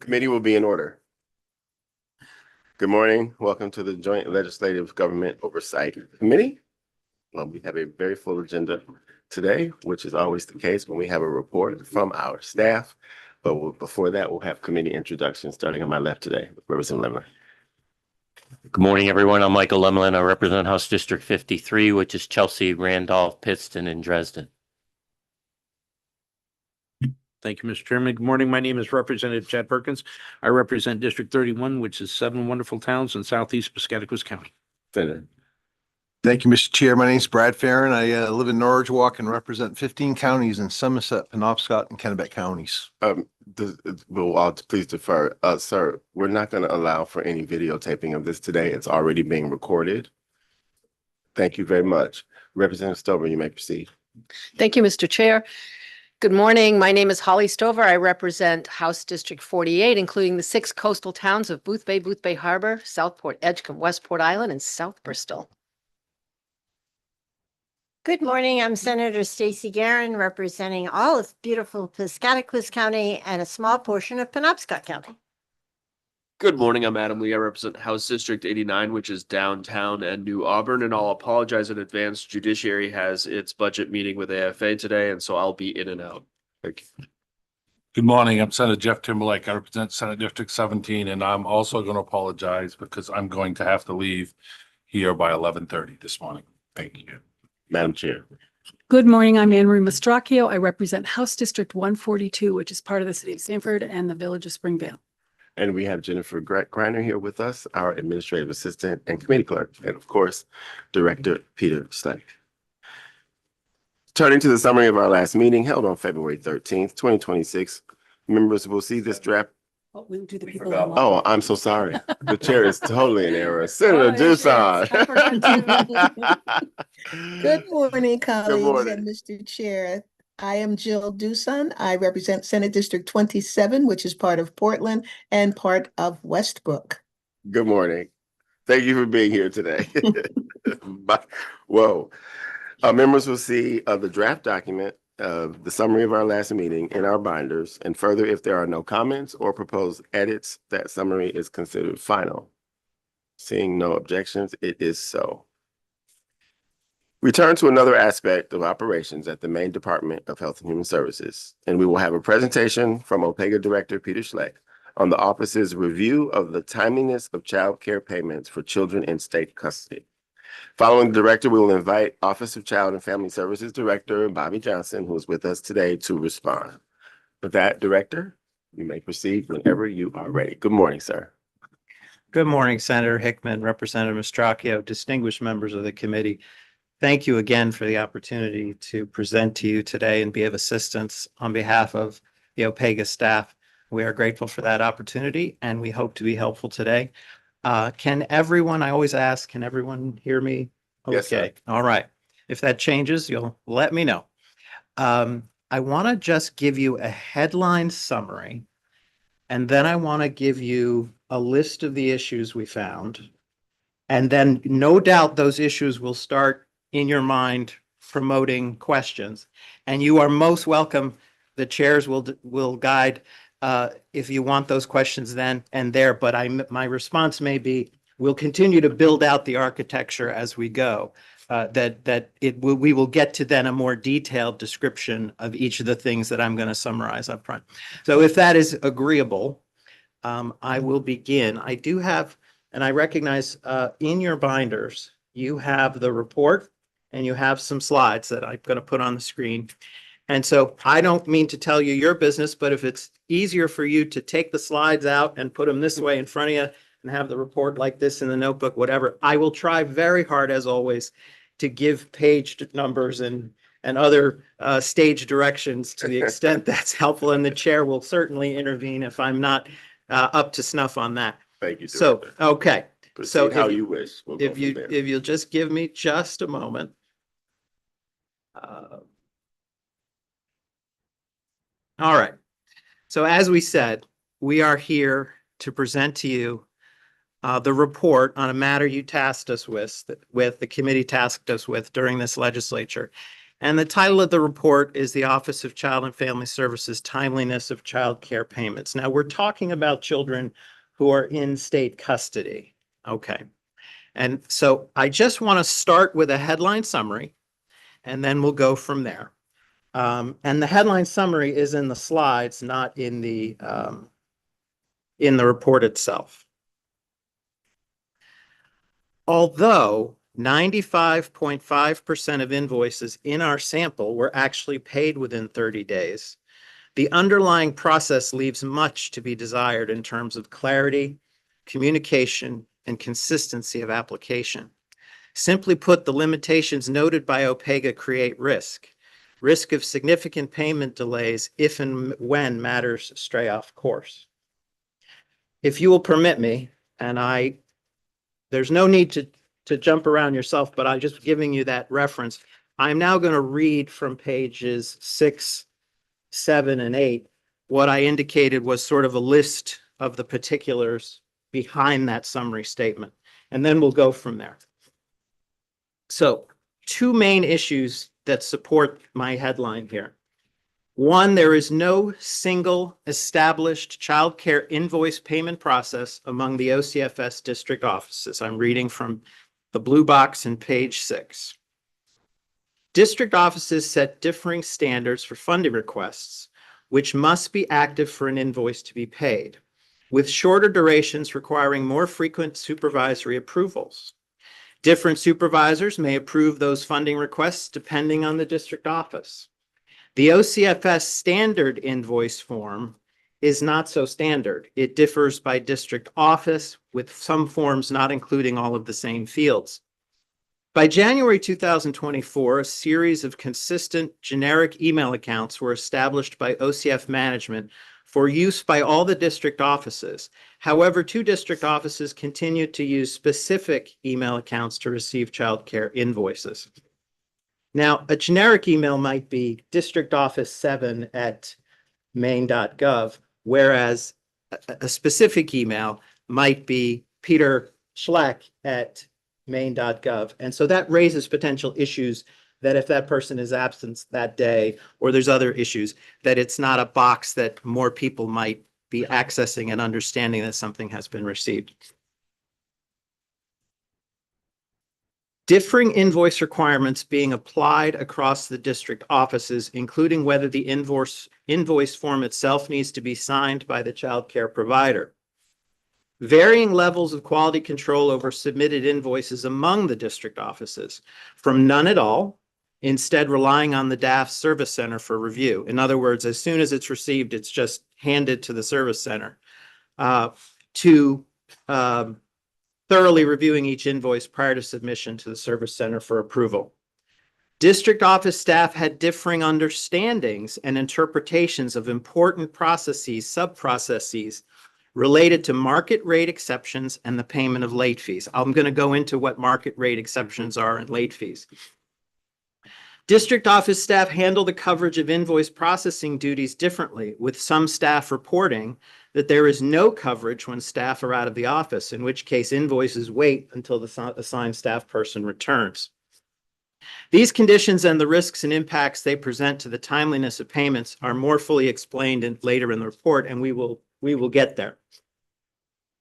Committee will be in order. Good morning. Welcome to the Joint Legislative Government Oversight Committee. Well, we have a very full agenda today, which is always the case when we have a report from our staff. But before that, we'll have committee introductions starting on my left today with Representative Lemler. Good morning, everyone. I'm Michael Lemlin. I represent House District 53, which is Chelsea, Randolph, Pittston, and Dresden. Thank you, Mr. Chairman. Good morning. My name is Representative Chad Perkins. I represent District 31, which is 7 wonderful towns in southeast Piscataquis County. Senator. Thank you, Mr. Chair. My name is Brad Farron. I live in Norridgewock and represent 15 counties in Somerset, Penobscot, and Kennebec counties. Please defer. Sir, we're not going to allow for any videotaping of this today. It's already being recorded. Thank you very much. Representative Stover, you may proceed. Thank you, Mr. Chair. Good morning. My name is Holly Stover. I represent House District 48, including the 6 coastal towns of Boothbay, Boothbay Harbor, Southport, Edgecombe, Westport Island, and South Bristol. Good morning. I'm Senator Stacey Guerin, representing all of beautiful Piscataquis County and a small portion of Penobscot County. Good morning. I'm Adam Lee. I represent House District 89, which is downtown and New Auburn, and I'll apologize in advance. Judiciary has its budget meeting with AFA today, and so I'll be in and out. Thank you. Good morning. I'm Senator Jeff Timberlake. I represent Senate District 17, and I'm also going to apologize because I'm going to have to leave here by 11:30 this morning. Thank you. Madam Chair. Good morning. I'm Anne Marie Mastracchio. I represent House District 142, which is part of the city of Sanford and the village of Springvale. And we have Jennifer Griner here with us, our administrative assistant and committee clerk, and of course, Director Peter Schleck. Turning to the summary of our last meeting held on February 13th, 2026, members will see this draft. Oh, we'll do the people. Oh, I'm so sorry. The chair is totally in error. Senator Duson. Good morning, colleagues and Mr. Chair. I am Jill Duson. I represent Senate District 27, which is part of Portland and part of Westbrook. Good morning. Thank you for being here today. Whoa. Members will see the draft document, the summary of our last meeting in our binders, and further, if there are no comments or proposed edits, that summary is considered final. Seeing no objections, it is so. We turn to another aspect of operations at the Maine Department of Health and Human Services, and we will have a presentation from OPEGA Director Peter Schleck on the office's review of the timeliness of child care payments for children in state custody. Following the director, we will invite Office of Child and Family Services Director Bobby Johnson, who is with us today, to respond. With that, Director, you may proceed whenever you are ready. Good morning, sir. Good morning, Senator Hickman, Representative Mastracchio, distinguished members of the committee. Thank you again for the opportunity to present to you today and be of assistance on behalf of the OPEGA staff. We are grateful for that opportunity and we hope to be helpful today. Can everyone, I always ask, can everyone hear me? Okay. Yes, sir. All right. If that changes, you'll let me know. I want to just give you a headline summary, and then I want to give you a list of the issues we found. And then no doubt those issues will start in your mind promoting questions, and you are most welcome. The chairs will guide if you want those questions then and there, but my response may be we'll continue to build out the architecture as we go, we will get to then a more detailed description of each of the things that I'm going to summarize up front. So if that is agreeable, I will begin. I do have, and I recognize in your binders you have the report and you have some slides that I'm going to put on the screen. And so I don't mean to tell you your business, but if it's easier for you to take the slides out and put them this way in front of you and have the report like this in the notebook, whatever, I will try very hard, as always, to give page numbers and other stage directions to the extent that's helpful. And the chair will certainly intervene if I'm not up to snuff on that. Thank you, Director. So, okay. Proceed so how you wish. We'll if you'll just give me just a moment. All right. So as we said, we are here to present to you the report on a matter you tasked us with the committee tasked us with during this legislature. And the title of the report is the Office of Child and Family Services Timeliness of Child Care Payments. Now, we're talking about children who are in state custody. Okay. And so I just want to start with a headline summary, and then we'll go from there. And the headline summary is in the slides, not in the report itself. Although 95.5% of invoices in our sample were actually paid within 30 days, the underlying process leaves much to be desired in terms of clarity, communication, and consistency of application. Simply put, the limitations noted by OPEGA create risk of significant payment delays if and when matters stray off course. If you will permit me, and there's no need to jump around yourself, but I'm just giving you that reference. I'm now going to read from pages 6, 7, and 8. What I indicated was sort of a list of the particulars behind that summary statement, and then we'll go from there. So, two main issues that support my headline here. One, there is no single established child care invoice payment process among the OCFS district offices. I'm reading from the blue box in page 6. District offices set differing standards for funding requests, which must be active for an invoice to be paid, with shorter durations requiring more frequent supervisory approvals. Different supervisors may approve those funding requests depending on the district office. The OCFS standard invoice form is not so standard. It differs by district office, with some forms not including all of the same fields. By January 2024, a series of consistent generic email accounts were established by OCF management for use by all the district offices. However, 2 district offices continued to use specific email accounts to receive child care invoices. Now, a generic email might be districtoffice7@maine.gov, whereas a specific email might be peterschleck@maine.gov. And so that raises potential issues that if that person is absent that day, or there's other issues, that it's not a box that more people might be accessing and understanding that something has been received. Differing invoice requirements being applied across the district offices, including whether the invoice form itself needs to be signed by the child care provider. Varying levels of quality control over submitted invoices among the district offices, from none at all, instead relying on the DAF service center for review. In other words, as soon as it's received, it's just handed to the service center, to thoroughly reviewing each invoice prior to submission to the service center for approval. District office staff had differing understandings and interpretations of important processes, sub-processes related to market rate exceptions and the payment of late fees. I'm going to go into what market rate exceptions are and late fees. District office staff handle the coverage of invoice processing duties differently, with some staff reporting that there is no coverage when staff are out of the office, in which case invoices wait until the assigned staff person returns. These conditions and the risks and impacts they present to the timeliness of payments are more fully explained later in the report, and we will get there.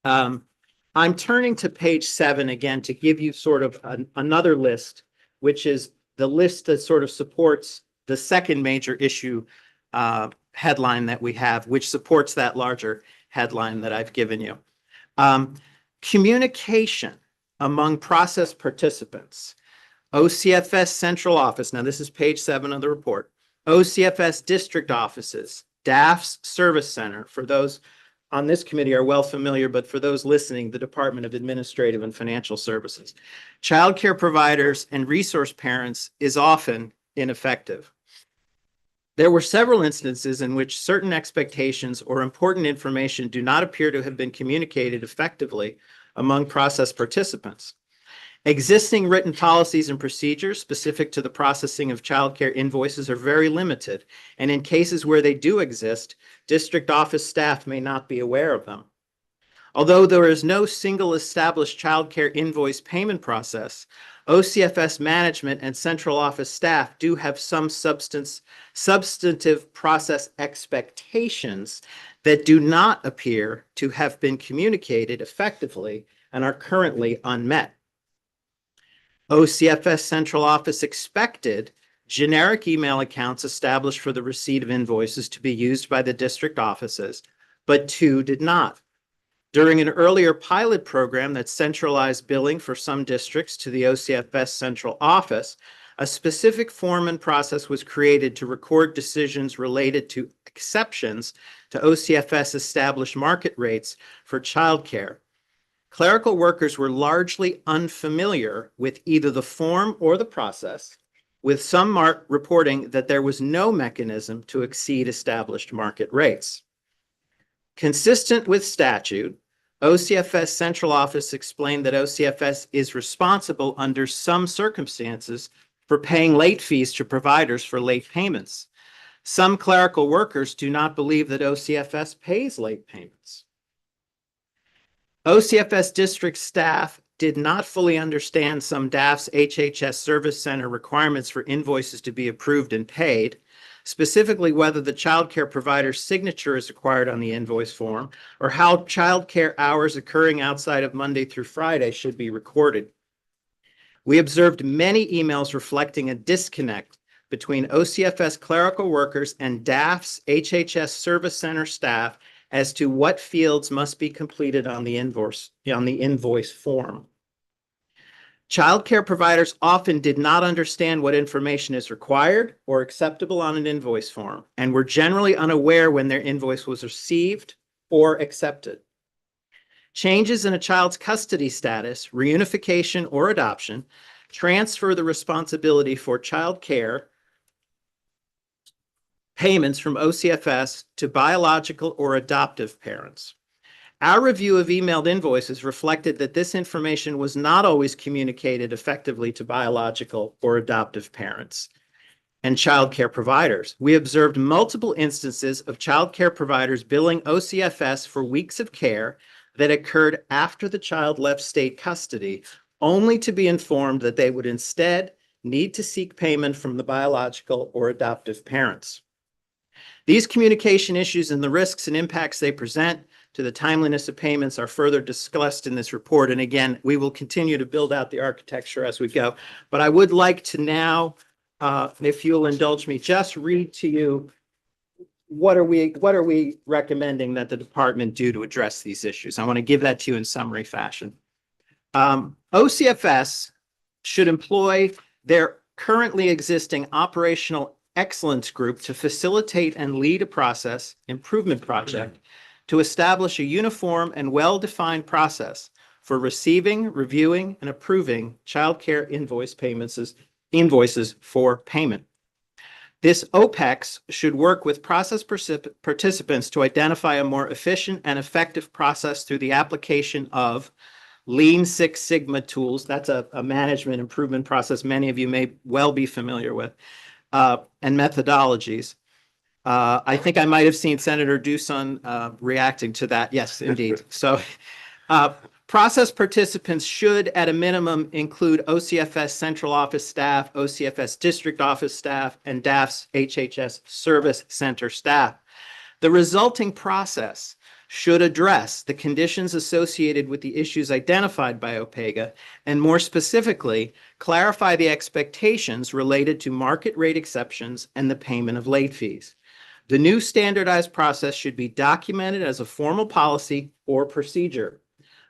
I'm turning to page 7 again to give you sort of another list, which is the list that sort of supports the second major issue headline that we have, which supports that larger headline that I've given you. Communication among process participants. OCFS central office, now this is page 7 of the report, OCFS district offices, DAF's service center, for those on this committee are well familiar, but for those listening, the Department of Administrative and Financial Services. Child care providers and resource parents is often ineffective. There were several instances in which certain expectations or important information do not appear to have been communicated effectively among process participants. Existing written policies and procedures specific to the processing of child care invoices are very limited, and in cases where they do exist, district office staff may not be aware of them. Although there is no single established childcare invoice payment process, OCFS management and central office staff do have some substantive process expectations that do not appear to have been communicated effectively and are currently unmet. OCFS central office expected generic email accounts established for the receipt of invoices to be used by the district offices, but two did not. During an earlier pilot program that centralized billing for some districts to the OCFS central office, a specific form and process was created to record decisions related to exceptions to OCFS established market rates for childcare. Clerical workers were largely unfamiliar with either the form or the process, with some reporting that there was no mechanism to exceed established market rates. Consistent with statute, OCFS central office explained that OCFS is responsible under some circumstances for paying late fees to providers for late payments. Some clerical workers do not believe that OCFS pays late payments. OCFS district staff did not fully understand some DAF's HHS Service Center requirements for invoices to be approved and paid, specifically whether the child care provider's signature is required on the invoice form or how child care hours occurring outside of Monday through Friday should be recorded. We observed many emails reflecting a disconnect between OCFS clerical workers and DAF's HHS Service Center staff as to what fields must be completed on the invoice form. Child care providers often did not understand what information is required or acceptable on an invoice form and were generally unaware when their invoice was received or accepted. Changes in a child's custody status, reunification, or adoption transfer the responsibility for child care payments from OCFS to biological or adoptive parents. Our review of emailed invoices reflected that this information was not always communicated effectively to biological or adoptive parents and child care providers. We observed multiple instances of child care providers billing OCFS for weeks of care that occurred after the child left state custody, only to be informed that they would instead need to seek payment from the biological or adoptive parents. These communication issues and the risks and impacts they present to the timeliness of payments are further discussed in this report. And again, we will continue to build out the architecture as we go. But I would like to now, if you'll indulge me, just read to you what are we recommending that the department do to address these issues. I want to give that to you in summary fashion. OCFS should employ their currently existing operational excellence group to facilitate and lead a process improvement project to establish a uniform and well-defined process for receiving, reviewing, and approving child care invoices for payment. This OPEX should work with process participants to identify a more efficient and effective process through the application of Lean Six Sigma tools. That's a management improvement process many of you may well be familiar with. And methodologies. I think I might have seen Senator Duson reacting to that. Yes, indeed. So process participants should, at a minimum, include OCFS central office staff, OCFS district office staff, and DAF's HHS service center staff. The resulting process should address the conditions associated with the issues identified by OPEGA, and more specifically, clarify the expectations related to market rate exceptions and the payment of late fees. The new standardized process should be documented as a formal policy or procedure.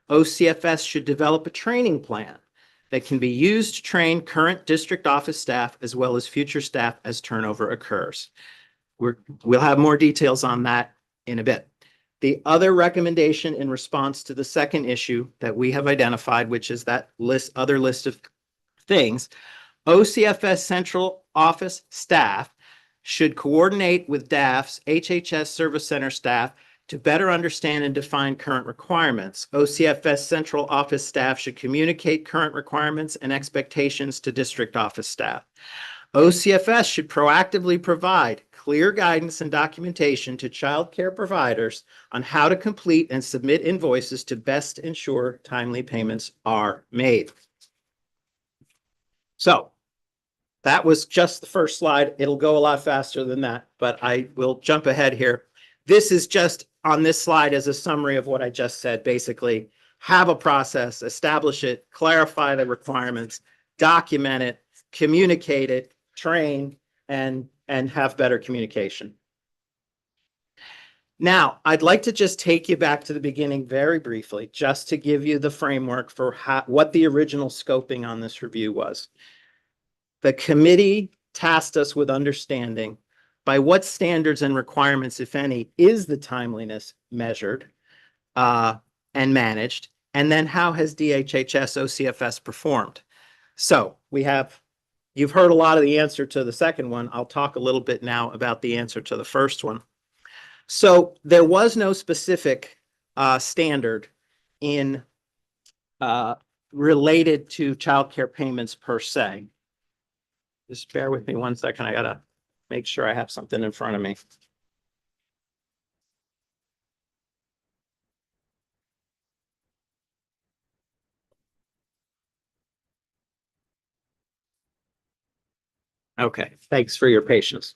OCFS should develop a training plan that can be used to train current district office staff as well as future staff as turnover occurs. We'll have more details on that in a bit. The other recommendation in response to the second issue that we have identified, which is that other list of things, OCFS central office staff should coordinate with DAF's HHS Service Center staff to better understand and define current requirements. OCFS central office staff should communicate current requirements and expectations to district office staff. OCFS should proactively provide clear guidance and documentation to child care providers on how to complete and submit invoices to best ensure timely payments are made. So that was just the first slide. It'll go a lot faster than that, but I will jump ahead here. This is just on this slide as a summary of what I just said. Basically, have a process, establish it, clarify the requirements, document it, communicate it, train, and have better communication. Now, I'd like to just take you back to the beginning very briefly, just to give you the framework for what the original scoping on this review was. The committee tasked us with understanding by what standards and requirements, if any, is the timeliness measured and managed, and then how has DHHS OCFS performed? So you've heard a lot of the answer to the second one. I'll talk a little bit now about the answer to the first one. So there was no specific standard in related to childcare payments per se. Just bear with me 1 second. I gotta make sure I have something in front of me. Okay, thanks for your patience.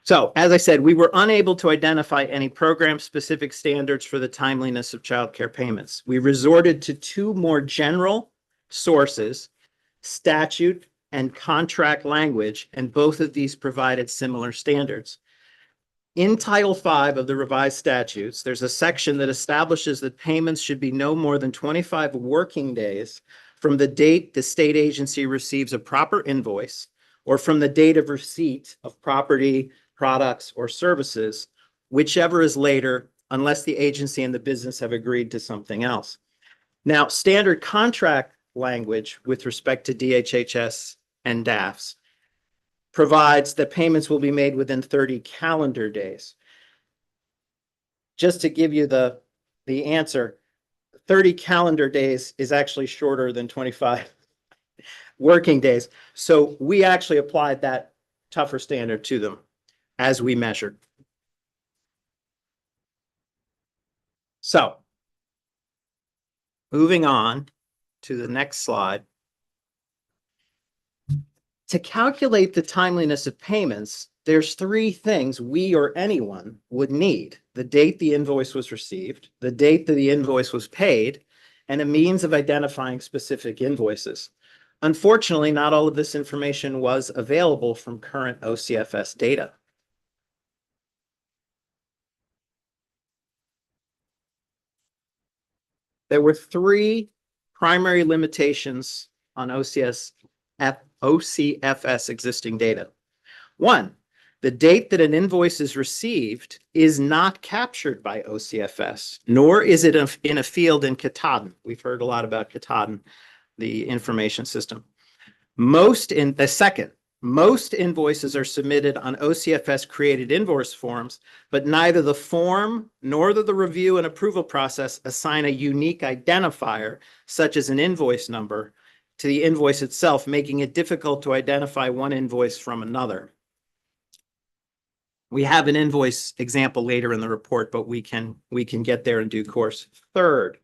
So, as I said, we were unable to identify any program-specific standards for the timeliness of childcare payments. We resorted to two more general sources, statute and contract language, and both of these provided similar standards. In Title V of the revised statutes, there's a section that establishes that payments should be no more than 25 working days from the date the state agency receives a proper invoice or from the date of receipt of property, products, or services, whichever is later, unless the agency and the business have agreed to something else. Now, standard contract language with respect to DHHS and DAFs provides that payments will be made within 30 calendar days. Just to give you the answer, 30 calendar days is actually shorter than 25 working days. So we actually applied that tougher standard to them as we measured. So moving on to the next slide. To calculate the timeliness of payments, there's three things we or anyone would need: the date the invoice was received, the date that the invoice was paid, and a means of identifying specific invoices. Unfortunately, not all of this information was available from current OCFS data. There were three primary limitations on OCFS existing data. One, the date that an invoice is received is not captured by OCFS, nor is it in a field in Katahdin. We've heard a lot about Katahdin, the information system. Most invoices are submitted on OCFS created invoice forms, but neither the form nor the review and approval process assign a unique identifier, such as an invoice number, to the invoice itself, making it difficult to identify one invoice from another. We have an invoice example later in the report, but we can get there in due course. Third,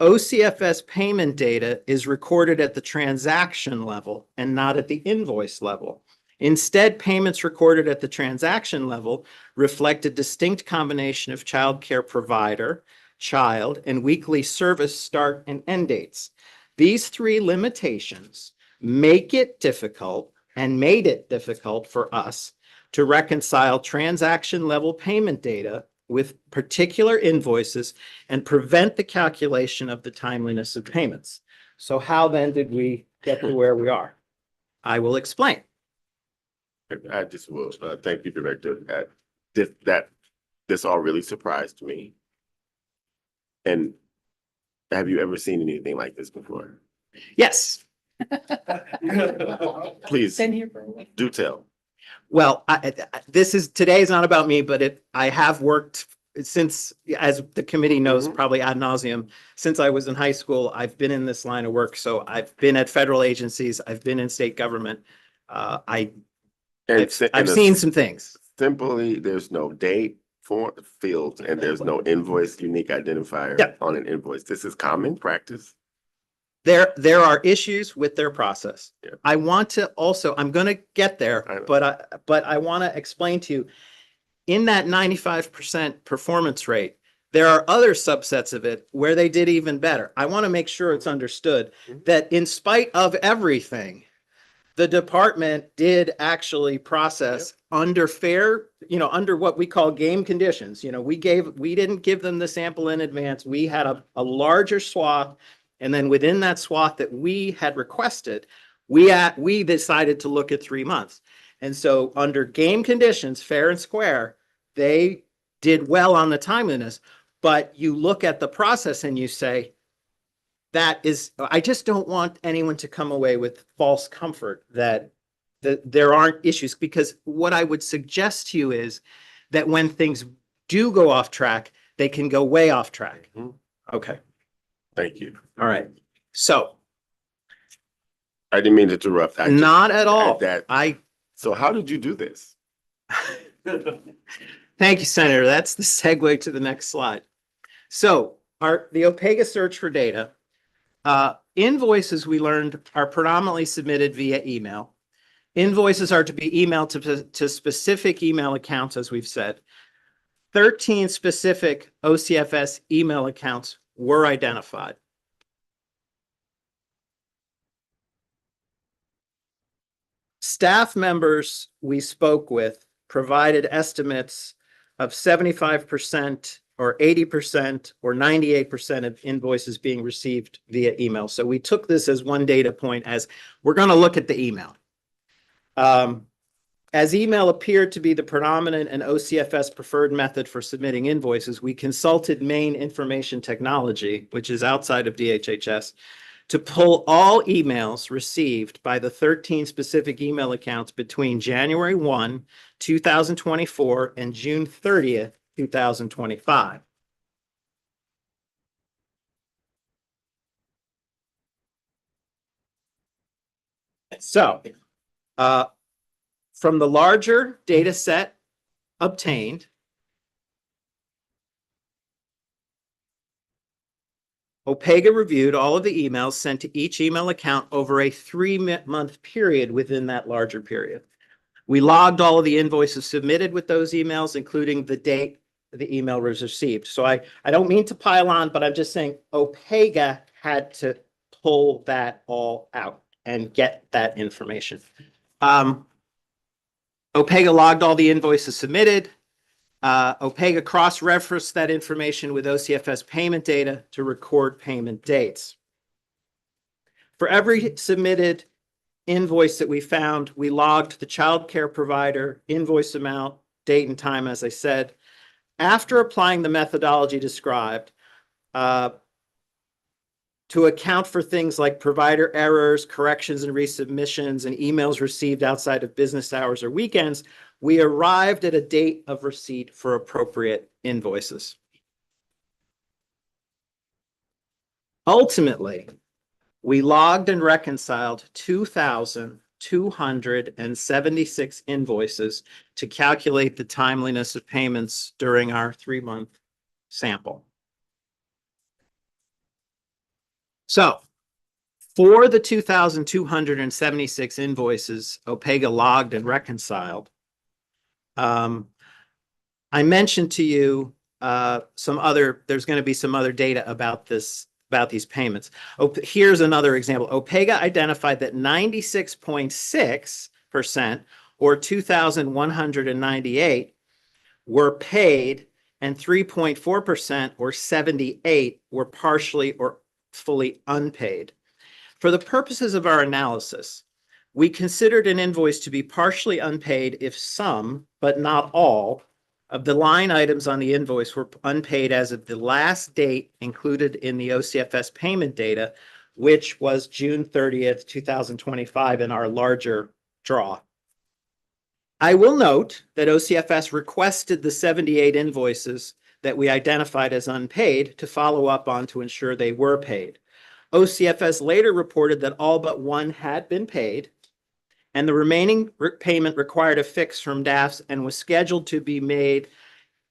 OCFS payment data is recorded at the transaction level and not at the invoice level. Instead, payments recorded at the transaction level reflect a distinct combination of child care provider, child, and weekly service start and end dates. These three limitations make it difficult and made it difficult for us to reconcile transaction level payment data with particular invoices and prevent the calculation of the timeliness of payments. So how then did we get to where we are? I will explain. I just will, thank you, Director. This all really surprised me. And have you ever seen anything like this before? Yes. Please, do tell. Well, today is not about me, but I have worked since, as the committee knows, probably ad nauseum, since I was in high school. I've been in this line of work. So I've been at federal agencies. I've been in state government. I And si- I've and a seen some things. Simply, there's no date for fields and there's no invoice unique identifier Yeah. on an invoice. This is common practice. There are issues with their process. Yeah. I want to also, I'm going to get there, I know. but I want to explain to you, in that 95% performance rate, there are other subsets of it where they did even better. I want to make sure it's understood that in spite of everything, the department did actually process under fair, under what we call game conditions. We didn't give them the sample in advance. We had a larger swath. And then within that swath that we had requested, we decided to look at 3 months. And so under game conditions, fair and square, they did well on the timeliness. But you look at the process and you say, I just don't want anyone to come away with false comfort that there aren't issues, because what I would suggest to you is that when things do go off track, they can go way off track. Mhm. Okay. Thank you. All right. So I didn't mean to interrupt. not at all. So how did you do this? Thank you, Senator. That's the segue to the next slide. So the OPEGA search for data, invoices, we learned, are predominantly submitted via email. Invoices are to be emailed to specific email accounts, as we've said. 13 specific OCFS email accounts were identified. Staff members we spoke with provided estimates of 75% or 80% or 98% of invoices being received via email. So we took this as one data point, as we're going to look at the email. As email appeared to be the predominant and OCFS preferred method for submitting invoices, we consulted Maine Information Technology, which is outside of DHHS, to pull all emails received by the 13 specific email accounts between January 1, 2024 and June 30th, 2025. So, from the larger data set obtained, OPEGA reviewed all of the emails sent to each email account over a 3-month period within that larger period. We logged all of the invoices submitted with those emails, including the date the email was received. So I don't mean to pile on, but I'm just saying OPEGA had to pull that all out and get that information. OPEGA logged all the invoices submitted. OPEGA cross-referenced that information with OCFS payment data to record payment dates. For every submitted invoice that we found, we logged the child care provider, invoice amount, date and time, as I said. After applying the methodology described, to account for things like provider errors, corrections and resubmissions, and emails received outside of business hours or weekends, we arrived at a date of receipt for appropriate invoices. Ultimately, we logged and reconciled 2,276 invoices to calculate the timeliness of payments during our 3-month sample. So, for the 2,276 invoices OPEGA logged and reconciled, I mentioned to you there's going to be some other data about these payments. Here's another example. OPEGA identified that 96.6%, or 2,198, were paid, and 3.4%, or 78, were partially or fully unpaid. For the purposes of our analysis, we considered an invoice to be partially unpaid if some, but not all, of the line items on the invoice were unpaid as of the last date included in the OCFS payment data, which was June 30th, 2025 in our larger draw. I will note that OCFS requested the 78 invoices that we identified as unpaid to follow up on to ensure they were paid. OCFS later reported that all but one had been paid, and the remaining payment required a fix from DAFs and was scheduled to be made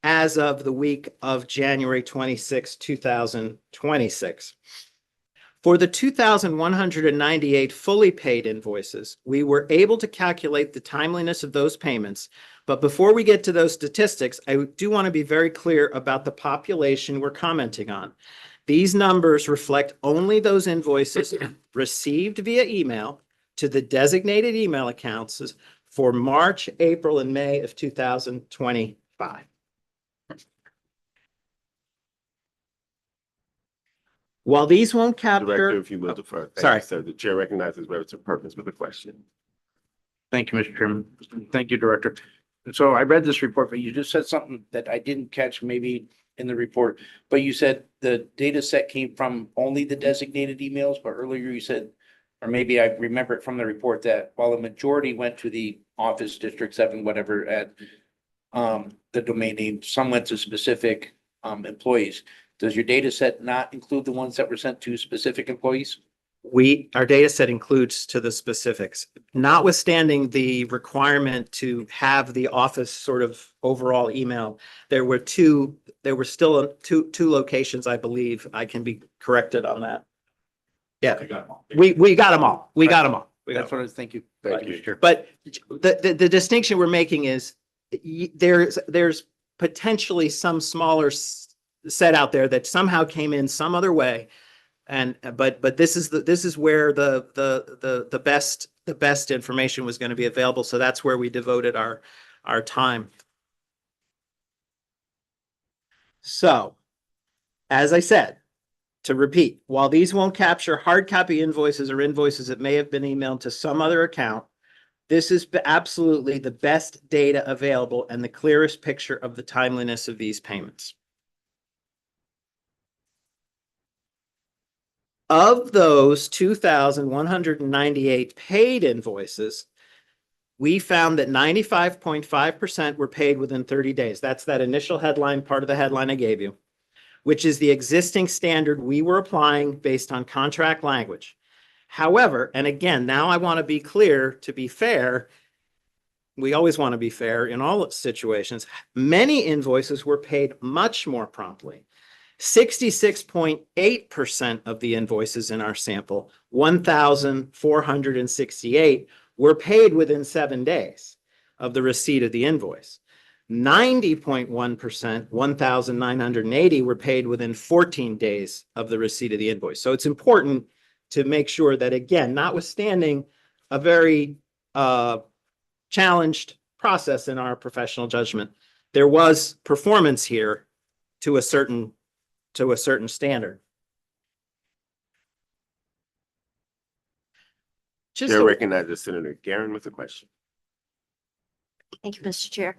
as of the week of January 26, 2026. For the 2,198 fully paid invoices, we were able to calculate the timeliness of those payments. But before we get to those statistics, I do want to be very clear about the population we're commenting on. These numbers reflect only those invoices received via email to the designated email accounts for March, April, and May of 2025. While these won't Director, capture, if you will defer. Thank sorry. you, sir. The chair recognizes Representative Perkins with a question. Thank you, Mr. Chairman. Thank you, Director. So I read this report, but you just said something that I didn't catch maybe in the report. But you said the data set came from only the designated emails, but earlier you said, or maybe I remember it from the report, that while a majority went to the office District 7, whatever, at the domain name, some went to specific employees. Does your data set not include the ones that were sent to specific employees? our data set includes to the specifics, notwithstanding the requirement to have the office sort of overall email. There were still two locations, I believe. I can be corrected on that. Yeah, we got them all. We got them all. That's what I was thinking. Thank you. But the distinction we're making is there's potentially some smaller set out there that somehow came in some other way. But this is where the best information was going to be available. So that's where we devoted our time. So, as I said, to repeat, while these won't capture hard copy invoices or invoices that may have been emailed to some other account, this is absolutely the best data available and the clearest picture of the timeliness of these payments. Of those 2,198 paid invoices, we found that 95.5% were paid within 30 days. That's that initial headline, part of the headline I gave you, which is the existing standard we were applying based on contract language. However, and again, now I want to be clear, to be fair, we always want to be fair in all situations. Many invoices were paid much more promptly. 66.8% of the invoices in our sample, 1,468, were paid within 7 days of the receipt of the invoice. 90.1%, 1,980, were paid within 14 days of the receipt of the invoice. So it's important to make sure that, again, notwithstanding a very challenged process in our professional judgment, there was performance here to a certain standard. Chair recognizes Senator Garin with a question. Thank you, Mr. Chair.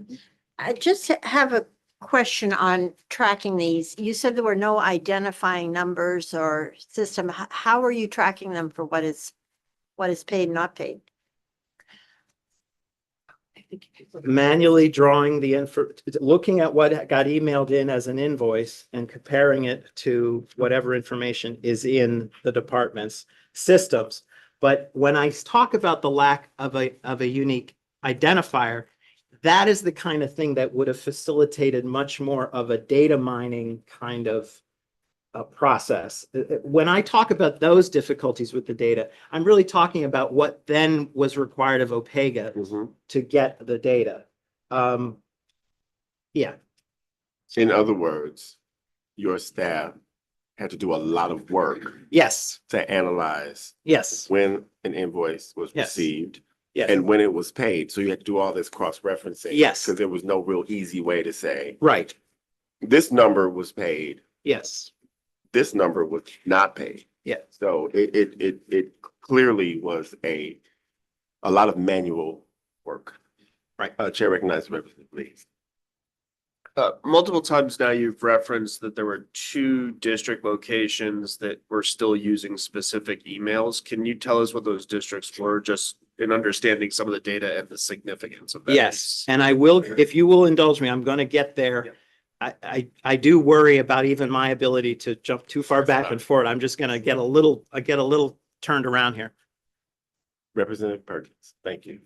I just have a question on tracking these. You said there were no identifying numbers or system. How are you tracking them for what is paid, not paid? Manually drawing the info, looking at what got emailed in as an invoice and comparing it to whatever information is in the department's systems. But when I talk about the lack of a unique identifier, that is the kind of thing that would have facilitated much more of a data mining kind of process. When I talk about those difficulties with the data, I'm really talking about what then was required of Opega to get the data. Yeah. In other words, your staff had to do a lot of work. Yes. To analyze. Yes. When an invoice was received. Yes. And when it was paid. So you had to do all this cross-referencing. Yes. Because there was no real easy way to say. Right. This number was paid. Yes. This number was not paid. Yeah. So it clearly was a lot of manual work. Right. Chair recognizes Representative Lee. Multiple times now you've referenced that there were 2 district locations that were still using specific emails. Can you tell us what those districts were, just in understanding some of the data and the significance of that? Yes, and I will, if you will indulge me, I'm going to get there. I do worry about even my ability to jump too far back and forward. I'm just going to get a little turned around here. Representative Perkins, thank you.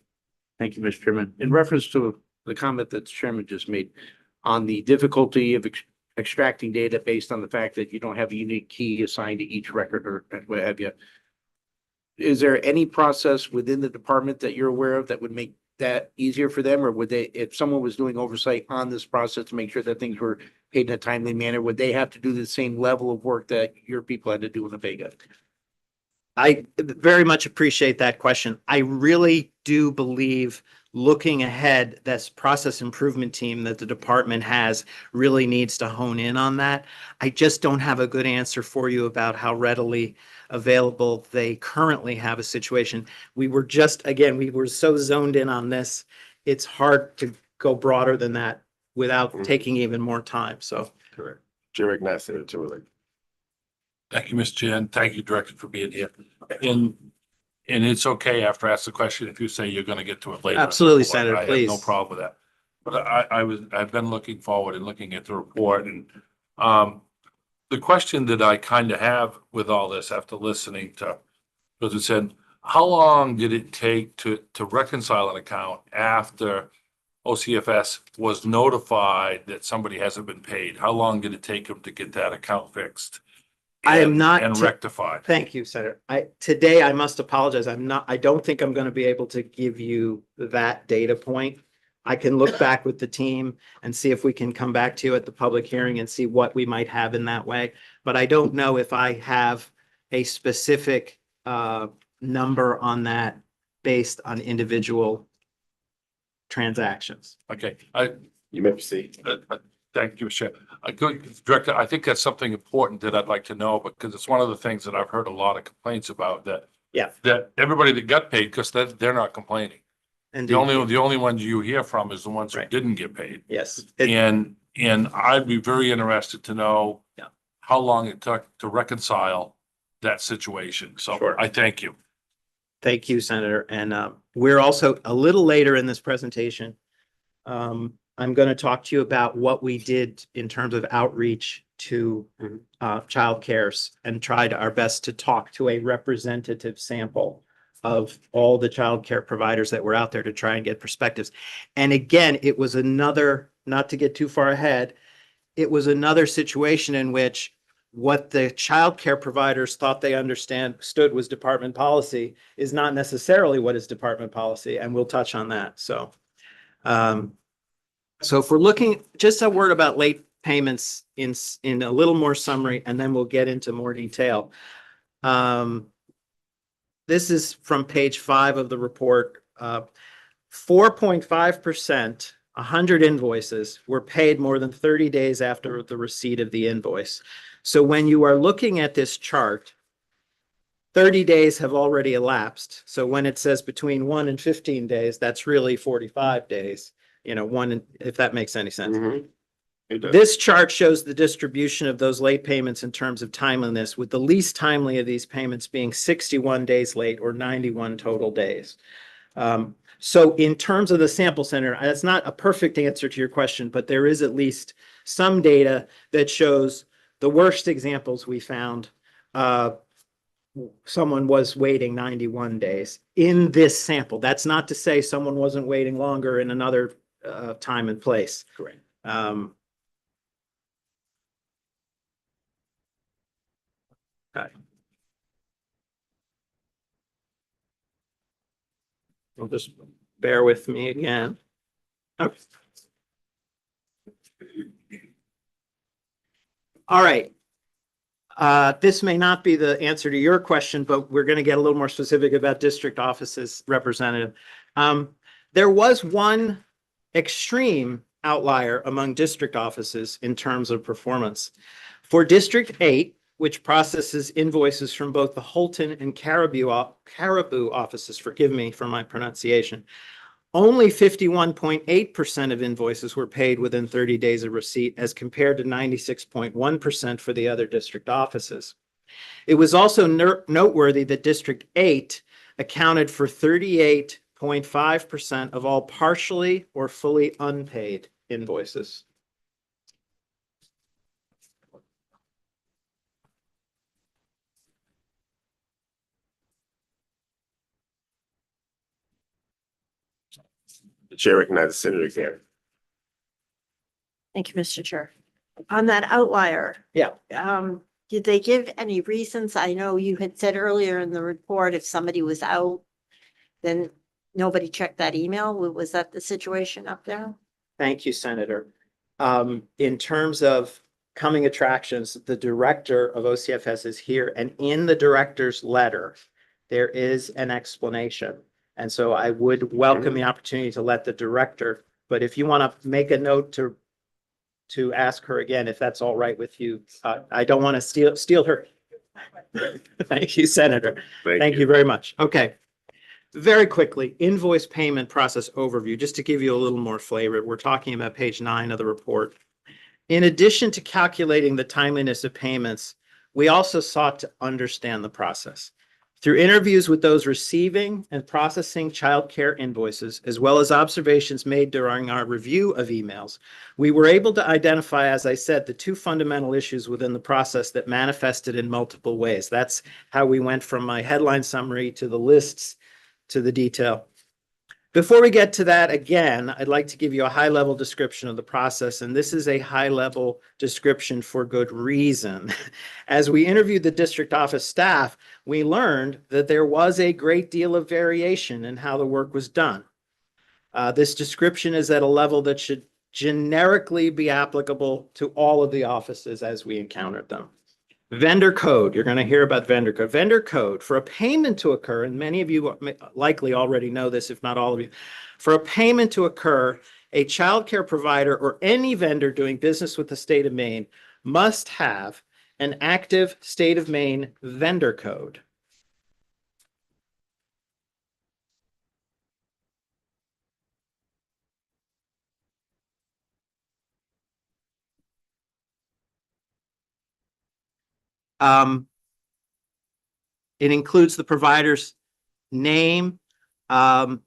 Thank you, Mr. Chairman. In reference to the comment that the chairman just made on the difficulty of extracting data based on the fact that you don't have a unique key assigned to each record or what have you. Is there any process within the department that you're aware of that would make that easier for them? Or would they, if someone was doing oversight on this process to make sure that things were paid in a timely manner, would they have to do the same level of work that your people had to do in the Vega? I very much appreciate that question. I really do believe looking ahead, this process improvement team that the department has really needs to hone in on that. I just don't have a good answer for you about how readily available they currently have a situation. We were just, again, we were so zoned in on this. It's hard to go broader than that without taking even more time. So. Correct. Chair recognizes Senator Timberlake. Thank you, Mr. Chair, and thank you, Director, for being here. And it's okay after I ask the question if you say you're going to get to it later. Absolutely, Senator, I have please. no problem with that. But I've been looking forward and looking at the report, and the question that I kind of have with all this after listening to, because it said, how long did it take to reconcile an account after OCFS was notified that somebody hasn't been paid? How long did it take them to get that account fixed? I am not. And rectified. Thank you, Senator. Today I must apologize. I don't think I'm going to be able to give you that data point. I can look back with the team and see if we can come back to you at the public hearing and see what we might have in that way. But I don't know if I have a specific number on that based on individual transactions. Okay, You may proceed. thank you, Mr. Director, I think that's something important that I'd like to know, because it's one of the things that I've heard a lot of complaints about, that everybody that got paid, because they're not complaining. And The only ones you hear from is the ones who didn't get paid. Yes. And I'd be very interested to know how long it took to reconcile that situation. So Sure. I thank you. Thank you, Senator. And we're also a little later in this presentation. I'm going to talk to you about what we did in terms of outreach to child cares and tried our best to talk to a representative sample of all the child care providers that were out there to try and get perspectives. And again, it was another, not to get too far ahead, it was another situation in which what the child care providers thought they understood was department policy is not necessarily what is department policy. And we'll touch on that. So, so if we're looking, just a word about late payments in a little more summary, and then we'll get into more detail. This is from page 5 of the report. 4.5%, 100 invoices were paid more than 30 days after the receipt of the invoice. So when you are looking at this chart, 30 days have already elapsed. So when it says between 1 and 15 days, that's really 45 days. You know, if that makes any sense. This chart shows the distribution of those late payments in terms of timeliness, with the least timely of these payments being 61 days late or 91 total days. So in terms of the sample center, that's not a perfect answer to your question, but there is at least some data that shows the worst examples we found. Someone was waiting 91 days in this sample. That's not to say someone wasn't waiting longer in another time and place. Correct. Okay. Well, just bear with me again. Okay. All right. This may not be the answer to your question, but we're going to get a little more specific about district offices representative. There was one extreme outlier among district offices in terms of performance. For District 8, which processes invoices from both the Holton and Caribou offices, forgive me for my pronunciation, only 51.8% of invoices were paid within 30 days of receipt, as compared to 96.1% for the other district offices. It was also noteworthy that District 8 accounted for 38.5% of all partially or fully unpaid invoices. The chair recognizes Senator Garrett. Thank you, Mr. Chair. On that outlier, Yeah. did they give any reasons? I know you had said earlier in the report, if somebody was out, then nobody checked that email. Was that the situation up there? Thank you, Senator. In terms of coming attractions, the director of OCFS is here, and in the director's letter, there is an explanation. And so I would welcome the opportunity to let the director, but if you want to make a note to ask her again, if that's all right with you, I don't want to steal her. Thank you, Senator. Thank you very much. Okay. Very quickly, invoice payment process overview, just to give you a little more flavor. We're talking about page 9 of the report. In addition to calculating the timeliness of payments, we also sought to understand the process. Through interviews with those receiving and processing child care invoices, as well as observations made during our review of emails, we were able to identify, as I said, the two fundamental issues within the process that manifested in multiple ways. That's how we went from my headline summary to the lists to the detail. Before we get to that, again, I'd like to give you a high-level description of the process, and this is a high-level description for good reason. As we interviewed the district office staff, we learned that there was a great deal of variation in how the work was done. This description is at a level that should generically be applicable to all of the offices as we encountered them. Vendor code, you're going to hear about vendor code. Vendor code, for a payment to occur, and many of you likely already know this, if not all of you, for a payment to occur, a child care provider or any vendor doing business with the state of Maine must have an active state of Maine vendor code. It includes the provider's name. It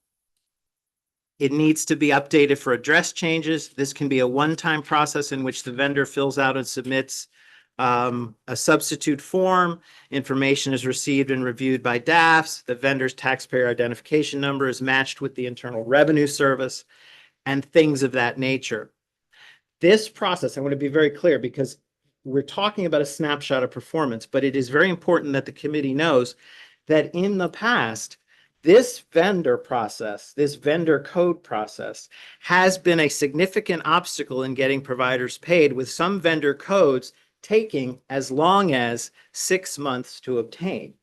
needs to be updated for address changes. This can be a one-time process in which the vendor fills out and submits a substitute form. Information is received and reviewed by DAFs. The vendor's taxpayer identification number is matched with the Internal Revenue Service and things of that nature. This process, I want to be very clear because we're talking about a snapshot of performance, but it is very important that the committee knows that in the past, this vendor process, this vendor code process has been a significant obstacle in getting providers paid, with some vendor codes taking as long as 6 months to obtain.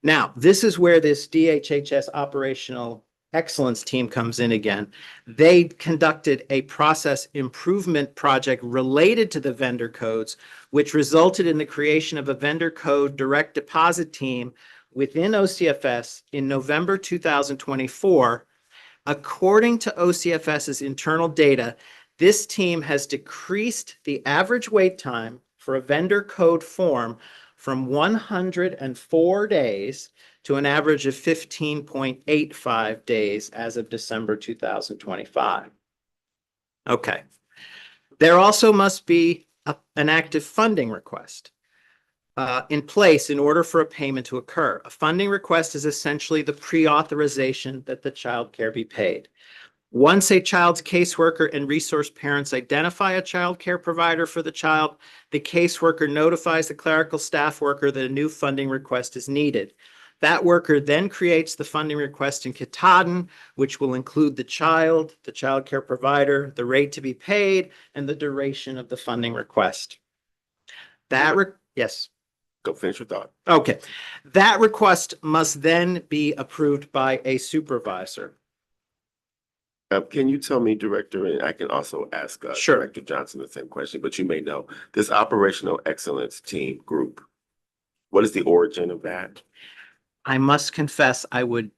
Now, this is where this DHHS operational excellence team comes in again. They conducted a process improvement project related to the vendor codes, which resulted in the creation of a vendor code direct deposit team within OCFS in November 2024. According to OCFS's internal data, this team has decreased the average wait time for a vendor code form from 104 days to an average of 15.85 days as of December 2025. Okay. There also must be an active funding request in place in order for a payment to occur. A funding request is essentially the pre-authorization that the child care be paid. Once a child's caseworker and resource parents identify a child care provider for the child, the caseworker notifies the clerical staff worker that a new funding request is needed. That worker then creates the funding request in Katahdin, which will include the child care provider, the rate to be paid, and the duration of the funding request. Yes. Go finish your thought. Okay. That request must then be approved by a supervisor. Can you tell me, Director, and I can also ask Sure. Director Johnson the same question, but you may know, this operational excellence team group, what is the origin of that? I must confess, I would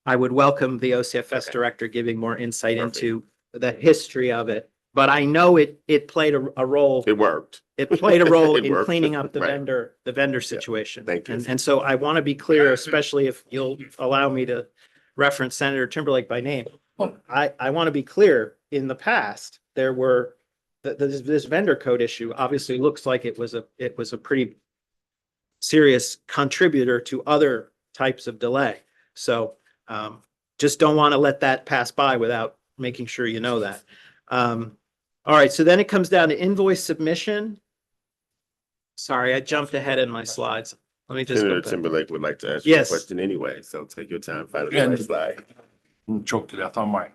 welcome the OCFS director giving more insight into the history of it. But I know it played a role. It worked. It played a role It in worked. cleaning up the Right. vendor situation. Thank you. And so I want to be clear, especially if you'll allow me to reference Senator Timberlake by name. I want to be clear, in the past, there were this vendor code issue obviously looks like it was a pretty serious contributor to other types of delay. So just don't want to let that pass by without making sure you know that. All right, so then it comes down to invoice submission. Sorry, I jumped ahead in my slides. Let me just go Senator back. Timberlake would like to ask you a Yes. question anyway, so take your time, find the And- right slide. Choked to death on my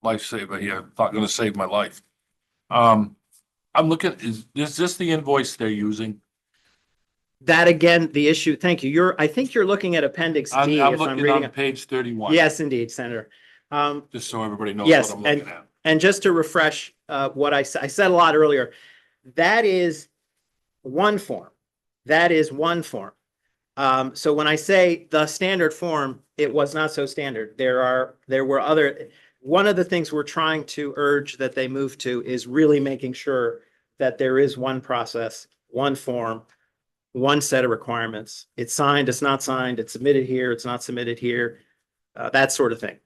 lifesaver here. Not gonna save my life. I'm looking, is this the invoice they're using? That again, the issue, thank you. I think you're looking at Appendix I'm D if I'm looking reading on it. page 31. Yes, indeed, Senator. Just so everybody knows Yes, what I'm looking at. and just to refresh what I said a lot earlier, that is one form. That is one form. So when I say the standard form, it was not so standard. There were other, one of the things we're trying to urge that they move to is really making sure that there is one process, one form, one set of requirements. It's signed, it's not signed, it's submitted here, it's not submitted here, that sort of thing.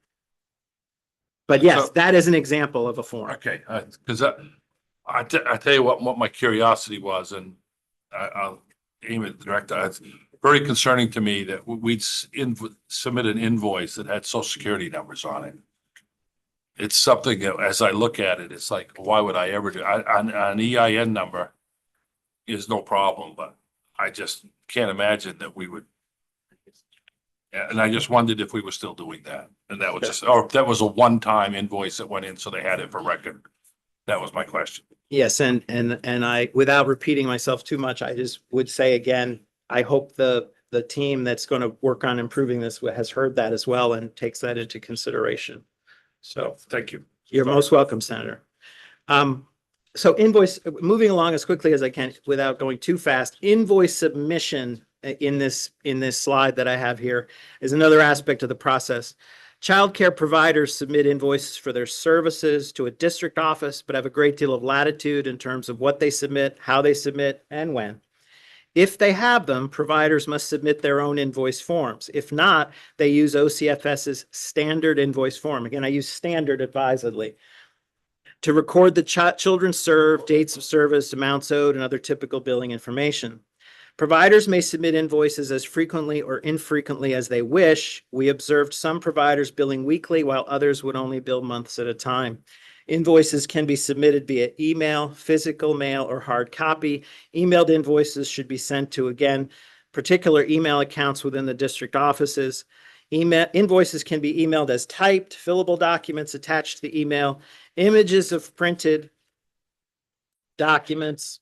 But yes, So- that is an example of a form. Okay, because I tell you what my curiosity was, and I'll aim at the director. It's very concerning to me that we'd submit an invoice that had social security numbers on it. It's something that, as I look at it, it's like, why would I ever do, an EIN number is no problem, but I just can't imagine that we would. And I just wondered if we were still doing that, and that was just, or if that was a one-time invoice that went in, so they had it for record. That was my question. Yes, and I, without repeating myself too much, I just would say again, I hope the team that's going to work on improving this has heard that as well and takes that into consideration. So Thank you. you're most welcome, Senator. So invoice, moving along as quickly as I can without going too fast, invoice submission in this slide that I have here is another aspect of the process. Childcare providers submit invoices for their services to a district office, but have a great deal of latitude in terms of what they submit, how they submit, and when. If they have them, providers must submit their own invoice forms. If not, they use OCFS's standard invoice form. Again, I use standard advisedly to record the children served, dates of service, amounts owed, and other typical billing information. Providers may submit invoices as frequently or infrequently as they wish. We observed some providers billing weekly while others would only bill months at a time. Invoices can be submitted via email, physical mail, or hard copy. Emailed invoices should be sent to, again, particular email accounts within the district offices. Invoices can be emailed as typed, fillable documents attached to the email, images of printed documents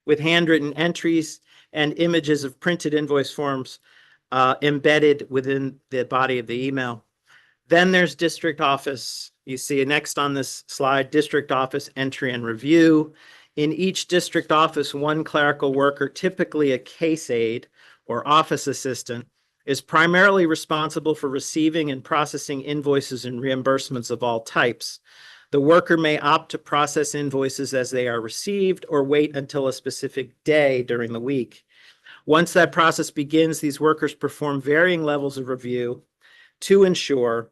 with handwritten entries, and images of printed invoice forms embedded within the body of the email. Then there's district office. You see next on this slide, district office entry and review. In each district office, one clerical worker, typically a case aide or office assistant, is primarily responsible for receiving and processing invoices and reimbursements of all types. The worker may opt to process invoices as they are received or wait until a specific day during the week. Once that process begins, these workers perform varying levels of review to ensure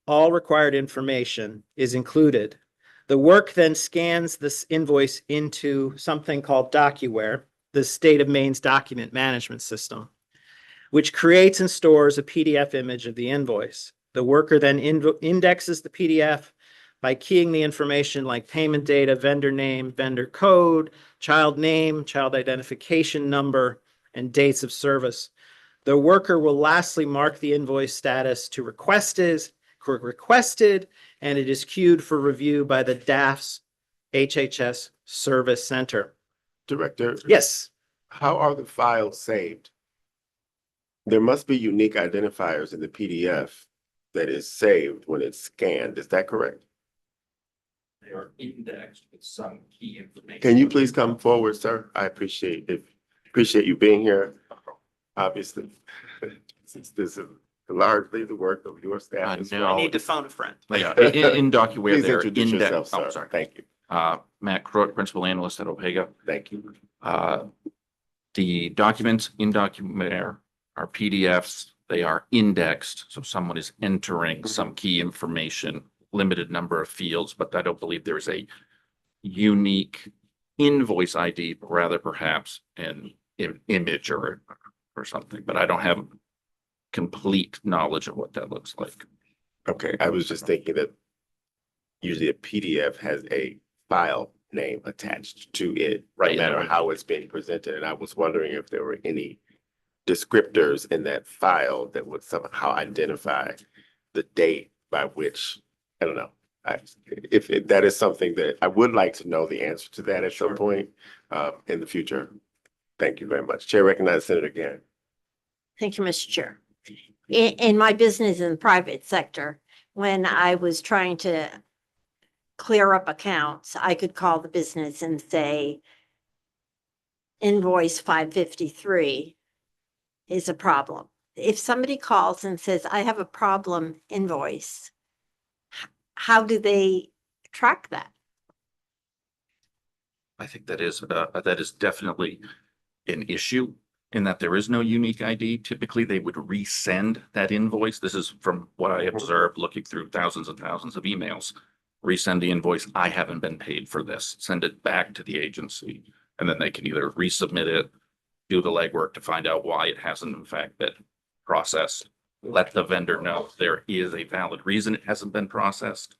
all required information is included. The work then scans this invoice into something called DocuWare, the state of Maine's document management system, which creates and stores a PDF image of the invoice. The worker then indexes the PDF by keying the information like payment data, vendor name, vendor code, child name, child identification number, and dates of service. The worker will lastly mark the invoice status to requested, and it is queued for review by the DAF's HHS Service Center. Director, Yes. how are the files saved? There must be unique identifiers in the PDF that is saved when it's scanned. Is that correct? They are indexed with some key information. Can you please come forward, sir? I appreciate you being here. Obviously, since this is largely the work of your staff as I well. need to phone a friend. Yeah, in DocuWare, Please they're introduce yourself, oh, sir. sorry. Thank you. Matt Crook, Principal Analyst at Opega. Thank you. The documents in DocuWare are PDFs. They are indexed, so someone is entering some key information, limited number of fields, but I don't believe there is a unique invoice ID, but rather perhaps an image or something, but I don't have complete knowledge of what that looks like. Okay, I was just thinking that usually a PDF has a file name attached to it, no Right. matter how it's being presented. And I was wondering if there were any descriptors in that file that would somehow identify the date by which, I don't know. If that is something that I would like to know the answer to that at some point in the future. Thank you very much. Chair recognizes Senator Gann. Thank you, Mr. Chair. In my business in the private sector, when I was trying to clear up accounts, I could call the business and say, invoice 553 is a problem. If somebody calls and says, I have a problem invoice, how do they track that? I think that is definitely an issue in that there is no unique ID. Typically, they would resend that invoice. This is from what I observed looking through thousands and thousands of emails. Resend the invoice. I haven't been paid for this. Send it back to the agency. And then they can either resubmit it, do the legwork to find out why it hasn't in fact been processed. Let the vendor know there is a valid reason it hasn't been processed.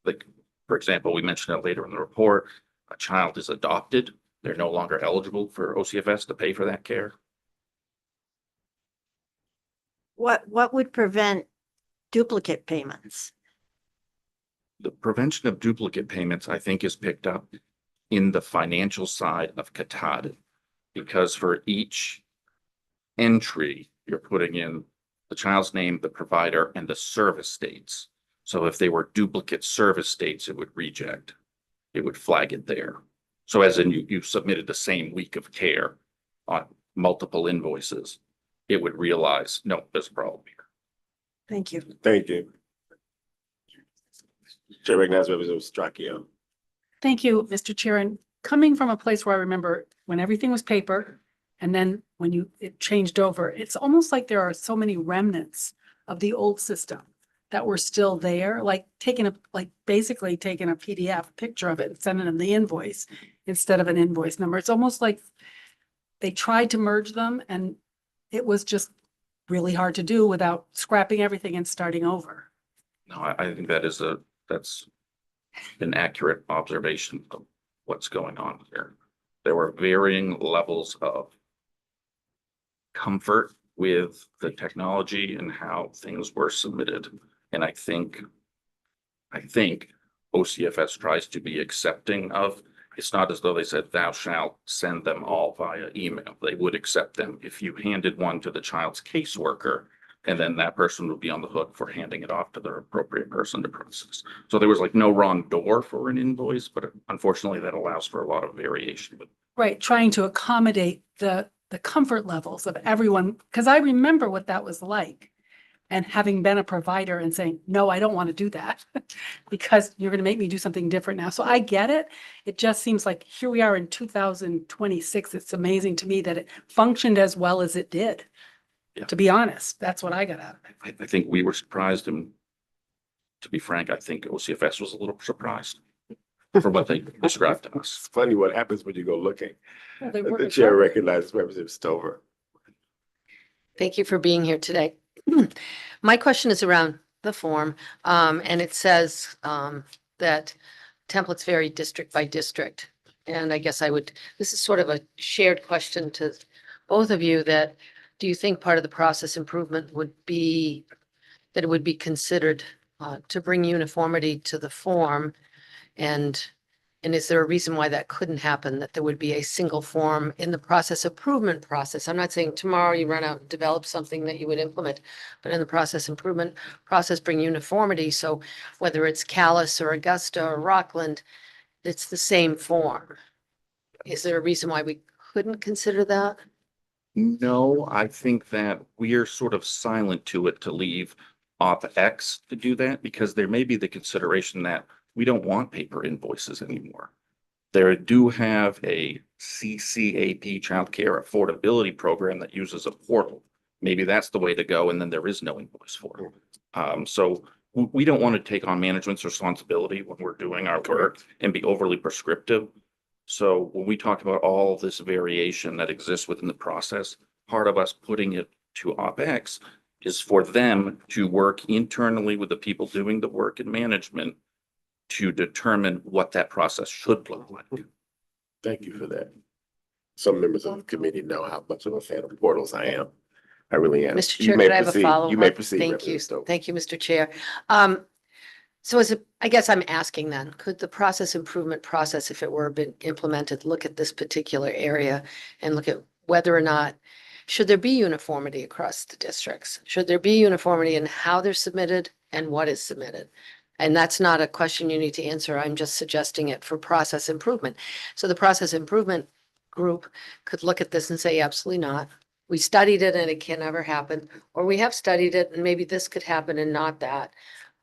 Like, for example, we mentioned it later in the report, a child is adopted. They're no longer eligible for OCFS to pay for that care. What would prevent duplicate payments? The prevention of duplicate payments, I think, is picked up in the financial side of Katahdin, because for each entry, you're putting in the child's name, the provider, and the service dates. So if they were duplicate service dates, it would reject. It would flag it there. So as in you submitted the same week of care on multiple invoices, it would realize, no, there's a problem here. Thank you. Thank you. Chair recognizes Representative Strachio. Thank you, Mr. Chair. And coming from a place where I remember when everything was paper and then when it changed over, it's almost like there are so many remnants of the old system that were still there, like basically taking a PDF picture of it and sending them the invoice instead of an invoice number. It's almost like they tried to merge them and it was just really hard to do without scrapping everything and starting over. No, I think that's an accurate observation of what's going on here. There were varying levels of comfort with the technology and how things were submitted. And I think OCFS tries to be accepting of, it's not as though they said, thou shalt send them all via email. They would accept them if you handed one to the child's caseworker, and then that person would be on the hook for handing it off to the appropriate person to process. So there was like no wrong door for an invoice, but unfortunately that allows for a lot of variation. Right, trying to accommodate the comfort levels of everyone, because I remember what that was like. And having been a provider and saying, no, I don't want to do that because you're going to make me do something different now. So I get it. It just seems like here we are in 2026. It's amazing to me that it functioned as well as it did. Yeah. To be honest, that's what I got out of it. I think we were surprised, and to be frank, I think OCFS was a little surprised for what they described to us. It's funny what happens when you go looking. Well, they The work chair hard. recognizes Representative Stover. Thank you for being here today. My question is around the form, and it says that templates vary district by district. And I guess this is sort of a shared question to both of you, that do you think part of the process improvement would be that it would be considered to bring uniformity to the form? And is there a reason why that couldn't happen, that there would be a single form in the process improvement process? I'm not saying tomorrow you run out and develop something that you would implement, but in the process improvement process, bring uniformity. So whether it's Callis or Augusta or Rockland, it's the same form. Is there a reason why we couldn't consider that? No, I think that we are sort of silent to it to leave OpEx to do that, because there may be the consideration that we don't want paper invoices anymore. They do have a CCAP childcare affordability program that uses a portal. Maybe that's the way to go, and then there is no invoice for it. So we don't want to take on management's responsibility when we're doing our work and be overly prescriptive. So when we talk about all this variation that exists within the process, part of us putting it to OpEx is for them to work internally with the people doing the work in management to determine what that process should look like. Thank you for that. Some members of the committee know how much of a fan of portals I am. I really am. Mr. You Chair, may could I have a proceed. follow-up? You may proceed. Thank you. Representative Stover. Thank you, Mr. Chair. So I guess I'm asking then, could the process improvement process, if it were been implemented, look at this particular area and look at whether or not, should there be uniformity across the districts? Should there be uniformity in how they're submitted and what is submitted? And that's not a question you need to answer. I'm just suggesting it for process improvement. So the process improvement group could look at this and say, absolutely not. We studied it and it can never happen, or we have studied it and maybe this could happen and not that.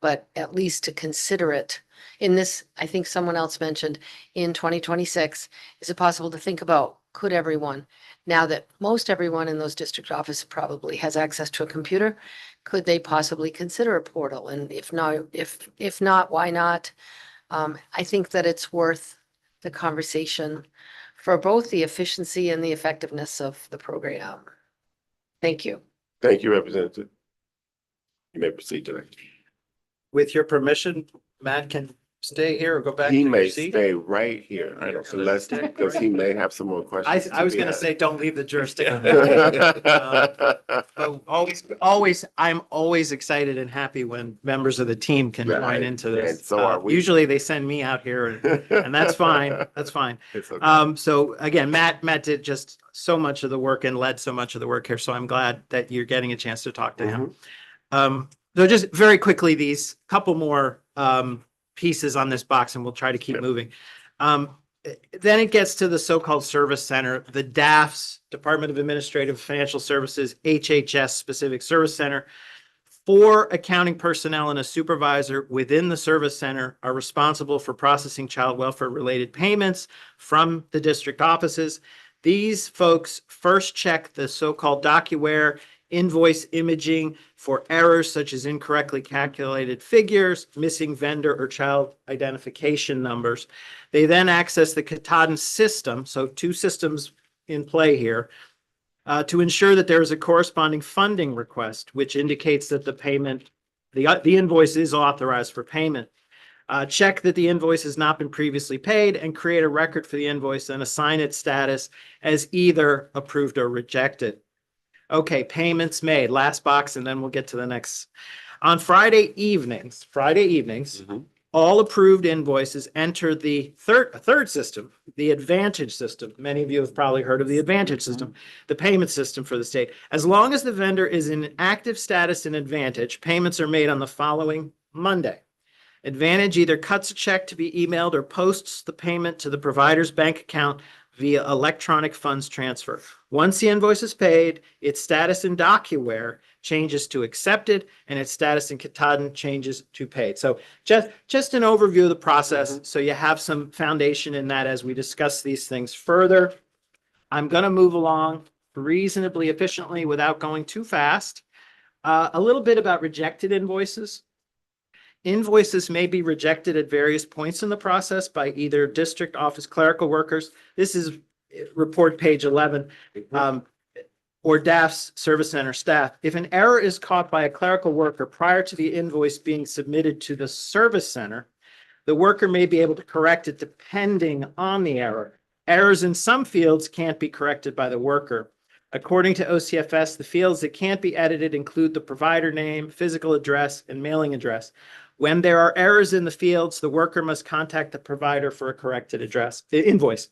But at least to consider it in this, I think someone else mentioned in 2026, is it possible to think about, could everyone, now that most everyone in those district offices probably has access to a computer, could they possibly consider a portal? And if not, why not? I think that it's worth the conversation for both the efficiency and the effectiveness of the program. Thank you. Thank you, Representative. You may proceed, Director. With your permission, Matt can stay here or go back to He your may seat. stay right here, unless, because he may have some more questions. I was be gonna asked. say, don't leave the jurisdiction. So I'm always excited and happy when members of the team can join Right, into and this. so are we. Usually they send me out here and that's fine. That's fine. It's okay. So again, Matt did just so much of the work and led so much of the work here. So I'm glad that you're getting a chance to talk to him. So just very quickly, these couple more pieces on this box and we'll try to keep moving. Then it gets to the so-called service center, the DAFs, Department of Administrative Financial Services, HHS specific service center. 4 accounting personnel and a supervisor within the service center are responsible for processing child welfare related payments from the district offices. These folks first check the so-called DocuWare invoice imaging for errors such as incorrectly calculated figures, missing vendor or child identification numbers. They then access the Katahdin system, so 2 systems in play here, to ensure that there is a corresponding funding request, which indicates that the payment, the invoice is authorized for payment. Check that the invoice has not been previously paid and create a record for the invoice and assign its status as either approved or rejected. Okay, payments made, last box, and then we'll get to the next. On Friday evenings, all approved invoices enter the third system, the Advantage system. Many of you have probably heard of the Advantage system, the payment system for the state. As long as the vendor is in active status in Advantage, payments are made on the following Monday. Advantage either cuts a check to be emailed or posts the payment to the provider's bank account via electronic funds transfer. Once the invoice is paid, its status in DocuWare changes to accepted and its status in Katahdin changes to paid. So just an overview of the process. So you have some foundation in that as we discuss these things further. I'm going to move along reasonably efficiently without going too fast. A little bit about rejected invoices. Invoices may be rejected at various points in the process by either district office clerical workers. This is report page 11, or DAF's service center staff. If an error is caught by a clerical worker prior to the invoice being submitted to the service center, the worker may be able to correct it depending on the error. Errors in some fields can't be corrected by the worker. According to OCFS, the fields that can't be edited include the provider name, physical address, and mailing address. When there are errors in the fields, the worker must contact the provider for a corrected invoice.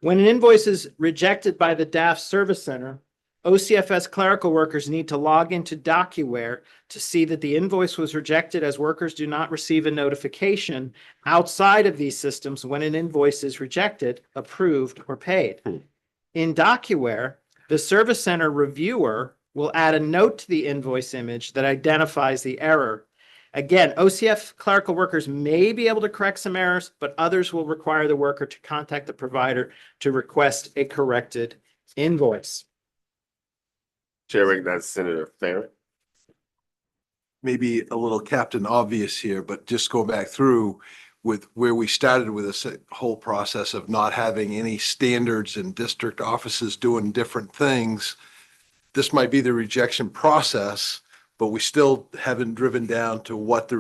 When an invoice is rejected by the DAF service center, OCFS clerical workers need to log into DocuWare to see that the invoice was rejected, as workers do not receive a notification outside of these systems when an invoice is rejected, approved, or paid. In DocuWare, the service center reviewer will add a note to the invoice image that identifies the error. Again, OCF clerical workers may be able to correct some errors, but others will require the worker to contact the provider to request a corrected invoice. Chair recognizes Senator Farron. Maybe a little Captain Obvious here, but just go back through with where we started with this whole process of not having any standards in district offices doing different things. this might be the rejection process, but we still haven't driven down to what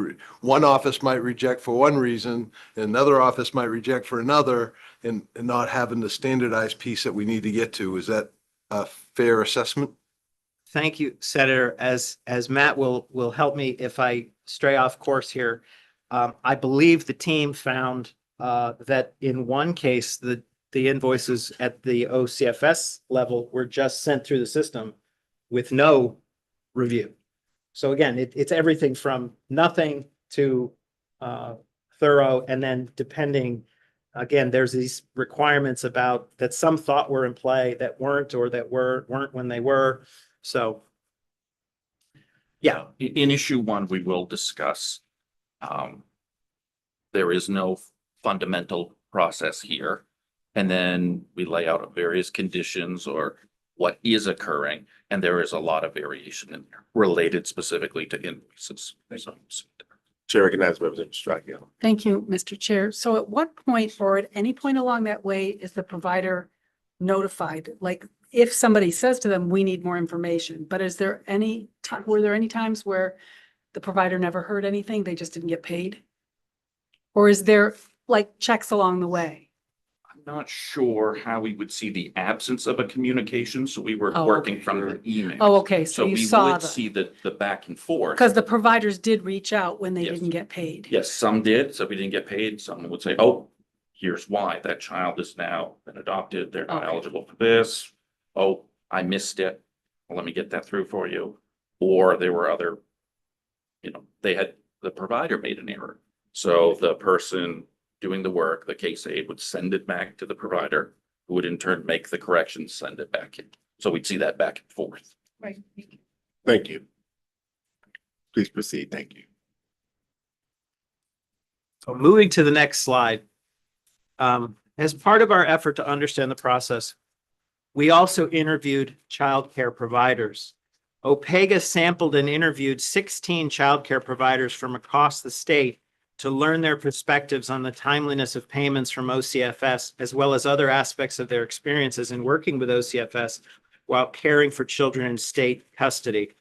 one office might reject for one reason, another office might reject for another, and not having the standardized piece that we need to get to. Is that a fair assessment? Thank you, Senator. As Matt will help me if I stray off course here. I believe the team found that in one case, the invoices at the OCFS level were just sent through the system with no review. So again, it's everything from nothing to thorough, and then depending, again, there's these requirements about that some thought were in play that weren't, or that weren't when they were. So yeah, In issue one, we will discuss. There is no fundamental process here. And then we lay out various conditions or what is occurring, and there is a lot of variation in there related specifically to invoices. Chair recognizes Representative Strachan. Thank you, Mr. Chair. So at what point or at any point along that way is the provider notified? Like if somebody says to them, we need more information, but is there any time, were there any times where the provider never heard anything, they just didn't get paid? Or is there like checks along the way? I'm not sure how we would see the absence of a communication, so we were Oh, working okay. from the email. Oh, okay, so So you we saw would the, see the back and forth. because the providers did reach out when they Yes. didn't get paid. Yes, some did, so we didn't get paid. Someone would say, oh, here's why. That child is now been adopted. They're not Okay. eligible for this. Oh, I missed it. Well, let me get that through for you. Or there were other, the provider made an error. So the person doing the work, the case aide, would send it back to the provider, who would in turn make the corrections, send it back in. So we'd see that back and forth. Right. Thank you. Please proceed. Thank you. so moving to the next slide. As part of our effort to understand the process, we also interviewed childcare providers. OPEGA sampled and interviewed 16 childcare providers from across the state to learn their perspectives on the timeliness of payments from OCFS, as well as other aspects of their experiences in working with OCFS while caring for children in state custody.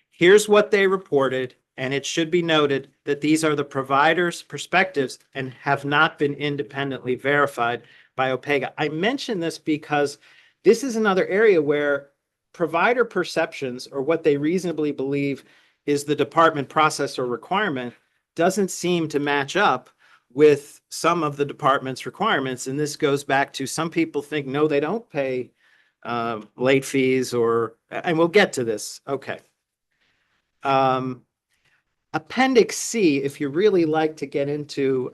Here's what they reported, and it should be noted that these are the providers' perspectives and have not been independently verified by OPEGA. I mention this because this is another area where provider perceptions, or what they reasonably believe is the department process or requirement, doesn't seem to match up with some of the department's requirements. And this goes back to some people think, no, they don't pay late fees, and we'll get to this. Okay. Appendix C, if you really like to get into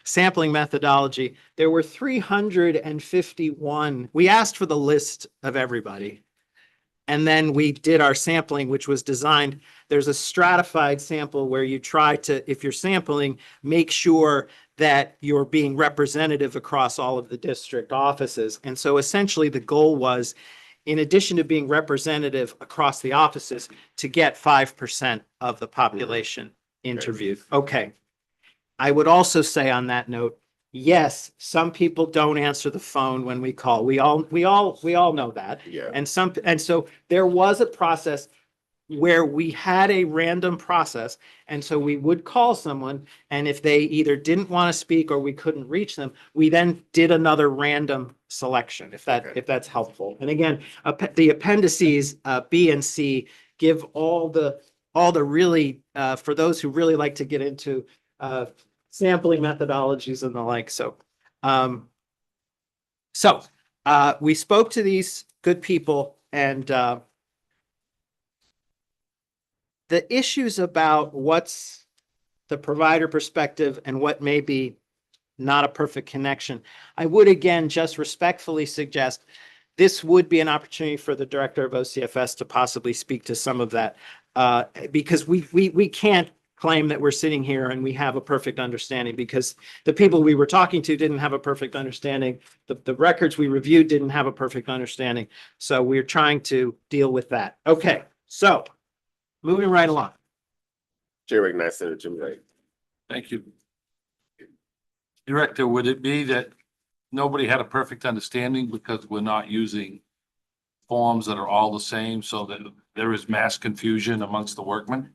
sampling methodology, there were 351. We asked for the list of everybody. And then we did our sampling, which was designed. There's a stratified sample where you try to, if you're sampling, make sure that you're being representative across all of the district offices. And so essentially the goal was, in addition to being representative across the offices, to get 5% of the population interviewed. Okay. I would also say on that note, yes, some people don't answer the phone when we call. We all know that. Yeah. And so there was a process where we had a random process. And so we would call someone, and if they either didn't want to speak or we couldn't reach them, we then did another random selection, if that's helpful. And again, the appendices B and C give all the really, for those who really like to get into sampling methodologies and the like. So we spoke to these good people, and the issues about what's the provider perspective and what may be not a perfect connection, I would again just respectfully suggest this would be an opportunity for the director of OCFS to possibly speak to some of that, because we can't claim that we're sitting here and we have a perfect understanding, because the people we were talking to didn't have a perfect understanding. The records we reviewed didn't have a perfect understanding. So we're trying to deal with that. Okay, so moving right along. Chair recognizes Senator Jim Wright. Thank you. Director, would it be that nobody had a perfect understanding because we're not using forms that are all the same so that there is mass confusion amongst the workmen?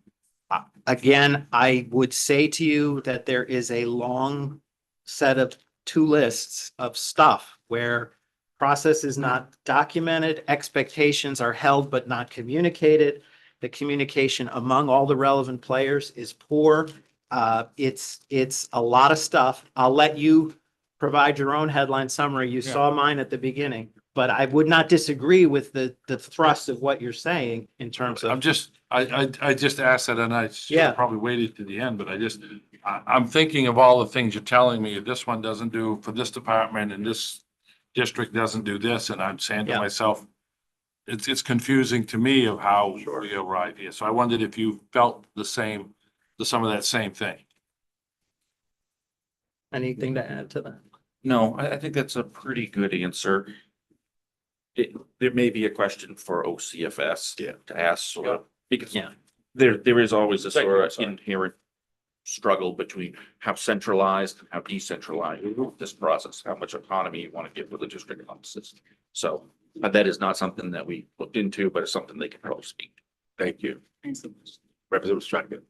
Again, I would say to you that there is a long set of two lists of stuff where process is not documented, expectations are held but not communicated. The communication among all the relevant players is poor. It's a lot of stuff. I'll let you provide your own headline summary. You saw mine at the beginning, but I would not disagree with the thrust of what you're saying in terms of. I just asked that and I should Yeah. have probably waited to the end, but I'm thinking of all the things you're telling me, this one doesn't do for this department and this district doesn't do this, and I'm saying to Yeah. myself, it's confusing to me of how we arrive here. So I wondered if you felt some of that same thing. Anything to add to that? No, I think that's a pretty good answer. There may be a question for OCFS. Yeah. To ask, sort of, because Yeah. there is always a sort of inherent struggle between how centralized and how decentralized this process, how much autonomy you want to give to the district offices. So that is not something that we looked into, but it's something they can probably speak to. Thank you. Representative Stratton.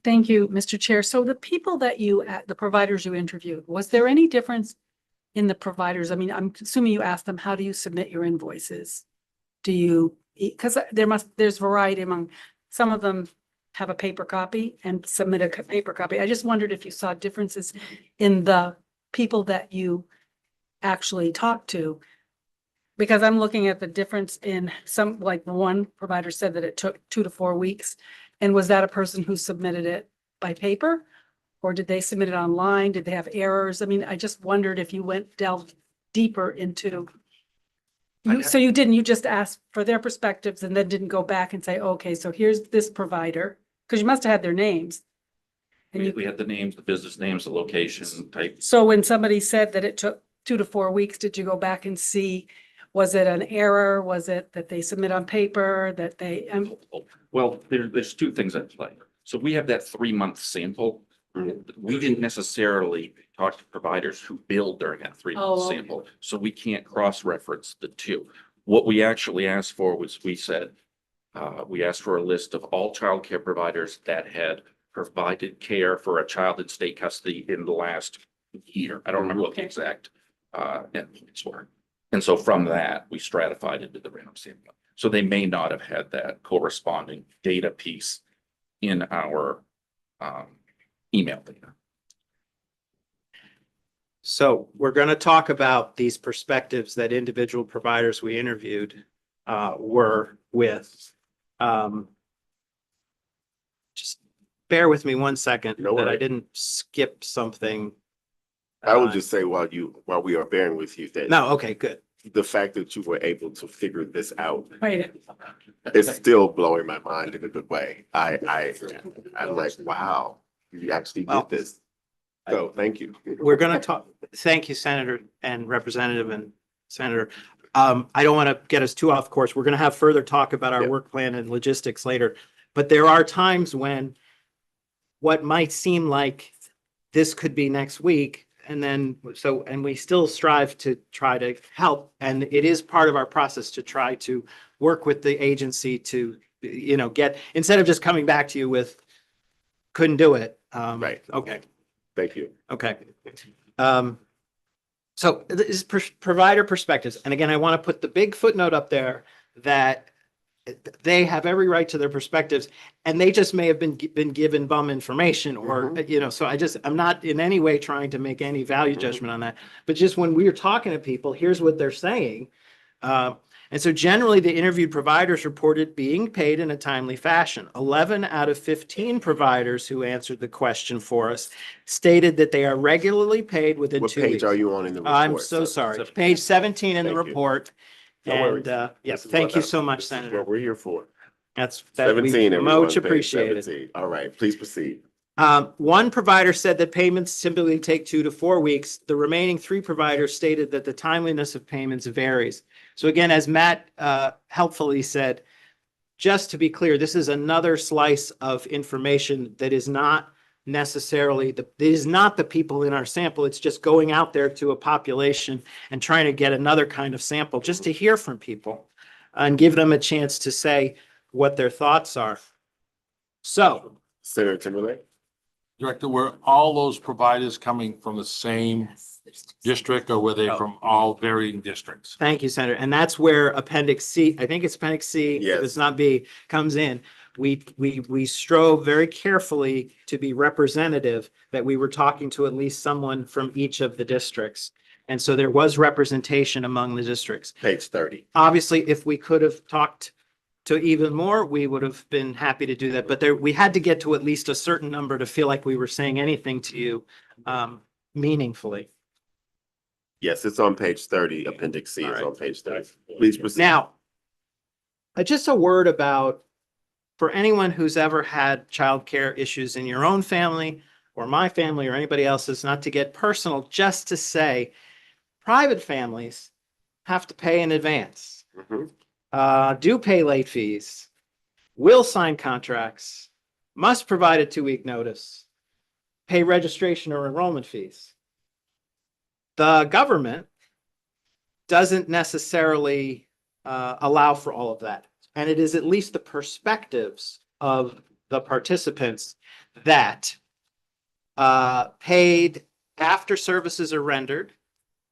Thank you, Mr. Chair. So the people that the providers you interviewed, was there any difference in the providers? I mean, I'm assuming you asked them, how do you submit your invoices? Do you, because there's variety among, some of them have a paper copy and submit a paper copy. I just wondered if you saw differences in the people that you actually talked to. Because I'm looking at the difference in some, like one provider said that it took 2 to 4 weeks. And was that a person who submitted it by paper? Or did they submit it online? Did they have errors? I mean, I just wondered if you delved deeper into. So you didn't, you just asked for their perspectives and then didn't go back and say, okay, so here's this provider, because you must have had their names. And We had the names, the business names, the location type. so when somebody said that it took 2 to 4 weeks, did you go back and see, was it an error? Was it that they submit on paper, that they, Well, there's two things at play. So we have that 3-month sample. We didn't necessarily talk to providers who billed during that 3-month Oh, okay. sample, so we can't cross-reference the two. What we actually asked for was, we asked for a list of all childcare providers that had provided care for a child in state custody in the last year. I don't remember what the exact endpoints were. And so from that, we stratified into the random sample. So they may not have had that corresponding data piece in our email data. So we're going to talk about these perspectives that individual providers we interviewed were with. Just bear with me 1 second No that I worries. didn't skip something. I would just say while we are bearing with you that. No, okay, good. The fact that you were able to figure this out, wait, it's still blowing my mind in a good way. I'm like, wow, you actually Well, did this. So thank you. We're going to talk, thank you, Senator and Representative and Senator. I don't want to get us too off course. We're going to have further talk about our Yeah. work plan and logistics later. But there are times when what might seem like this could be next week, and then and we still strive to try to help. And it is part of our process to try to work with the agency to, get, instead of just coming back to you with, couldn't do it. Right. Okay. Thank you. Okay. So this is provider perspectives. And again, I want to put the big footnote up there that they have every right to their perspectives, and they just may have been given bum information or, so I'm not in any way trying to make any value judgment on that. But just when we're talking to people, here's what they're saying. And so generally the interviewed providers reported being paid in a timely fashion. 11 out of 15 providers who answered the question for us stated that they are regularly paid within What 2 page weeks. are you on in the report? I'm so sorry. Page 17 in the Thank you. report. No And, worries. yes, This is thank what you so much, this is Senator. What we're here for. That 17, we everyone. much page appreciated. 17. All right, please proceed. One provider said that payments typically take 2 to 4 weeks. The remaining 3 providers stated that the timeliness of payments varies. So again, as Matt helpfully said, just to be clear, this is another slice of information that is not necessarily the people in our sample. It's just going out there to a population and trying to get another kind of sample just to hear from people. and give them a chance to say what their thoughts are. So, Senator Timberlake? Director, were all those providers coming from the same district or were they from all varying districts? thank you, Senator. And that's where Appendix C, I think it's Appendix C, if Yes. it's not B, comes in. We strove very carefully to be representative, that we were talking to at least someone from each of the districts. And so there was representation among the districts. Page 30. Obviously, if we could have talked to even more, we would have been happy to do that. But there, we had to get to at least a certain number to feel like we were saying anything to you meaningfully. Yes, it's on page 30. Appendix C All is right. on page 30. Please proceed. Now, just a word about, for anyone who's ever had childcare issues in your own family or my family or anybody else's, not to get personal, just to say, private families have to pay in advance, Mhm. do pay late fees, will sign contracts, must provide a 2-week notice, pay registration or enrollment fees. The government doesn't necessarily allow for all of that. And it is at least the perspectives of the participants that paid after services are rendered,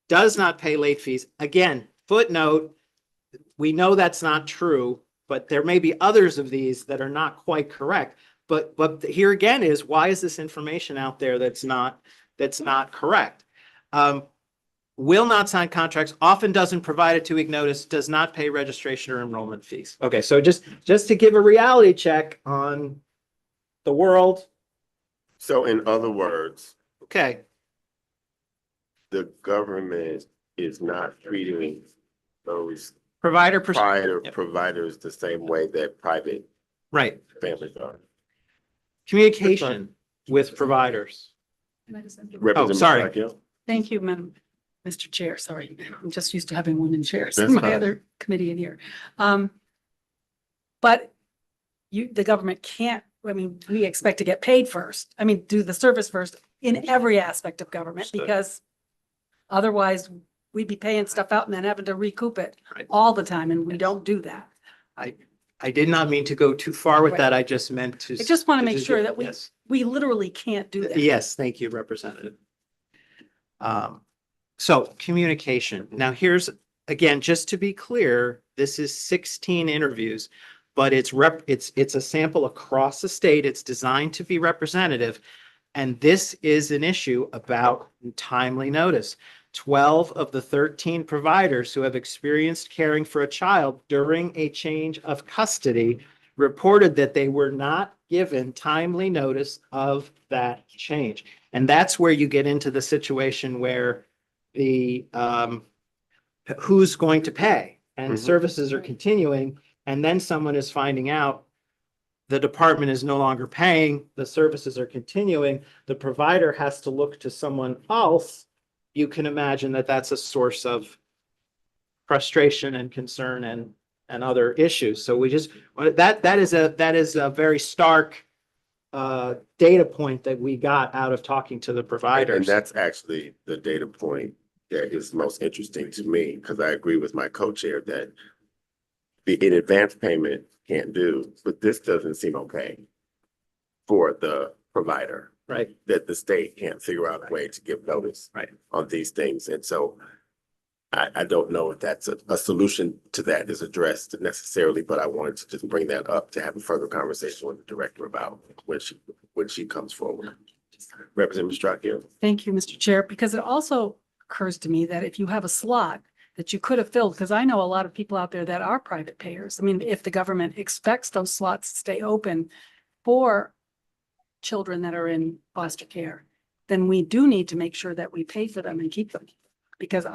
does not pay late fees. Again, footnote, we know that's not true, but there may be others of these that are not quite correct. But here again is, why is this information out there that's not correct? Will not sign contracts, often doesn't provide a 2-week notice, does not pay registration or enrollment fees. Okay, so just to give a reality check on the world. So in other words, Okay, the government is not treating those provider, Yep. providers the same way that private right, families are. communication with providers. Representative sorry. Machado? Thank you, Mr. Chair. Sorry, I'm just used to having one in chairs That's in my fine. other committee in here. But the government can't, I mean, we expect to get paid first. I mean, do the service first in every aspect of government, Understood. because otherwise we'd be paying stuff out and then having to recoup it Right. all the time, and we don't do that. I did not mean to go too far with Right. that. I just meant to. I just want to make sure that Yes. we literally can't do that. Yes, thank you, Representative. So communication. Now here's, again, just to be clear, this is 16 interviews, but it's a sample across the state. It's designed to be representative. And this is an issue about timely notice. 12 of the 13 providers who have experienced caring for a child during a change of custody reported that they were not given timely notice of that change. And that's where you get into the situation where the who's going to pay, and Mhm. services are continuing, and then someone is finding out the department is no longer paying, the services are continuing, the provider has to look to someone else. You can imagine that that's a source of frustration and concern and other issues. So we just, that is a very stark data point that we got out of talking to the And providers. that's actually the data point that is most interesting to me, because I agree with my co-chair that the in advance payment can't do, but this doesn't seem okay for the provider, Right, that the state can't figure out a way to give notice right. on these things. And so I don't know if that's a solution to that is addressed necessarily, but I wanted to just bring that up to have a further conversation with the director about when she comes forward. Representative Strachan? Thank you, Mr. Chair, because it also occurs to me that if you have a slot that you could have filled, because I know a lot of people out there that are private payers. I mean, if the government expects those slots to stay open for children that are in foster care, then we do need to make sure that we pay for them and keep them. Because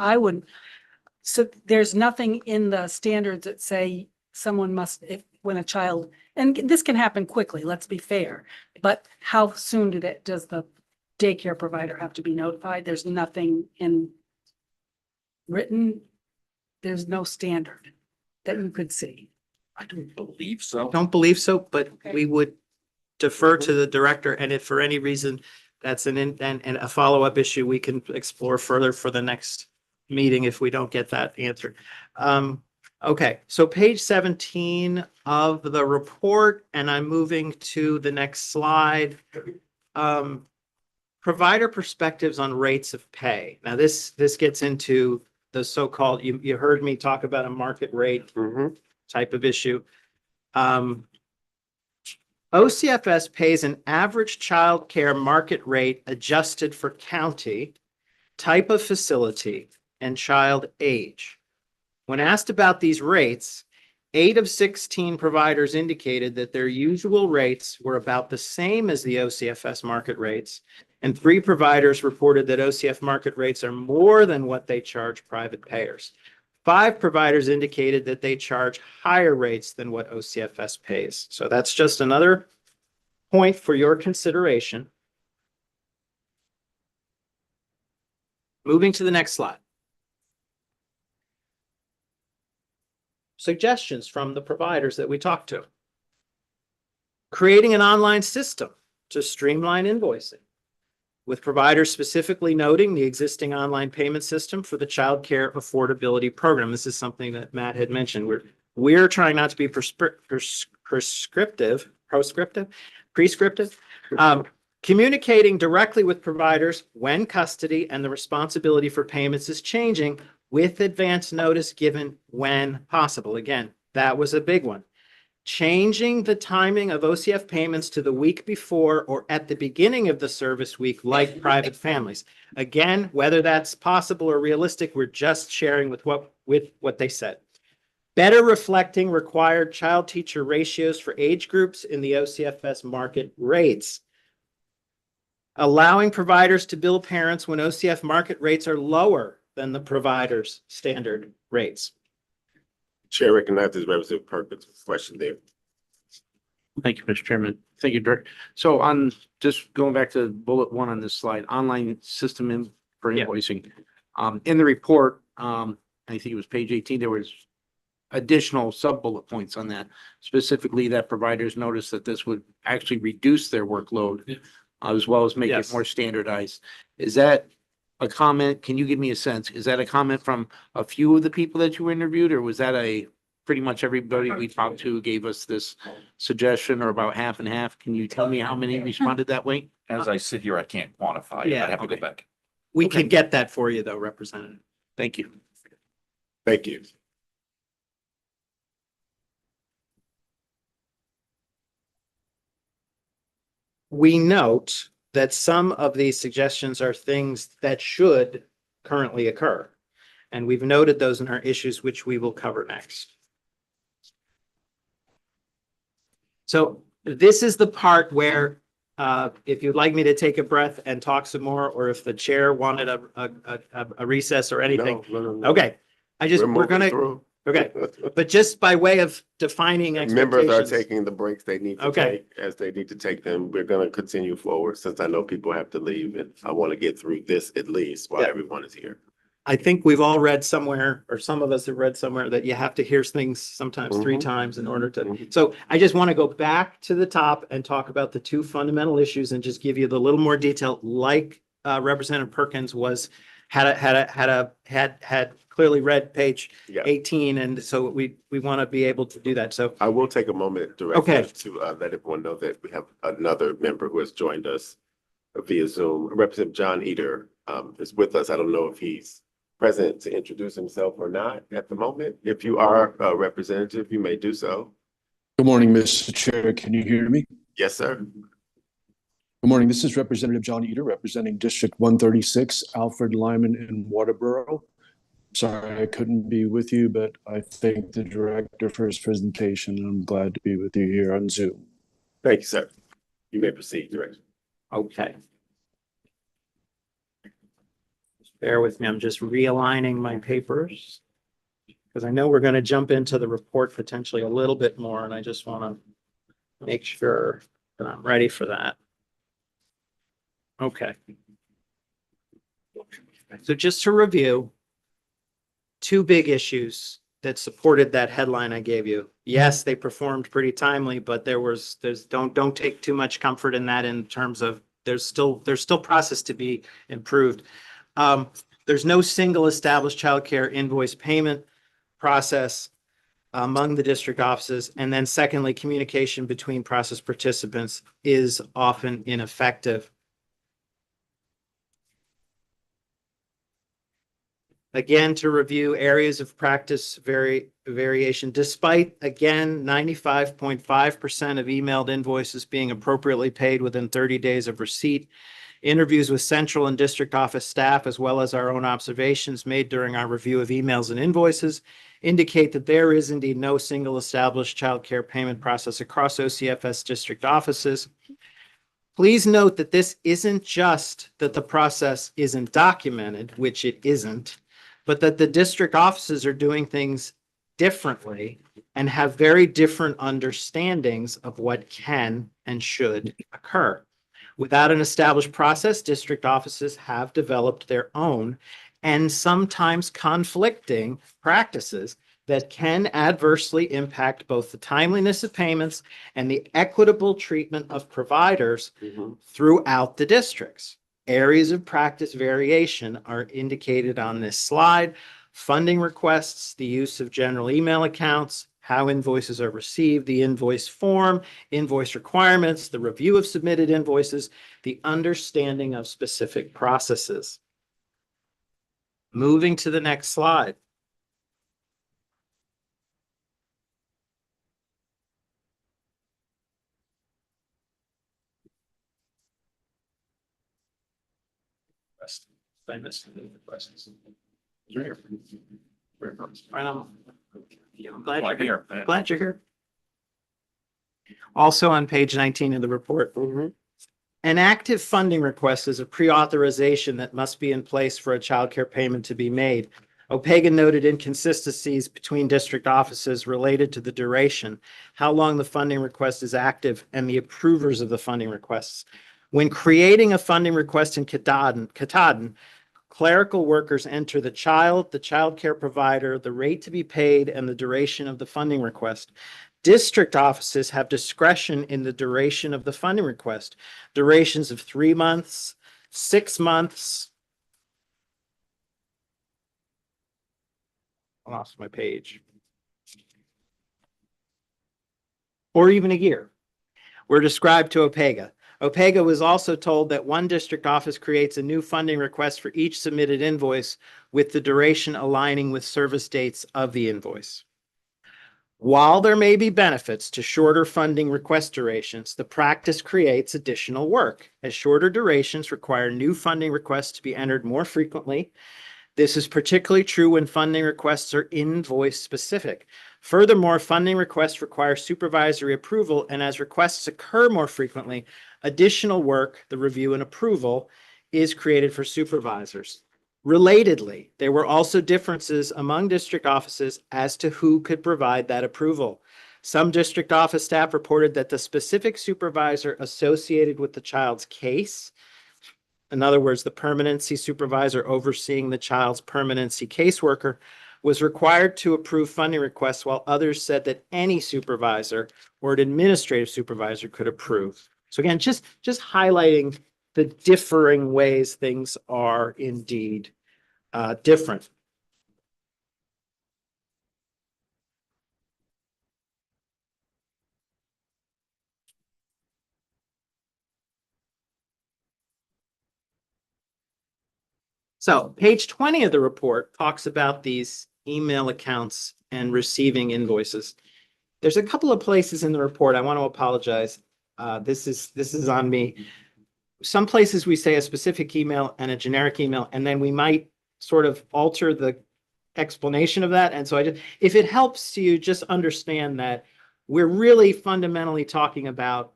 so there's nothing in the standards that say someone must, when a child, and this can happen quickly, let's be fair, but how soon does the daycare provider have to be notified? There's nothing in written, there's no standard that you could see. I don't believe so. Don't believe so, but Okay. we would defer to the director, and if for any reason that's and a follow-up issue, we can explore further for the next meeting if we don't get that answered. Okay, so page 17 of the report, and I'm moving to the next slide. Provider perspectives on rates of pay. Now, this gets into the so-called, you heard me talk about a market rate type of issue. OCFS pays an average child care market rate adjusted for county, type of facility, and child age. When asked about these rates, 8 of 16 providers indicated that their usual rates were about the same as the OCFS market rates, and 3 providers reported that OCF market rates are more than what they charge private payers. 5 providers indicated that they charge higher rates than what OCFS pays. So that's just another point for your consideration. Moving to the next slide. Suggestions from the providers that we talked to. Creating an online system to streamline invoicing, with providers specifically noting the existing online payment system for the child care affordability program. This is something that Matt had mentioned. We're trying not to be prescriptive. Communicating directly with providers when custody and the responsibility for payments is changing, with advance notice given when possible. Again, that was a big one. Changing the timing of OCF payments to the week before or at the beginning of the service week, like private families. Again, whether that's possible or realistic, we're just sharing with what they said. Better reflecting required child-teacher ratios for age groups in the OCFS market rates. Allowing providers to bill parents when OCF market rates are lower than the provider's standard rates. Chair recognizes Representative Perkins' question there. Thank you, Mr. Chairman. Thank you, Director. So on just going back to bullet 1 on this slide, online system for invoicing. In the report, I think it was page 18, there was additional sub-bullet points on that, specifically that providers noticed that this would actually reduce their workload as well as make it more standardized. Is that a comment? Can you give me a sense? Is that a comment from a few of the people that you interviewed, or was that pretty much everybody we talked to gave us this suggestion, or about half and half? Can you tell me how many responded that way? As I sit here, I can't quantify it. Yeah, I'd have to go okay. back. We can get that for you though, Representative. Thank you. Thank you. We note that some of these suggestions are things that should currently occur. And we've noted those in our issues, which we will cover next. So this is the part where if you'd like me to take a breath and talk some more, or if the chair wanted a recess or anything. No. Okay, we're gonna. Through. Okay, but just by way of defining Members are expectations. taking the breaks they need to take as they need to take them. We're going to continue forward since I know people have to leave, and I want to get through this at least while everyone is here. I think we've all read somewhere, or some of us have read somewhere, that you have to hear things sometimes 3 times in order to. So I just want to go back to the top and talk about the 2 fundamental issues and just give you the little more detail, like Representative Perkins had clearly read page 18, and so we want to be able to do that. So I will take a moment, Director, to let everyone know that we have another member who has joined us via Zoom. Representative John Eder is with us. I don't know if he's present to introduce himself or not at the moment. If you are a representative, you may do so. Good morning, Mr. Chair. Can you hear me? Yes, sir. Good morning. This is Representative John Eder, representing District 136, Alfred, Lyman, and Waterboro. Sorry I couldn't be with you, but I thank the director for his presentation. I'm glad to be with you here on Zoom. Thank you, sir. You may proceed, Director. Okay. Just bear with me. I'm just realigning my papers because I know we're going to jump into the report potentially a little bit more, and I just want to make sure that I'm ready for that. Okay. So just to review, 2 big issues that supported that headline I gave you. Yes, they performed pretty timely, but don't take too much comfort in that in terms of there's still process to be improved. There's no single established childcare invoice payment process. among the district offices. And then secondly, communication between process participants is often ineffective. Again, to review areas of practice variation, despite, again, 95.5% of emailed invoices being appropriately paid within 30 days of receipt, interviews with central and district office staff, as well as our own observations made during our review of emails and invoices, indicate that there is indeed no single established child care payment process across OCFS district offices. Please note that this isn't just that the process isn't documented, which it isn't, but that the district offices are doing things differently and have very different understandings of what can and should occur. Without an established process, district offices have developed their own and sometimes conflicting practices that can adversely impact both the timeliness of payments and the equitable treatment of providers throughout the districts. Areas of practice variation are indicated on this slide. Funding requests, the use of general email accounts, how invoices are received, the invoice form, invoice requirements, the review of submitted invoices, the understanding of specific processes. Moving to the next slide. I missed the questions. I'm glad you're here. Glad you're here. Also on page 19 of the report, an active funding request is a pre-authorization that must be in place for a child care payment to be made. OPEGA noted inconsistencies between district offices related to the duration, how long the funding request is active, and the approvers of the funding requests. When creating a funding request in Katahdin, clerical workers enter the child care provider, the rate to be paid, and the duration of the funding request. District offices have discretion in the duration of the funding request, durations of 3 months, 6 months. I lost my page. Or even a year were described to OPEGA. OPEGA was also told that one district office creates a new funding request for each submitted invoice with the duration aligning with service dates of the invoice. While there may be benefits to shorter funding request durations, the practice creates additional work, as shorter durations require new funding requests to be entered more frequently. This is particularly true when funding requests are invoice specific. Furthermore, funding requests require supervisory approval, and as requests occur more frequently, additional work, the review and approval, is created for supervisors. Relatedly, there were also differences among district offices as to who could provide that approval. Some district office staff reported that the specific supervisor associated with the child's case, in other words, the permanency supervisor overseeing the child's permanency caseworker, was required to approve funding requests, while others said that any supervisor or an administrative supervisor could approve. So again, just highlighting the differing ways things are indeed different. So page 20 of the report talks about these email accounts and receiving invoices. There's a couple of places in the report. I want to apologize. This is on me. Some places we say a specific email and a generic email, and then we might sort of alter the explanation of that. And so if it helps you just understand that we're really fundamentally talking about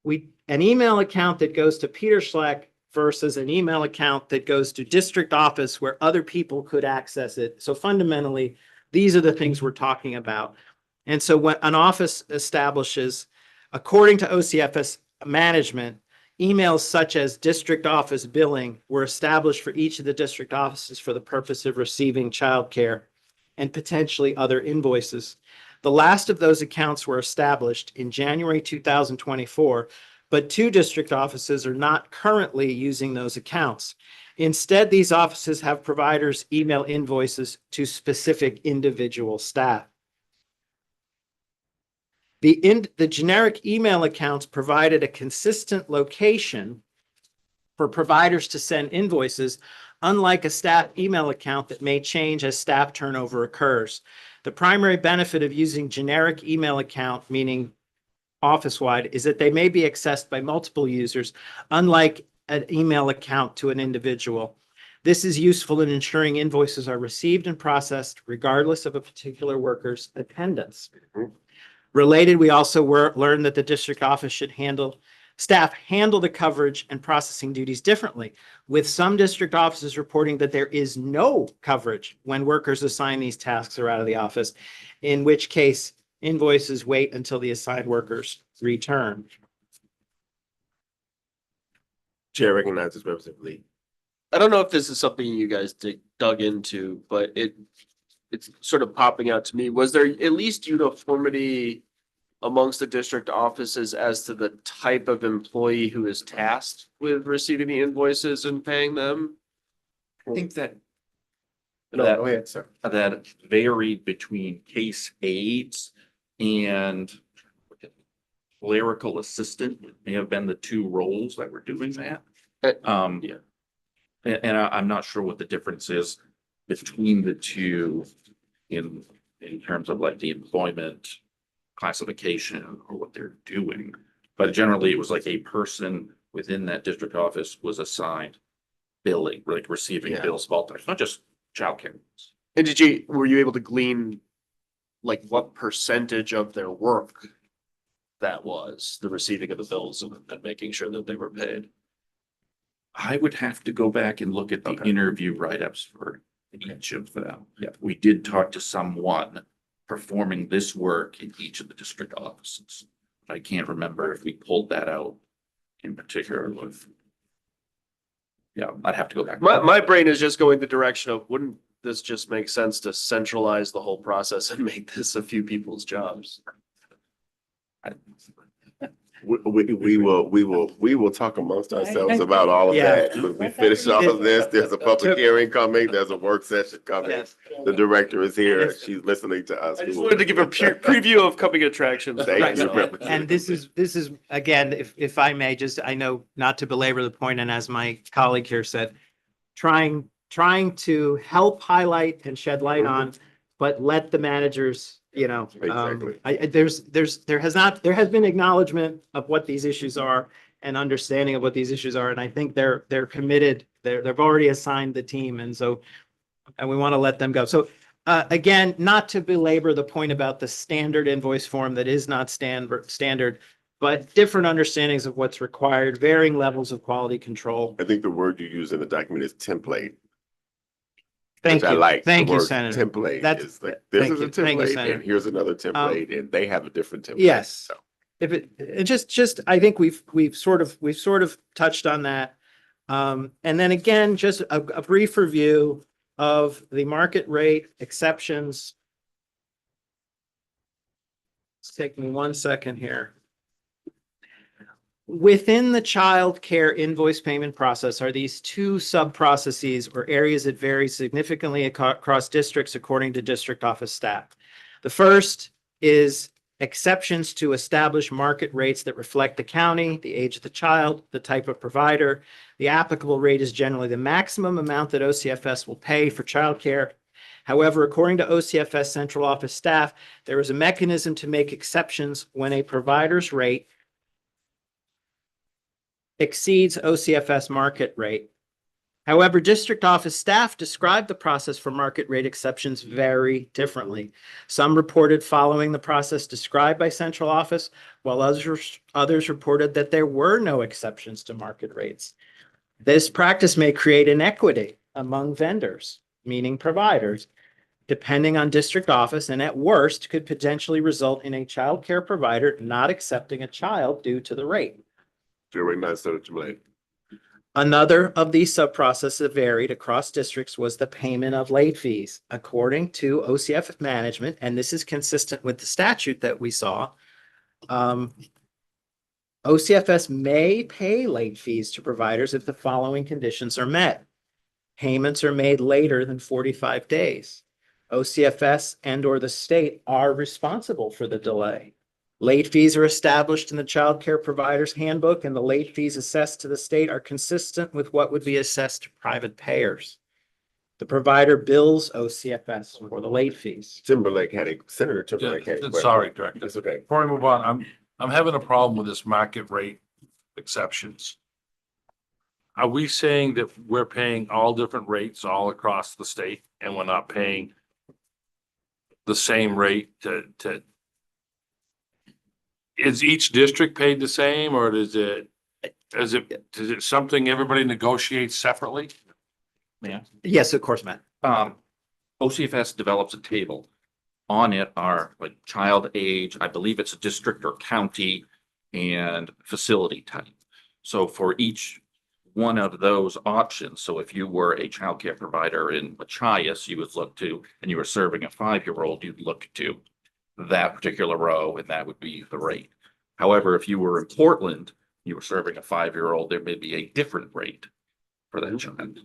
an email account that goes to Peter Schleck versus an email account that goes to district office where other people could access it. So fundamentally, these are the things we're talking about. And so when an office establishes, according to OCFS management, emails such as district office billing were established for each of the district offices for the purpose of receiving childcare and potentially other invoices. The last of those accounts were established in January 2024, but 2 district offices are not currently using those accounts. Instead, these offices have providers email invoices to specific individual staff. The generic email accounts provided a consistent location for providers to send invoices, unlike a staff email account that may change as staff turnover occurs. The primary benefit of using generic email account, meaning office-wide, is that they may be accessed by multiple users, unlike an email account to an individual. This is useful in ensuring invoices are received and processed regardless of a particular worker's attendance. Related, we also learned that the district office should staff handle the coverage and processing duties differently, with some district offices reporting that there is no coverage when workers assign these tasks are out of the office, in which case invoices wait until the assigned workers return. Chair recognizes Representative Lee. I don't know if this is something you guys dug into, but it's sort of popping out to me. Was there at least uniformity amongst the district offices as to the type of employee who is tasked with receiving the invoices and paying them? I think that No, That- go ahead, sir. that varied between case aides and clerical assistant may have been the two roles that were doing that. Yeah. And I'm not sure what the difference is between the two in terms of like the employment classification or what they're doing. But generally, it was like a person within that district office was assigned billing, like receiving Yeah. bills of all types, not just childcare. And were you able to glean like what percentage of their work that was, the receiving of the bills and making sure that they were paid? I would have to go back and look at the Okay. interview write-ups for each of them. Yeah, we did talk to someone performing this work in each of the district offices. I can't remember if we pulled that out in particular with. Yeah, I'd have to go back. My brain is just going the direction of, wouldn't this just make sense to centralize the whole process and make this a few people's jobs? We will talk amongst ourselves about all of Yeah. that. When we finish all of this, there's a public hearing coming, there's a work session coming. Yes. The director is here, she's listening to us. I just wanted to give a preview of coming attractions. Thank Right. you, So- Representative. And this is, again, if I may, just, I know not to belabor the point, and as my colleague here said, trying to help highlight and shed light on, but let the managers, Exactly. there has been acknowledgement of what these issues are and understanding of what these issues are. And I think they're committed. They've already assigned the team. And we want to let them go. So again, not to belabor the point about the standard invoice form that is not standard, but different understandings of what's required, varying levels of quality control. I think the word you use in the document is template. Thank which I you. like. The Thank you, word Senator. Template That's- is like, this thank is a you. Thank you, template Senator. and here's another template and they have a different template. Yes. So, If it just, I think we've sort of touched on that. And then again, just a brief review of the market rate exceptions. It's taking me 1 second here. Within the child care invoice payment process are these two sub-processes or areas that vary significantly across districts according to district office staff. The first is exceptions to establish market rates that reflect the county, the age of the child, the type of provider. The applicable rate is generally the maximum amount that OCFS will pay for childcare. However, according to OCFS central office staff, there is a mechanism to make exceptions when a provider's rate exceeds OCFS market rate. However, district office staff described the process for market rate exceptions very differently. Some reported following the process described by central office, while others reported that there were no exceptions to market rates. This practice may create inequity among vendors, meaning providers, depending on district office, and at worst could potentially result in a child care provider not accepting a child due to the rate. Chair recognizes Senator Blake. Another of these sub-processes that varied across districts was the payment of late fees. According to OCF management, and this is consistent with the statute that we saw, OCFS may pay late fees to providers if the following conditions are met. Payments are made later than 45 days. OCFS and or the state are responsible for the delay. Late fees are established in the Child Care Providers Handbook, and the late fees assessed to the state are consistent with what would be assessed to private payers. The provider bills OCFS for the late fees. Senator Timberlake had a question. Sorry, Director. That's okay. Before I move on, I'm having a problem with this market rate exceptions. Are we saying that we're paying all different rates all across the state and we're not paying the same rate to? Is each district paid the same or is it something everybody negotiates separately? Yeah. Yes, of course, Matt. OCFS develops a table. On it are like child age, I believe it's a district or county, and facility type. So for each one of those options, so if you were a childcare provider in Machias, you would look to, and you were serving a 5-year-old, you'd look to that particular row, and that would be the rate. However, if you were in Portland, you were serving a 5-year-old, there may be a different rate for that child.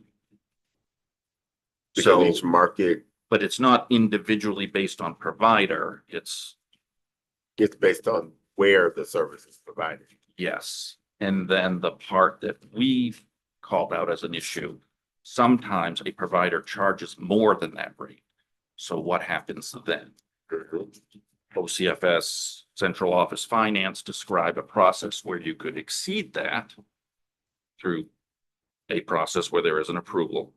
So each market, But it's not individually based on provider, it's based on where the service is provided. yes. And then the part that we've called out as an issue, sometimes a provider charges more than that rate. So what happens then? OCFS Central Office Finance describe a process where you could exceed that through a process where there is an approval.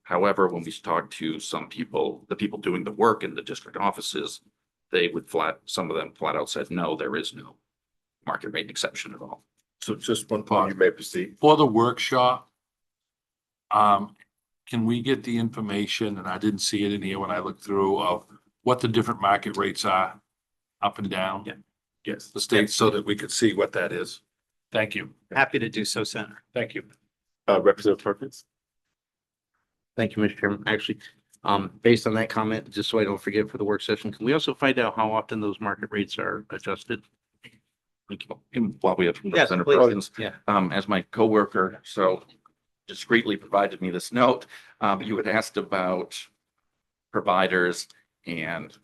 However, when we talk to some people, the people doing the work in the district offices, they would some of them flat out said, no, there is no market rate exception at all. So just one point, you may proceed. For the workshop, can we get the information, and I didn't see it in here when I looked through, of what the different market rates are up and down? Yeah. Yes, the state, so that we could see what that is. Thank you. Happy to do so, Senator. Thank you. Representative Perkins? Thank you, Mr. Chairman. Actually, based on that comment, just so I don't forget for the work session, can we also find out how often those market rates are adjusted? While we have Yes, Senator please. Perkins, Yeah. as my coworker so discreetly provided me this note, you had asked about providers and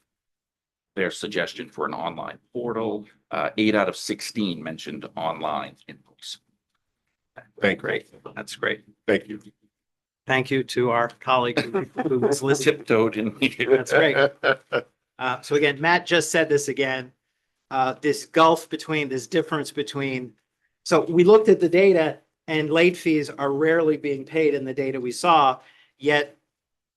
their suggestion for an online portal. 8 out of 16 mentioned online inputs. Great. That's great. Thank you. Thank you to our colleague who was listening. Tiptoed in here. That's great. So again, Matt just said this again, this gulf between, this difference between, so we looked at the data and late fees are rarely being paid in the data we saw, yet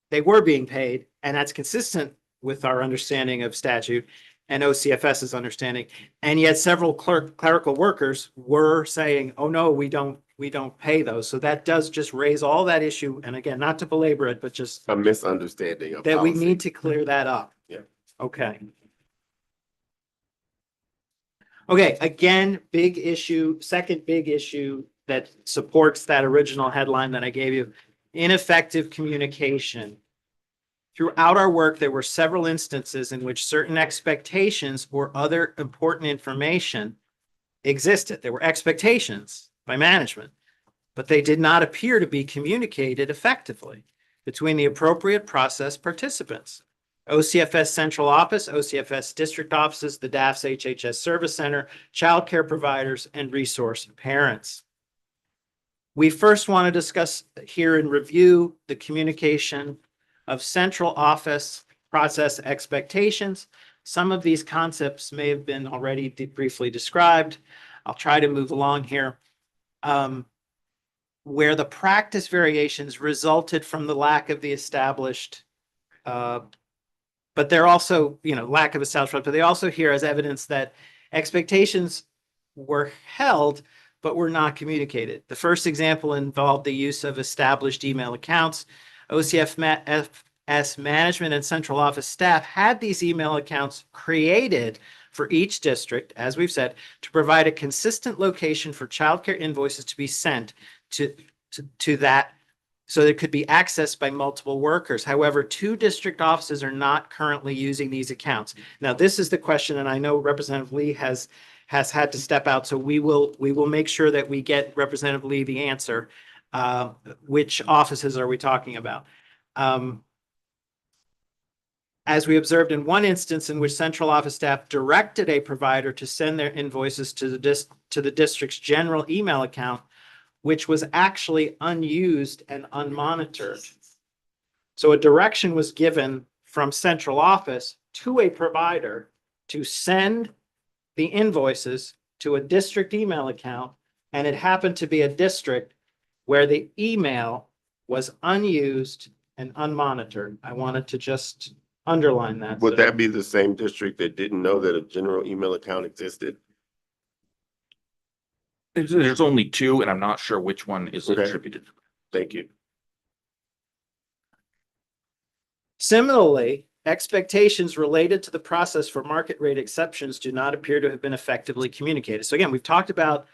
they were being paid, and that's consistent with our understanding of statute and OCFS's understanding. And yet several clerical workers were saying, oh no, we don't pay those. So that does just raise all that issue. And again, not to belabor it, but just A misunderstanding of that we policy. need to clear that up. Yeah. Okay. Okay, again, big issue, second big issue that supports that original headline that I gave you, ineffective communication. Throughout our work, there were several instances in which certain expectations or other important information existed. There were expectations by management, but they did not appear to be communicated effectively between the appropriate process participants. OCFS Central Office, OCFS District Offices, the DAF's HHS Service Center, child care providers, and resource parents. We first want to discuss here in review the communication of central office process expectations. Some of these concepts may have been already briefly described. I'll try to move along here. Where the practice variations resulted from the lack of the established, but they're also, lack of established, but they also here as evidence that expectations were held, but were not communicated. The first example involved the use of established email accounts. OCFS management and central office staff had these email accounts created for each district, as we've said, to provide a consistent location for childcare invoices to be sent to that, so that it could be accessed by multiple workers. However, 2 district offices are not currently using these accounts. Now, this is the question, and I know Representative Lee has had to step out, so we will make sure that we get Representative Lee the answer. Which offices are we talking about? as we observed in one instance in which central office staff directed a provider to send their invoices to the district's general email account, which was actually unused and unmonitored. So a direction was given from central office to a provider to send the invoices to a district email account, and it happened to be a district where the email was unused and unmonitored. I wanted to just underline that. Would that be the same district that didn't know that a general email account existed? There's only two, and I'm not sure which one is Okay. attributed. Thank you. Similarly, expectations related to the process for market rate exceptions do not appear to have been effectively communicated. So again, we've talked about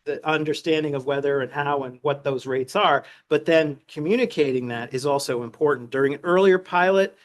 the understanding of whether and how and what those rates are, but then communicating that is also important. During an earlier pilot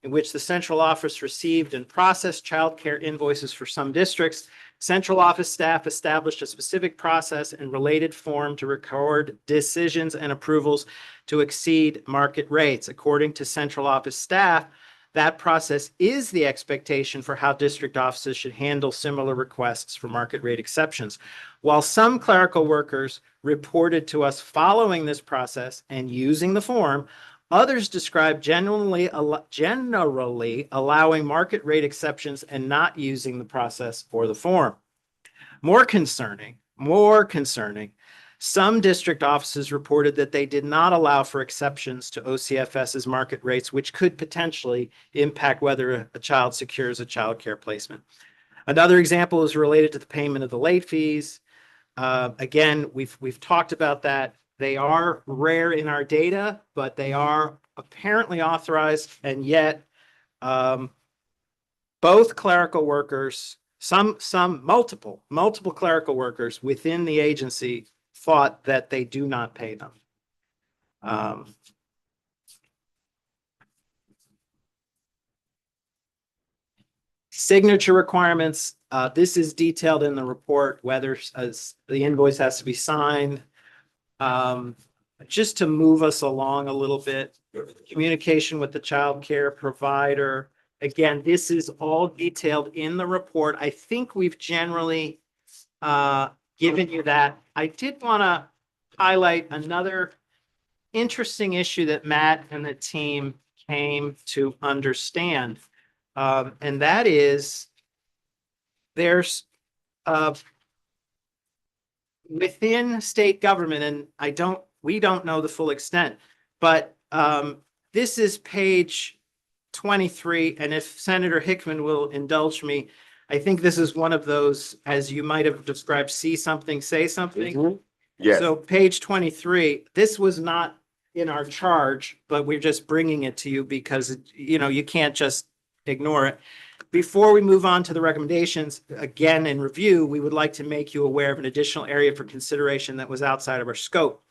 in which the central office received and processed childcare invoices for some districts, central office staff established a specific process and related form to record decisions and approvals to exceed market rates. According to central office staff, that process is the expectation for how district offices should handle similar requests for market rate exceptions. While some clerical workers reported to us following this process and using the form, others describe generally allowing market rate exceptions and not using the process or the form. More concerning, some district offices reported that they did not allow for exceptions to OCFS's market rates, which could potentially impact whether a child secures a child care placement. Another example is related to the payment of the late fees. Again, we've talked about that. They are rare in our data, but they are apparently authorized, and yet both clerical workers, multiple clerical workers within the agency thought that they do not pay them. Signature requirements. This is detailed in the report, whether the invoice has to be signed. Just to move us along a little bit, communication with the child care provider. Again, this is all detailed in the report. I think we've generally given you that. I did want to highlight another interesting issue that Matt and the team came to understand. And that is there's within state government, and we don't know the full extent, but this is page 23. And if Senator Hickman will indulge me, I think this is one of those, as you might have described, see something, say something. Mm-hmm. Yes. So page 23, this was not in our charge, but we're just bringing it to you because, you can't just ignore it. Before we move on to the recommendations, again, in review, we would like to make you aware of an additional area for consideration that was outside of our scope.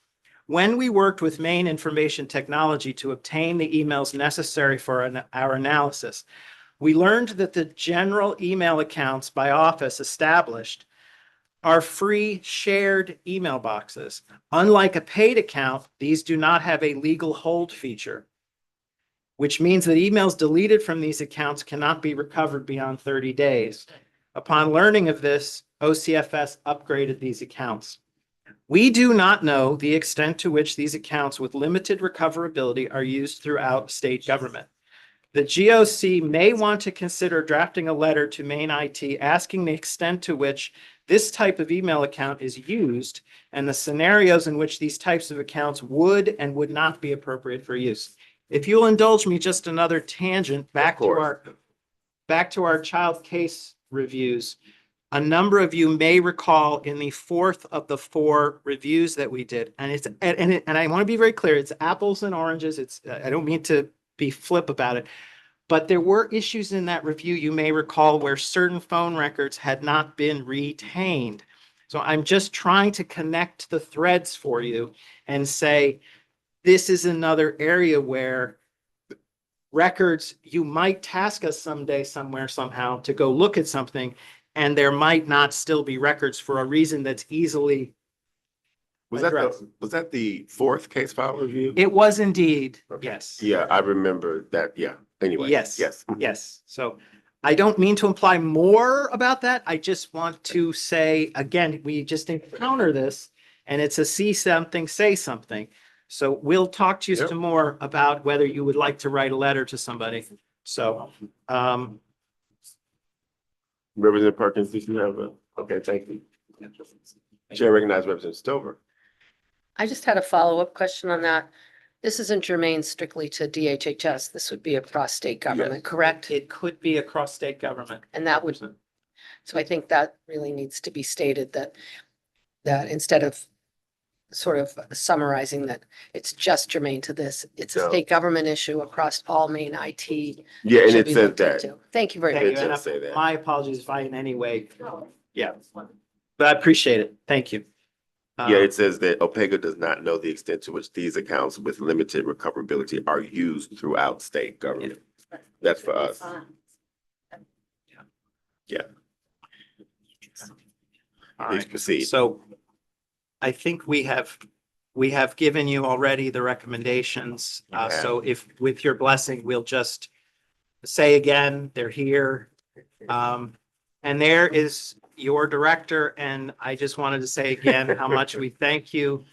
When we worked with Maine Information Technology to obtain the emails necessary for our analysis, we learned that the general email accounts by office established are free shared email boxes. Unlike a paid account, these do not have a legal hold feature, which means that emails deleted from these accounts cannot be recovered beyond 30 days. Upon learning of this, OCFS upgraded these accounts. We do not know the extent to which these accounts with limited recoverability are used throughout state government. The GOC may want to consider drafting a letter to Maine IT asking the extent to which this type of email account is used and the scenarios in which these types of accounts would and would not be appropriate for use. If you'll indulge me, just another tangent back to our child case reviews. A number of you may recall in the fourth of the 4 reviews that we did, and I want to be very clear, it's apples and oranges. I don't mean to be flip about it, but there were issues in that review, you may recall, where certain phone records had not been retained. So I'm just trying to connect the threads for you and say, this is another area where records, you might task us someday, somewhere, somehow to go look at something, and there might not still be records for a reason that's easily addressed. Was that the 4th case file review? It was indeed, yes. Yeah, I remember that. Yeah. anyway. Yes. Yes. Yes. So I don't mean to imply more about that. I just want to say, again, we just encounter this and it's a see something, say something. So we'll talk to you Yep. some more about whether you would like to write a letter to somebody. So, Representative Perkins, did you have a, okay, thank you. Chair recognizes Representative Stover. I just had a follow-up question on that. This isn't germane strictly to DHHS. This would be across state government, correct? it could be across state government. And that would, so I think that really needs to be stated that instead of sort of summarizing that it's just germane to this, it's a No. state government issue across all main IT. Yeah, and should it be says looked that. into. Thank you very Thank much. you. And does say that. My apologies if I in any way, yeah. But I appreciate it. Thank you. Yeah, it says that OPEGA does not know the extent to which these accounts with limited recoverability are used throughout state government. That's for us. Yeah. All Please right. proceed. So I think we have given you already the recommendations. So if with your blessing, we'll just say again, they're here. And there is your director. And I just wanted to say again, how much we thank you.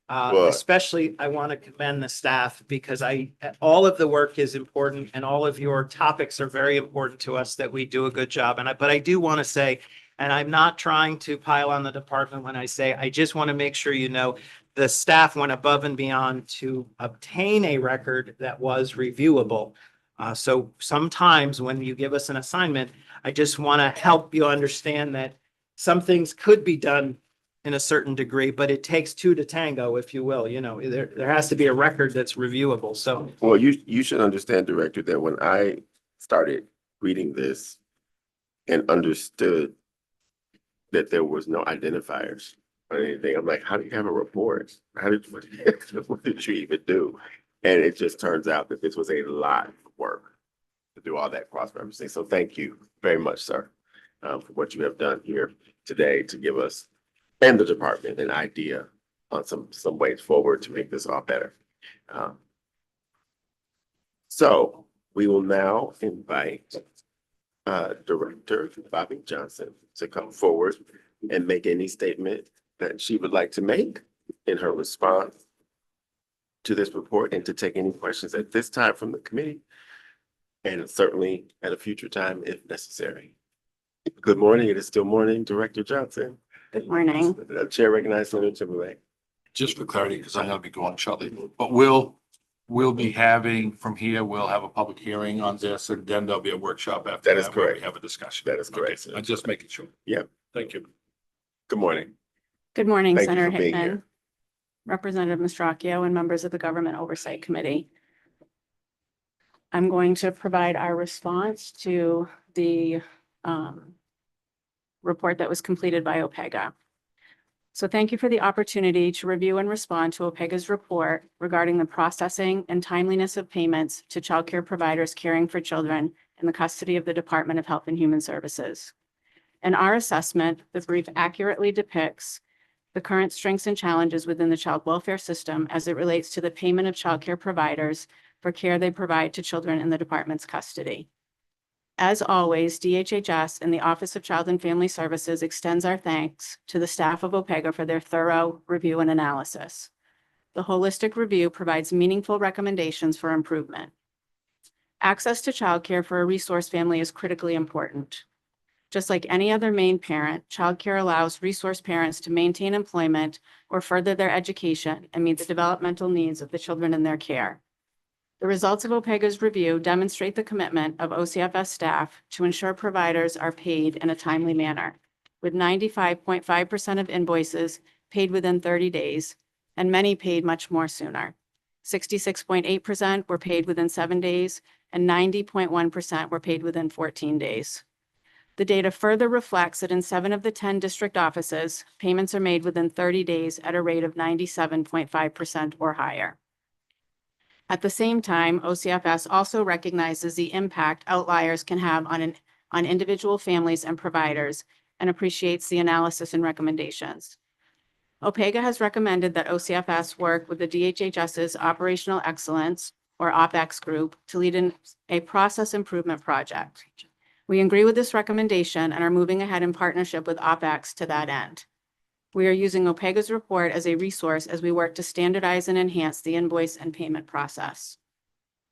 What? Especially, I want to commend the staff because all of the work is important and all of your topics are very important to us that we do a good job. But I do want to say, and I'm not trying to pile on the department when I say, I just want to make sure you know, the staff went above and beyond to obtain a record that was reviewable. So sometimes when you give us an assignment, I just want to help you understand that some things could be done in a certain degree, but it takes two to tango, if you will. You know, there has to be a record that's reviewable. So, Well, you should understand, Director, that when I started reading this and understood that there was no identifiers or anything, I'm like, how do you have a report? What did you even do? And it just turns out that this was a lot of work to do all that cross-referencing. So thank you very much, sir, for what you have done here today to give us and the department an idea on some ways forward to make this all better. So we will now invite Director Bobby Johnson to come forward and make any statement that she would like to make in her response to this report and to take any questions at this time from the committee and certainly at a future time if necessary. Good morning. It is still morning, Director Johnson. Good morning. The chair recognizes Senator Timberlake. Just for clarity, because I gotta be going shortly, but we'll be having, from here, we'll have a public hearing on this, and then there'll be a workshop after That is that where we correct. have a discussion. That is correct, Okay, sir. I'm just making sure. Yeah. Thank you. Good morning. Good morning, Thank you Senator for being Hickman, here. Representative Mastracchio, and members of the Government Oversight Committee. I'm going to provide our response to the report that was completed by OPEGA. So thank you for the opportunity to review and respond to OPEGA's report regarding the processing and timeliness of payments to child care providers caring for children in the custody of the Department of Health and Human Services. In our assessment, the brief accurately depicts the current strengths and challenges within the child welfare system as it relates to the payment of child care providers for care they provide to children in the department's custody. As always, DHHS and the Office of Child and Family Services extends our thanks to the staff of OPEGA for their thorough review and analysis. The holistic review provides meaningful recommendations for improvement. Access to childcare for a resource family is critically important. Just like any other main parent, childcare allows resource parents to maintain employment or further their education and meet the developmental needs of the children in their care. The results of OPEGA's review demonstrate the commitment of OCFS staff to ensure providers are paid in a timely manner, with 95.5% of invoices paid within 30 days, and many paid much more sooner. 66.8% were paid within 7 days, and 90.1% were paid within 14 days. The data further reflects that in 7 of the 10 district offices, payments are made within 30 days at a rate of 97.5% or higher. At the same time, OCFS also recognizes the impact outliers can have on individual families and providers and appreciates the analysis and recommendations. OPEGA has recommended that OCFS work with the DHHS's operational excellence, or OpEx group to lead in a process improvement project. We agree with this recommendation and are moving ahead in partnership with OpEx to that end. We are using OPEGA's report as a resource as we work to standardize and enhance the invoice and payment process.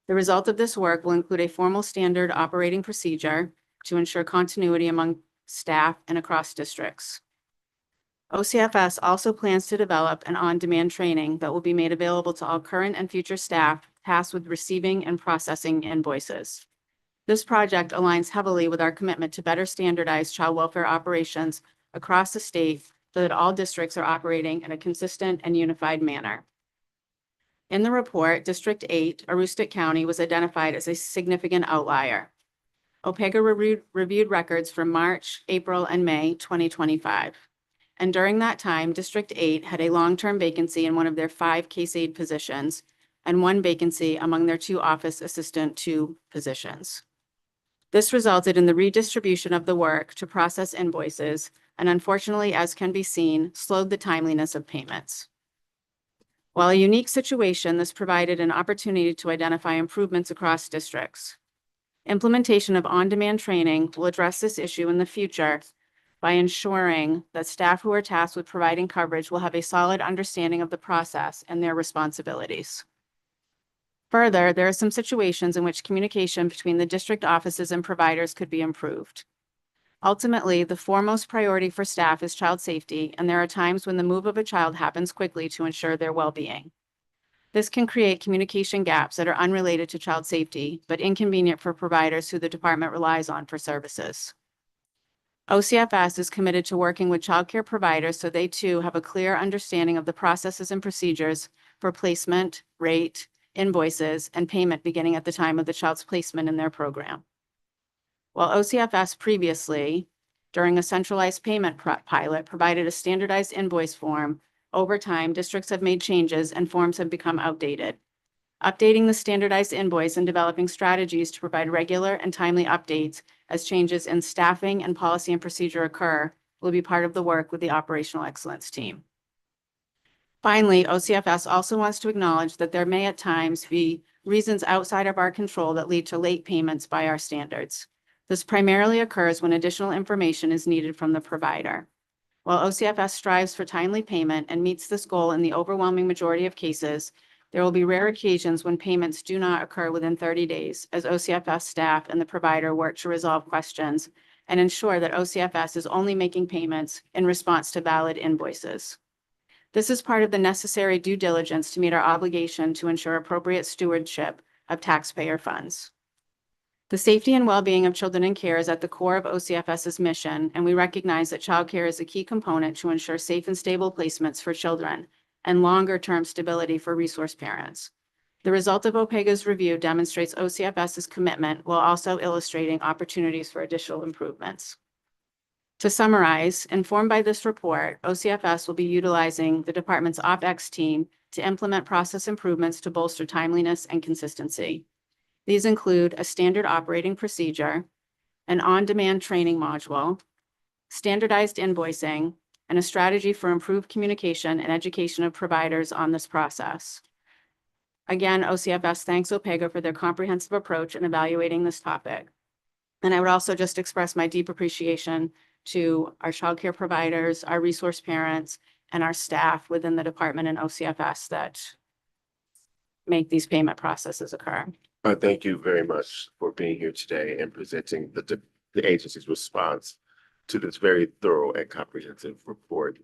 The result of this work will include a formal standard operating procedure to ensure continuity among staff and across districts. OCFS also plans to develop an on-demand training that will be made available to all current and future staff tasked with receiving and processing invoices. This project aligns heavily with our commitment to better standardize child welfare operations across the state so that all districts are operating in a consistent and unified manner. In the report, District 8, Aroostook County, was identified as a significant outlier. OPEGA reviewed records from March, April, and May 2025. And during that time, District 8 had a long-term vacancy in one of their 5 case aide positions and 1 vacancy among their 2 office assistant 2 positions. This resulted in the redistribution of the work to process invoices and, unfortunately, as can be seen, slowed the timeliness of payments. While a unique situation, this provided an opportunity to identify improvements across districts. Implementation of on-demand training will address this issue in the future by ensuring that staff who are tasked with providing coverage will have a solid understanding of the process and their responsibilities. Further, there are some situations in which communication between the district offices and providers could be improved. Ultimately, the foremost priority for staff is child safety, and there are times when the move of a child happens quickly to ensure their well-being. This can create communication gaps that are unrelated to child safety, but inconvenient for providers who the department relies on for services. OCFS is committed to working with childcare providers so they too have a clear understanding of the processes and procedures for placement, rate, invoices, and payment beginning at the time of the child's placement in their program. While OCFS previously, during a centralized payment pilot, provided a standardized invoice form, over time, districts have made changes and forms have become outdated. Updating the standardized invoice and developing strategies to provide regular and timely updates as changes in staffing and policy and procedure occur will be part of the work with the operational excellence team. Finally, OCFS also wants to acknowledge that there may at times be reasons outside of our control that lead to late payments by our standards. This primarily occurs when additional information is needed from the provider. While OCFS strives for timely payment and meets this goal in the overwhelming majority of cases, there will be rare occasions when payments do not occur within 30 days as OCFS staff and the provider work to resolve questions and ensure that OCFS is only making payments in response to valid invoices. This is part of the necessary due diligence to meet our obligation to ensure appropriate stewardship of taxpayer funds. The safety and well-being of children in care is at the core of OCFS's mission, and we recognize that childcare is a key component to ensure safe and stable placements for children and longer-term stability for resource parents. The result of OPEGA's review demonstrates OCFS's commitment while also illustrating opportunities for additional improvements. To summarize, informed by this report, OCFS will be utilizing the department's OpEx team to implement process improvements to bolster timeliness and consistency. These include a standard operating procedure, an on-demand training module, standardized invoicing, and a strategy for improved communication and education of providers on this process. Again, OCFS thanks OPEGA for their comprehensive approach in evaluating this topic. And I would also just express my deep appreciation to our childcare providers, our resource parents, and our staff within the department and OCFS that make these payment processes occur. Thank you very much for being here today and presenting the agency's response to this very thorough and comprehensive report.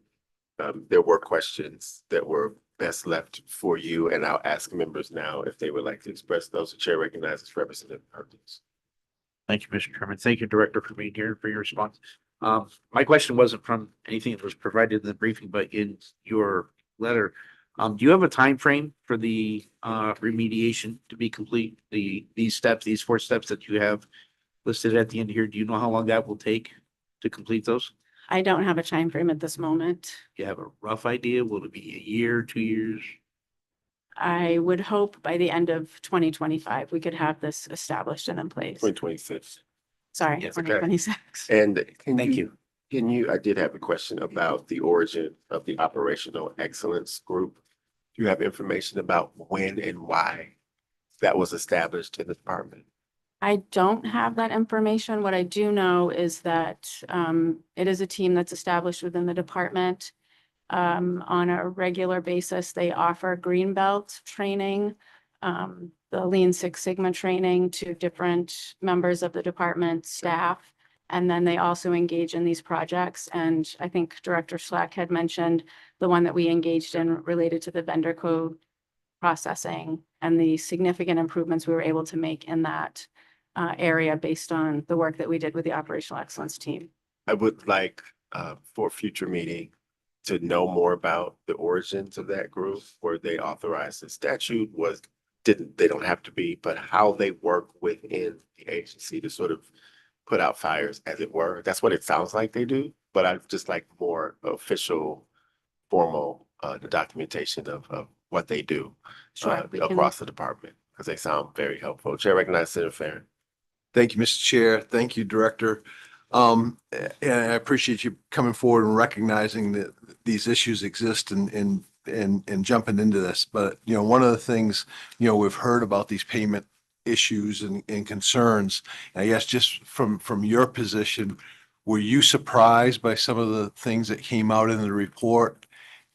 There were questions that were best left for you, and I'll ask members now if they would like to express those. The chair recognizes Representative Perkins. Thank you, Mr. Chairman. Thank you, Director, for being here and for your response. My question wasn't from anything that was provided in the briefing, but in your letter. Do you have a time frame for the remediation to be complete? These 4 steps that you have listed at the end here, do you know how long that will take to complete those? I don't have a time frame at this moment. Do you have a rough idea? Will it be a year, 2 years? I would hope by the end of 2025, we could have this established and in place. 2026. Sorry, Yes, okay. 2026. And Thank you. I did have a question about the origin of the operational excellence group. Do you have information about when and why that was established in the department? I don't have that information. What I do know is that it is a team that's established within the department. On a regular basis, they offer green belt training, the Lean Six Sigma training to different members of the department staff. And then they also engage in these projects. And I think Director Schlack had mentioned the one that we engaged in related to the vendor code processing and the significant improvements we were able to make in that area based on the work that we did with the operational excellence team. I would like for a future meeting to know more about the origins of that group, where they authorized the statute they don't have to be, but how they work within the agency to sort of put out fires, as it were. That's what it sounds like they do, but I'd just like more official, formal documentation of what they do Sure, we can- across the department, because they sound very helpful. Chair recognizes Senator Farren. Thank you, Mr. Chair. Thank you, Director. And I appreciate you coming forward and recognizing that these issues exist and jumping into this. But, you know, one of the things, you know, we've heard about these payment issues and concerns. And I guess just from your position, were you surprised by some of the things that came out in the report?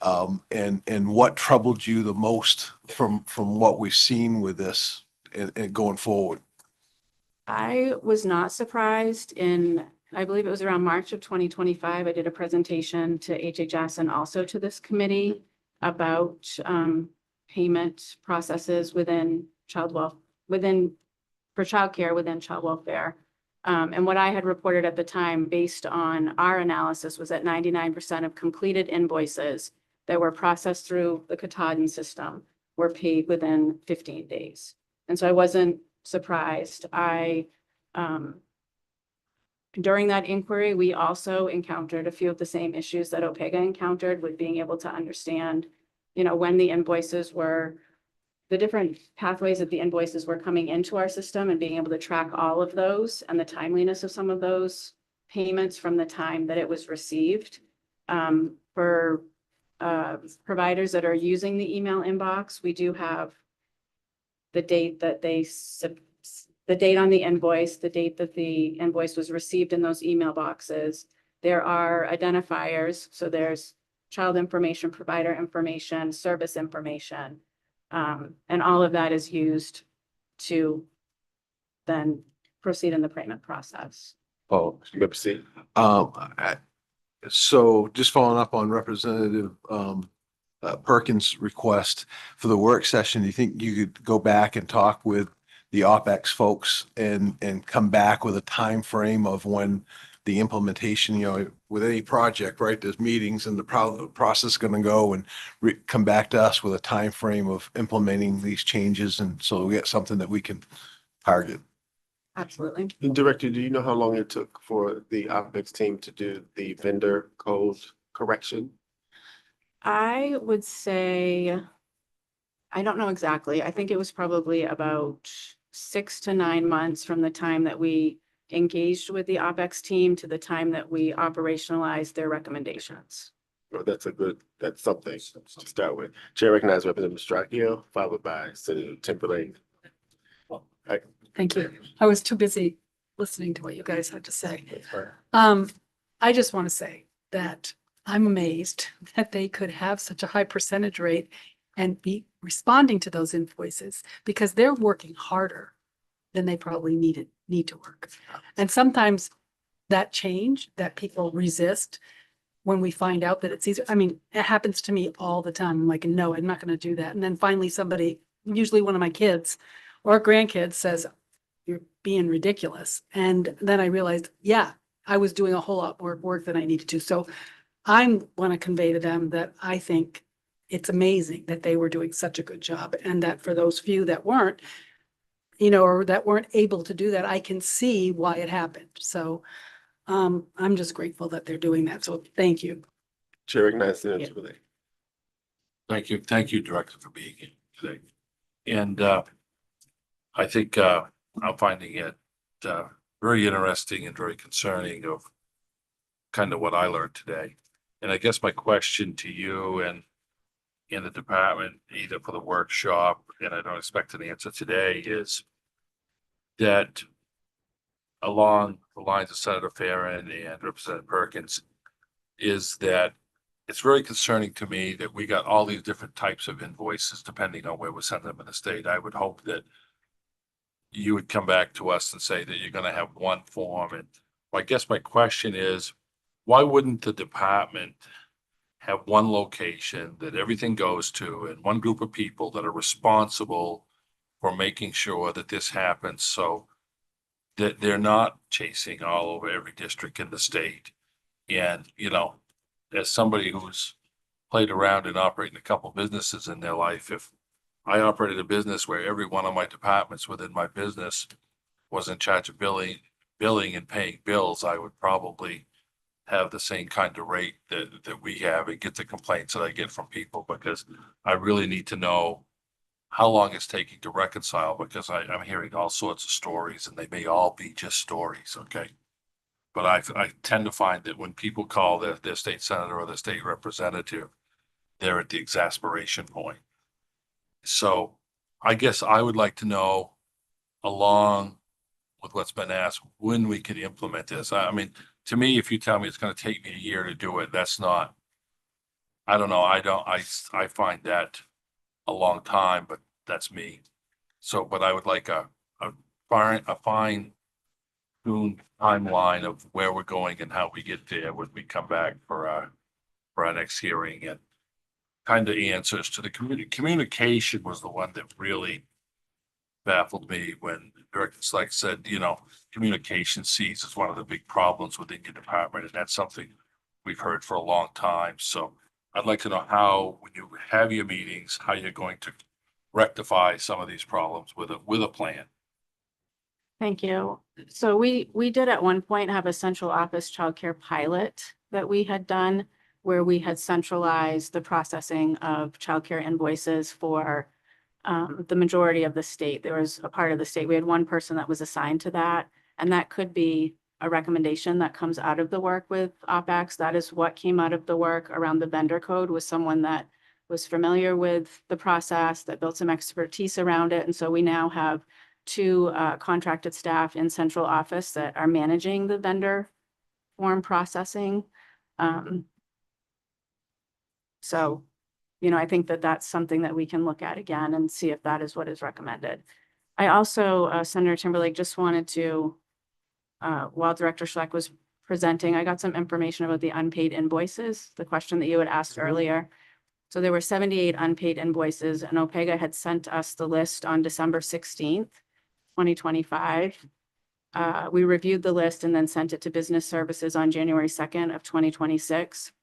And what troubled you the most from what we've seen with this and going forward? I was not surprised I believe it was around March of 2025. I did a presentation to HHS and also to this committee about payment processes within childcare within child welfare. And what I had reported at the time, based on our analysis, was that 99% of completed invoices that were processed through the Katahdin system were paid within 15 days. And so I wasn't surprised. During that inquiry, we also encountered a few of the same issues that OPEGA encountered, with being able to understand, you know, when the invoices were, the different pathways that the invoices were coming into our system, and being able to track all of those and the timeliness of some of those payments from the time that it was received. For providers that are using the email inbox, we do have the date that the date on the invoice, the date that the invoice was received in those email boxes. There are identifiers. So there's child information, provider information, service information. And all of that is used to then proceed in the payment process. Oh, you may proceed. So just following up on Representative Perkins' request for the work session, do you think you could go back and talk with the OpEx folks and come back with a time frame of when the implementation, you know, with any project, right? There's meetings and the process is going to go, and come back to us with a time frame of implementing these changes, and so we get something that we can target. Absolutely. Director, do you know how long it took for the OpEx team to do the vendor code correction? I would say, I don't know exactly. I think it was probably about 6 to 9 months from the time that we engaged with the OpEx team to the time that we operationalized their recommendations. Well, that's something to start with. Chair recognizes Representative Stracchio, followed by Senator Timberlake. Thank you. I was too busy listening to what you guys had to say. That's fine. I just want to say that I'm amazed that they could have such a high percentage rate and be responding to those invoices, because they're working harder than they probably need to work. And sometimes that change that people resist, when we find out that it's easier, I mean, it happens to me all the time. I'm like, no, I'm not going to do that. And then finally somebody, usually one of my kids or grandkids, says, you're being ridiculous. And then I realized, yeah, I was doing a whole lot more work than I needed to. So I want to convey to them that I think it's amazing that they were doing such a good job, and that for those few that weren't, you know, or that weren't able to do that, I can see why it happened. So I'm just grateful that they're doing that. So thank you. Chair recognizes Senator Timberlake. Thank you, Director, for being here today. And I think I'm finding it very interesting and very concerning of kind of what I learned today. And I guess my question to you and in the department, either for the workshop, and I don't expect an answer today, is that along the lines of Senator Farren and Representative Perkins, is that it's very concerning to me that we got all these different types of invoices depending on where we send them in the state. I would hope that you would come back to us and say that you're gonna have one form. And I guess my question is, why wouldn't the department have one location that everything goes to and one group of people that are responsible for making sure that this happens, so that they're not chasing all over every district in the state? And, you know, as somebody who's played around and operating a couple businesses in their life, if I operated a business where every one of my departments within my business was in charge of billing and paying bills, I would probably have the same kind of rate that we have and get the complaints that I get from people, because I really need to know how long it's taking to reconcile, because I'm hearing all sorts of stories and they may all be just stories, okay? But I tend to find that when people call their state senator or their state representative, they're at the exasperation point. So I guess I would like to know, along with what's been asked, when we could implement this. I mean, to me, if you tell me it's gonna take me a year to do it, that's not, I don't know, I find that a long time, but that's me. So, but I would like a fine tuned timeline of where we're going and how we get there when we come back for our next hearing, and kind of answers to the communication was the one that really baffled me when Director Slack said, you know, communication sees is one of the big problems within your department, and that's something we've heard for a long time. So I'd like to know how, when you have your meetings, how you're going to rectify some of these problems with a plan. Thank you. So we did at one point have a central office childcare pilot that we had done, where we had centralized the processing of childcare invoices for the majority of the state. There was a part of the state, we had one person that was assigned to that, and that could be a recommendation that comes out of the work with OpEx. That is what came out of the work around the vendor code, was someone that was familiar with the process, that built some expertise around it. And so we now have two contracted staff in central office that are managing the vendor form processing. So, you know, I think that that's something that we can look at again and see if that is what is recommended. I also, Senator Timberlake, just wanted to, while Director Schleck was presenting, I got some information about the unpaid invoices, the question that you had asked earlier. So there were 78 unpaid invoices, and OPEGA had sent us the list on December 16th, 2025. We reviewed the list and then sent it to Business Services on January 2nd of 2026.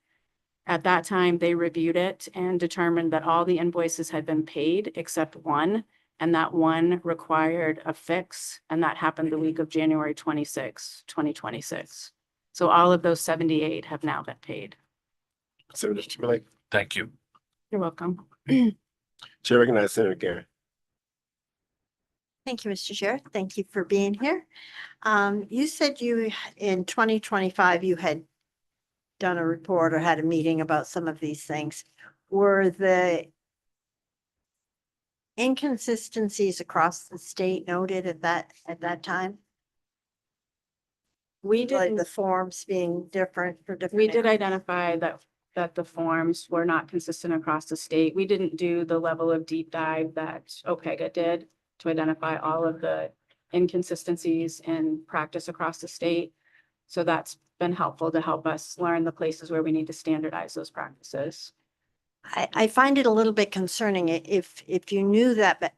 At that time, they reviewed it and determined that all the invoices had been paid except one, and that one required a fix, and that happened the week of January 26, 2026. So all of those 78 have now been paid. Senator Timberlake. Thank you. You're welcome. Chair recognizes Senator Gary. Thank you, Mr. Chair. Thank you for being here. You said you, in 2025, you had done a report or had a meeting about some of these things. Were the inconsistencies across the state noted at that time? We Like didn't, the forms being different for different. we did areas? identify that the forms were not consistent across the state. We didn't do the level of deep dive that OPEGA did to identify all of the inconsistencies in practice across the state. So that's been helpful to help us learn the places where we need to standardize those practices. I find it a little bit concerning if you knew that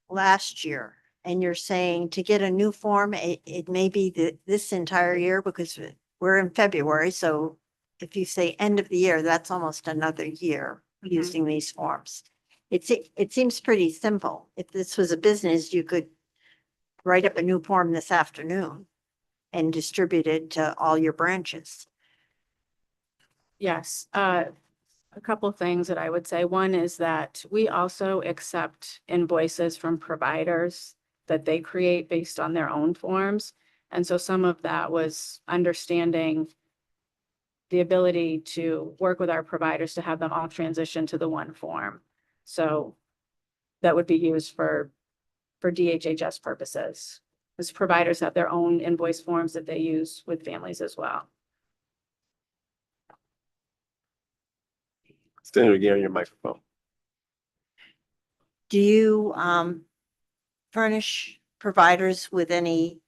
last year and you're saying to get a new form, it may be this entire year, because we're in February. So if you say end of the year, that's almost another year using these forms. It seems pretty simple. If this was a business, you could write up a new form this afternoon and distribute it to all your branches. Yes, a couple things that I would say. One is that we also accept invoices from providers that they create based on their own forms. And so some of that was understanding the ability to work with our providers to have them all transition to the one form. So that would be used for DHHS purposes. Because providers have their own invoice forms that they use with families as well. Senator, again, on your microphone. Do you furnish providers with any,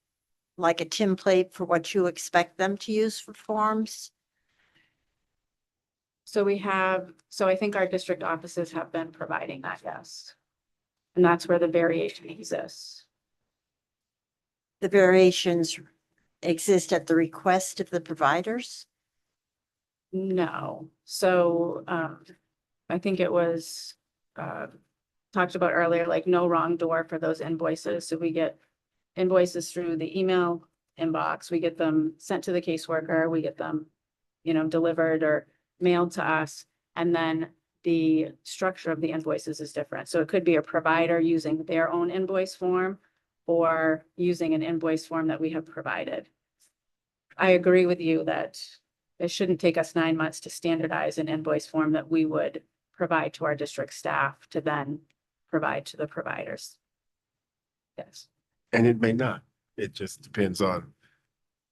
like a template for what you expect them to use for forms? So I think our district offices have been providing that, yes. And that's where the variation exists. The variations exist at the request of the providers? No, so I think it was talked about earlier, like no wrong door for those invoices. So we get invoices through the email inbox, we get them sent to the caseworker, we get them, delivered or mailed to us. And then the structure of the invoices is different. So it could be a provider using their own invoice form or using an invoice form that we have provided. I agree with you that it shouldn't take us 9 months to standardize an invoice form that we would provide to our district staff to then provide to the providers. Yes. And it may not. It just depends on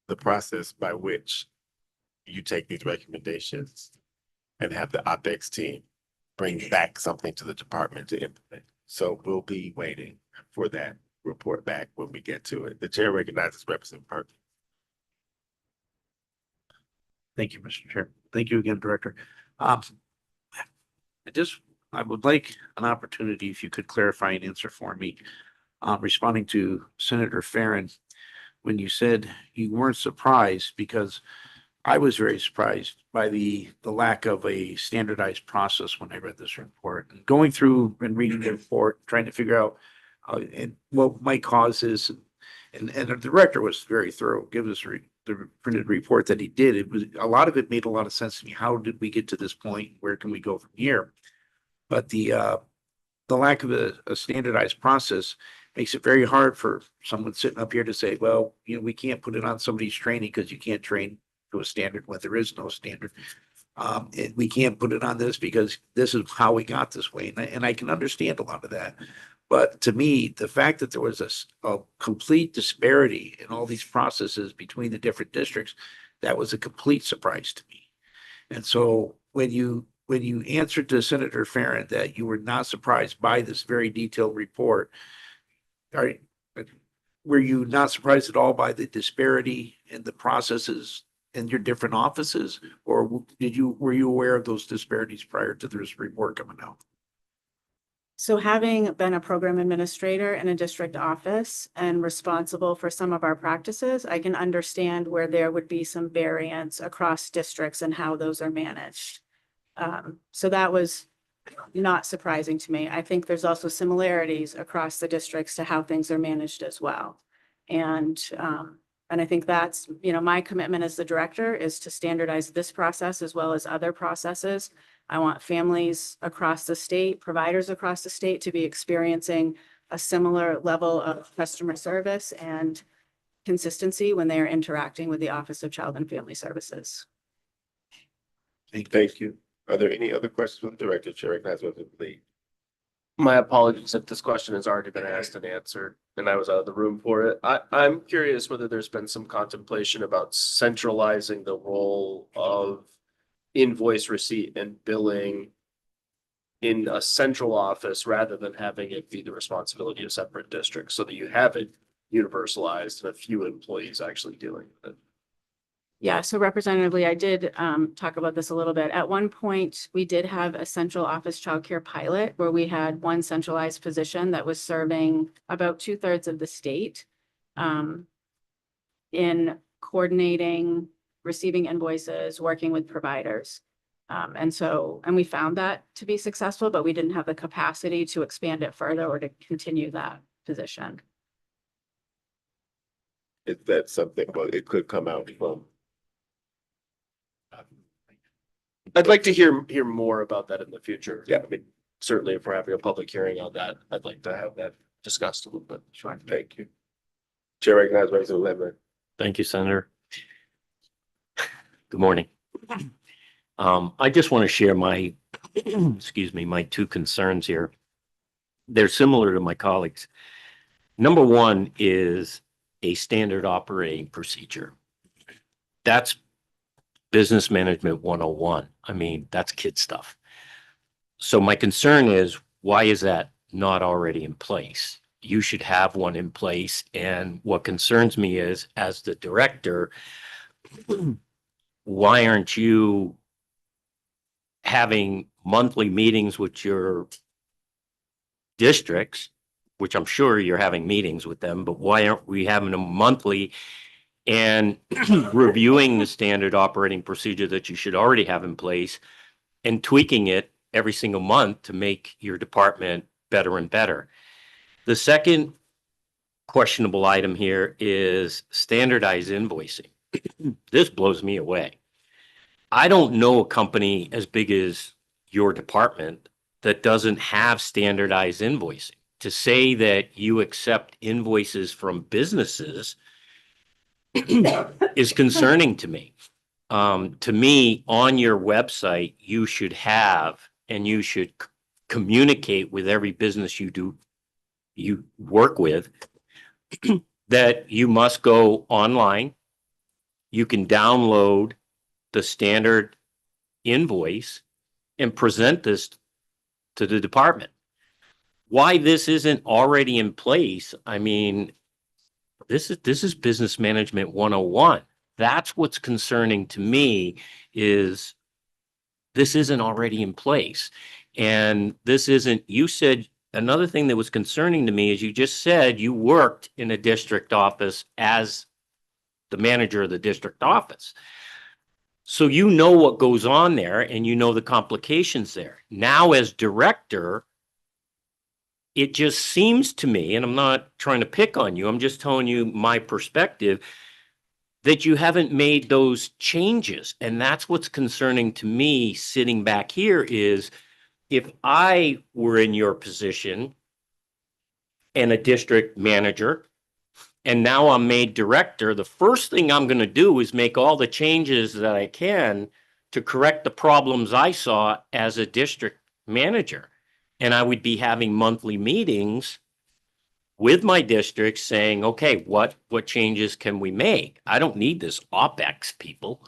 the process by which you take these recommendations and have the OpEx team bring back something to the department to implement. So we'll be waiting for that report back when we get to it. The chair recognizes Representative Perkins. Thank you, Mr. Chair. Thank you again, Director. I would like an opportunity if you could clarify and answer for me. Responding to Senator Farron, when you said you weren't surprised, because I was very surprised by the lack of a standardized process when I read this report. And going through and reading the report, trying to figure out and what might cause this, and the director was very thorough, give us the printed report that he did. It was, a lot of it made a lot of sense to me. How did we get to this point? Where can we go from here? But the lack of a standardized process makes it very hard for someone sitting up here to say, well, we can't put it on somebody's training because you can't train to a standard when there is no standard. We can't put it on this because this is how we got this way. And I can understand a lot of that. But to me, the fact that there was a complete disparity in all these processes between the different districts, that was a complete surprise to me. And so when you answered to Senator Farron that you were not surprised by this very detailed report, were you not surprised at all by the disparity in the processes in your different offices? Or were you aware of those disparities prior to this report coming out? So having been a program administrator in a district office and responsible for some of our practices, I can understand where there would be some variance across districts and how those are managed. So that was not surprising to me. I think there's also similarities across the districts to how things are managed as well. And I think that's, my commitment as the director is to standardize this process as well as other processes. I want families across the state, providers across the state to be experiencing a similar level of customer service and consistency when they are interacting with the Office of Child and Family Services. Thank you. Are there any other questions for the director? Chair recognizes Representative Lee. My apologies if this question has already been asked and answered and I was out of the room for it. I'm curious whether there's been some contemplation about centralizing the role of invoice receipt and billing in a central office rather than having it be the responsibility of separate districts, so that you have it universalized and a few employees actually dealing with it. Yeah, so Representative Lee, I did talk about this a little bit. At one point, we did have a central office childcare pilot where we had one centralized position that was serving about 2/3 of the state in coordinating, receiving invoices, working with providers. And we found that to be successful, but we didn't have the capacity to expand it further or to continue that position. Is that something, well, it could come out from. I'd like to hear more about that in the future. Yeah. I mean, certainly if we're having a public hearing on that, I'd like to have that discussed a little bit. Sure. Thank you. Chair recognizes Representative Lemon. Thank you, Senator. Good morning. I just want to share my, excuse me, my two concerns here. They're similar to my colleagues. Number one is a standard operating procedure. That's business management 101. I mean, that's kid stuff. So my concern is, why is that not already in place? You should have one in place. And what concerns me is, as the director, why aren't you having monthly meetings with your districts, which I'm sure you're having meetings with them, but why aren't we having them monthly and reviewing the standard operating procedure that you should already have in place and tweaking it every single month to make your department better and better? The second questionable item here is standardized invoicing. This blows me away. I don't know a company as big as your department that doesn't have standardized invoicing. To say that you accept invoices from businesses is concerning to me. To me, on your website, you should have, and you should communicate with every business you work with, that you must go online. You can download the standard invoice and present this to the department. Why this isn't already in place? I mean, this is business management 101. That's what's concerning to me, is this isn't already in place. And this isn't, you said, another thing that was concerning to me is you just said you worked in a district office as the manager of the district office. So you know what goes on there and you know the complications there. Now, as director, it just seems to me, and I'm not trying to pick on you, I'm just telling you my perspective, that you haven't made those changes. And that's what's concerning to me sitting back here, is if I were in your position and a district manager, and now I'm made director, the first thing I'm going to do is make all the changes that I can to correct the problems I saw as a district manager. And I would be having monthly meetings with my district saying, okay, what changes can we make? I don't need this OpEx people.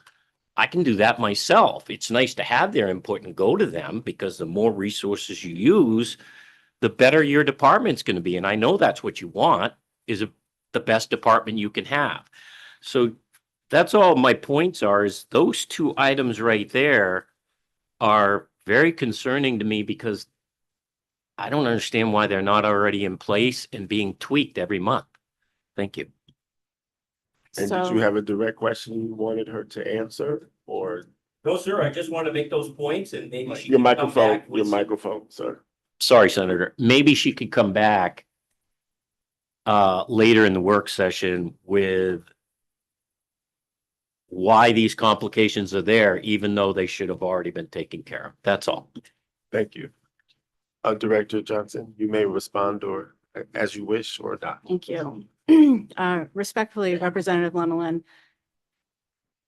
I can do that myself. It's nice to have their input and go to them, because the more resources you use, the better your department's going to be. And I know that's what you want, is the best department you can have. So that's all my points are, is those two items right there are very concerning to me, because I don't understand why they're not already in place and being tweaked every month. Thank you. And did you have a direct question you wanted her to answer, or? No, sir, I just want to make those points, and maybe she Your can come microphone, back with your some- microphone, sir. Sorry, Senator. Maybe she could come back later in the work session with why these complications are there, even though they should have already been taken care of. That's all. Thank you. Director Johnson, you may respond or as you wish or not. Thank you. Respectfully, Representative Lemelin,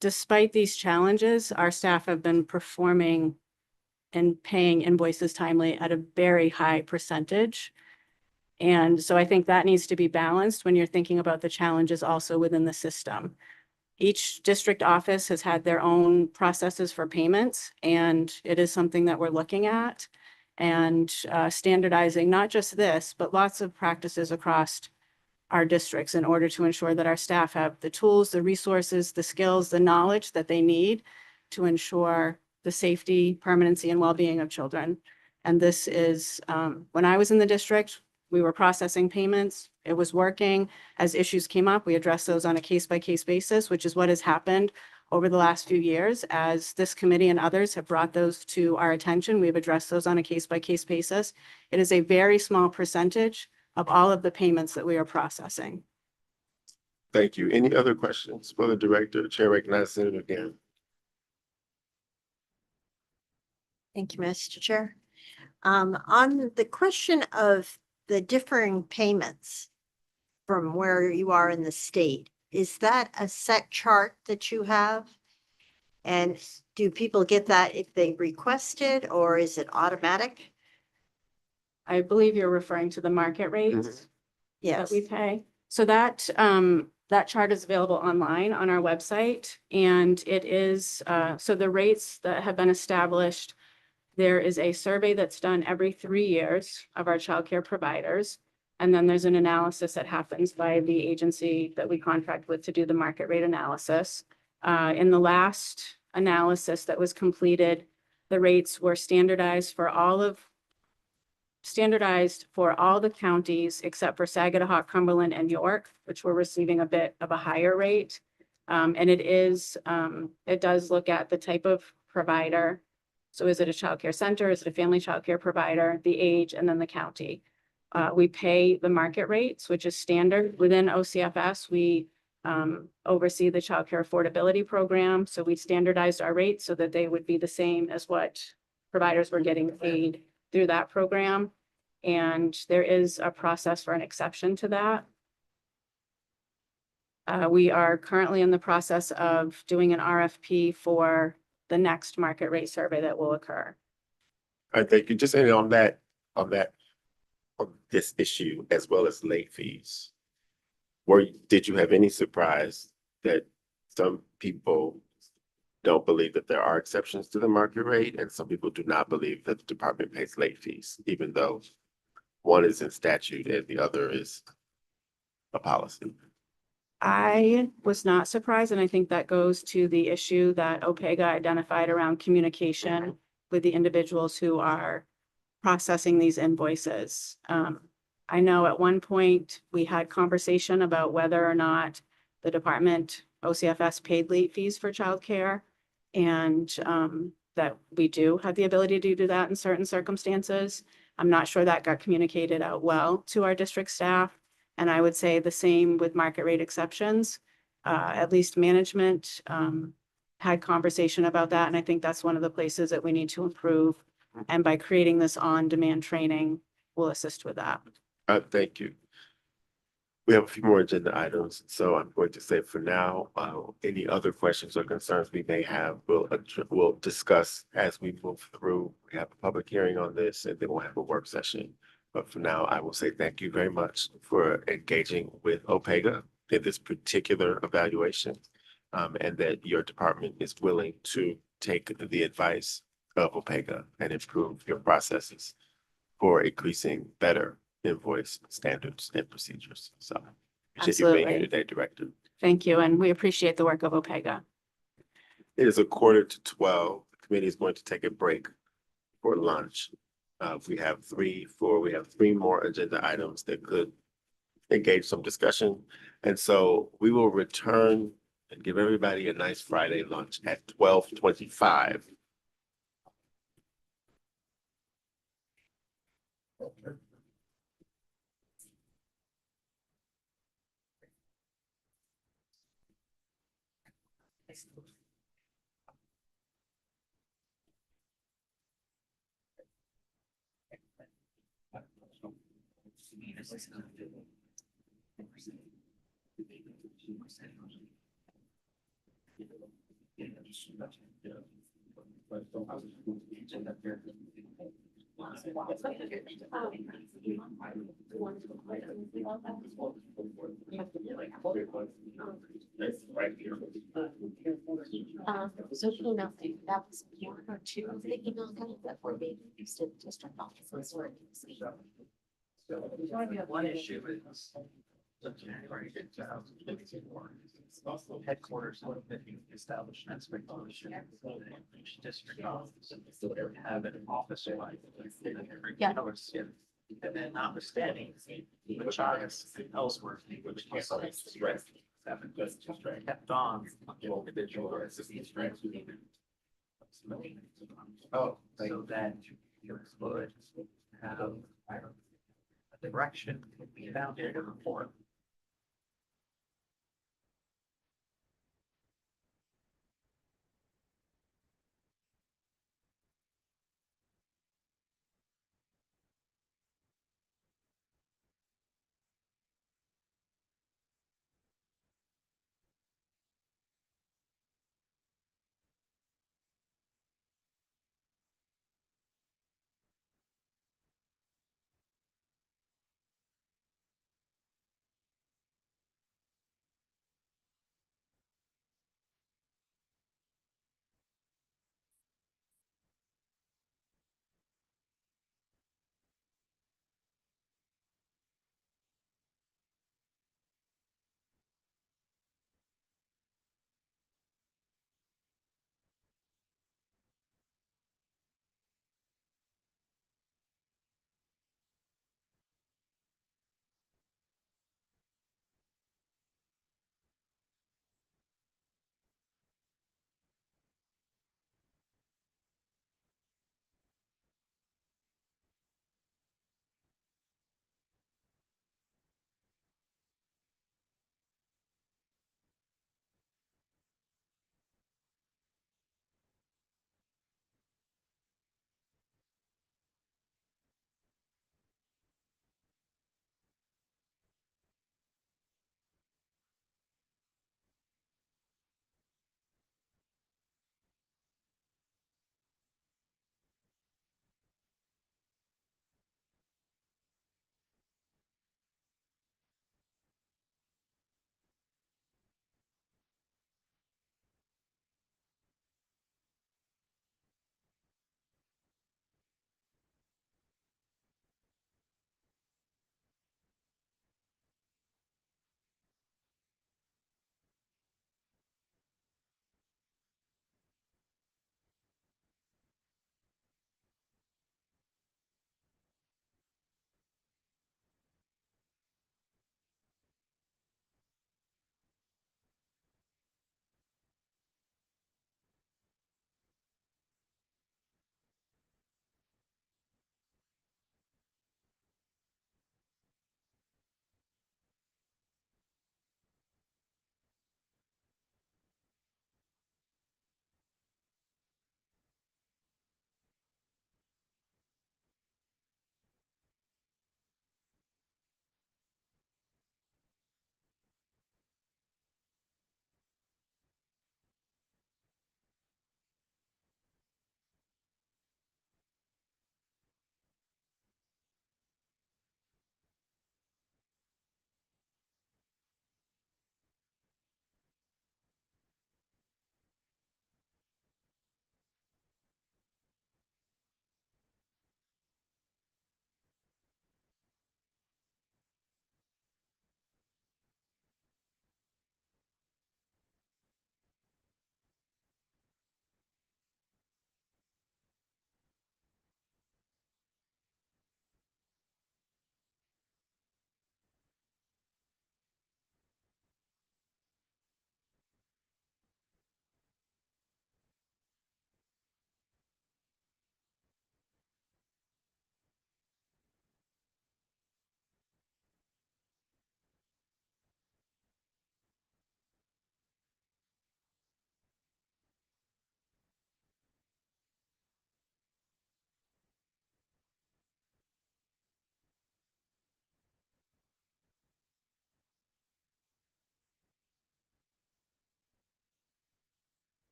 despite these challenges, our staff have been performing and paying invoices timely at a very high percentage. And so I think that needs to be balanced when you're thinking about the challenges also within the system. Each district office has had their own processes for payments, and it is something that we're looking at and standardizing not just this, but lots of practices across our districts in order to ensure that our staff have the tools, the resources, the skills, the knowledge that they need to ensure the safety, permanency, and well-being of children. And this is, when I was in the district, we were processing payments. It was working. As issues came up, we addressed those on a case-by-case basis, which is what has happened over the last few years. As this committee and others have brought those to our attention, we've addressed those on a case-by-case basis. It is a very small percentage of all of the payments that we are processing. Thank you. Any other questions for the director? Chair recognizes Senator again. Thank you, Mr. Chair. On the question of the differing payments from where you are in the state, is that a set chart that you have? And do people get that if they request it, or is it automatic? I believe you're referring to the market rates that Yes. we pay. So that, that chart is available online on our website, and it is, so the rates that have been established, there is a survey that's done every 3 years of our childcare providers. And then there's an analysis that happens by the agency that we contract with to do the market rate analysis. In the last analysis that was completed, the rates were standardized for all the counties except for Saginaw, Cumberland, and York, which were receiving a bit of a higher rate. And it does look at the type of provider. So is it a childcare center? Is it a family childcare provider, the age, and then the county? We pay the market rates, which is standard within OCFS. We oversee the childcare affordability program. So we standardized our rates so that they would be the same as what providers were getting paid through that program. And there is a process for an exception to that. We are currently in the process of doing an RFP for the next market rate survey that will occur. I think you just ended on this issue as well as late fees. Did you have any surprise that some people don't believe that there are exceptions to the market rate, and some people do not believe that the department pays late fees, even though one is in statute and the other is a policy? I was not surprised, and I think that goes to the issue that OPEGA identified around communication with the individuals who are processing these invoices. I know at one point we had conversation about whether or not the department, OCFS, paid late fees for childcare, and that we do have the ability to do that in certain circumstances. I'm not sure that got communicated out well to our district staff. And I would say the same with market rate exceptions. At least management had conversation about that. And I think that's one of the places that we need to improve. And by creating this on-demand training, will assist with that. Thank you. We have a few more agenda items, so I'm going to say for now, any other questions or concerns we may have, we'll discuss as we move through. We have a public hearing on this, and then we'll have a work session. But for now, I will say thank you very much for engaging with OPEGA in this particular evaluation, and that your department is willing to take the advice of OPEGA and improve your processes for increasing better invoice standards and procedures. So appreciate you being here Absolutely. today, Director. Thank you. And we appreciate the work of OPEGA. It is 11:45. The committee is going to take a break for lunch. We have three more agenda items that could engage some discussion. And so we will return and give everybody a nice Friday lunch at 12:25. So email thing, that was one or two of the email things that were being used in district offices or. One issue is the January 2024. Also headquarters of the established expectation. Each district office have an office. Yeah. And then notwithstanding, the charges elsewhere, which also stress. Kept on individual. Oh, so that you could have a direction could be found in the report.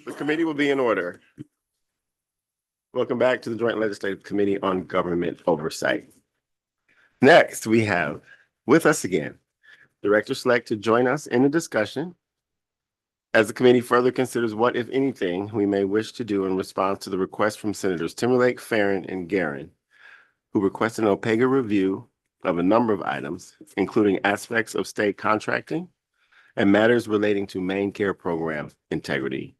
The committee will be in order. Welcome back to the Joint Legislative Committee on Government Oversight. Next, we have with us again, Director-select to join us in the discussion as the committee further considers what, if anything, we may wish to do in response to the request from Senators Timberlake, Farron, and Garin, who requested an OPEGA review of a number of items, including aspects of state contracting and matters relating to main care program integrity.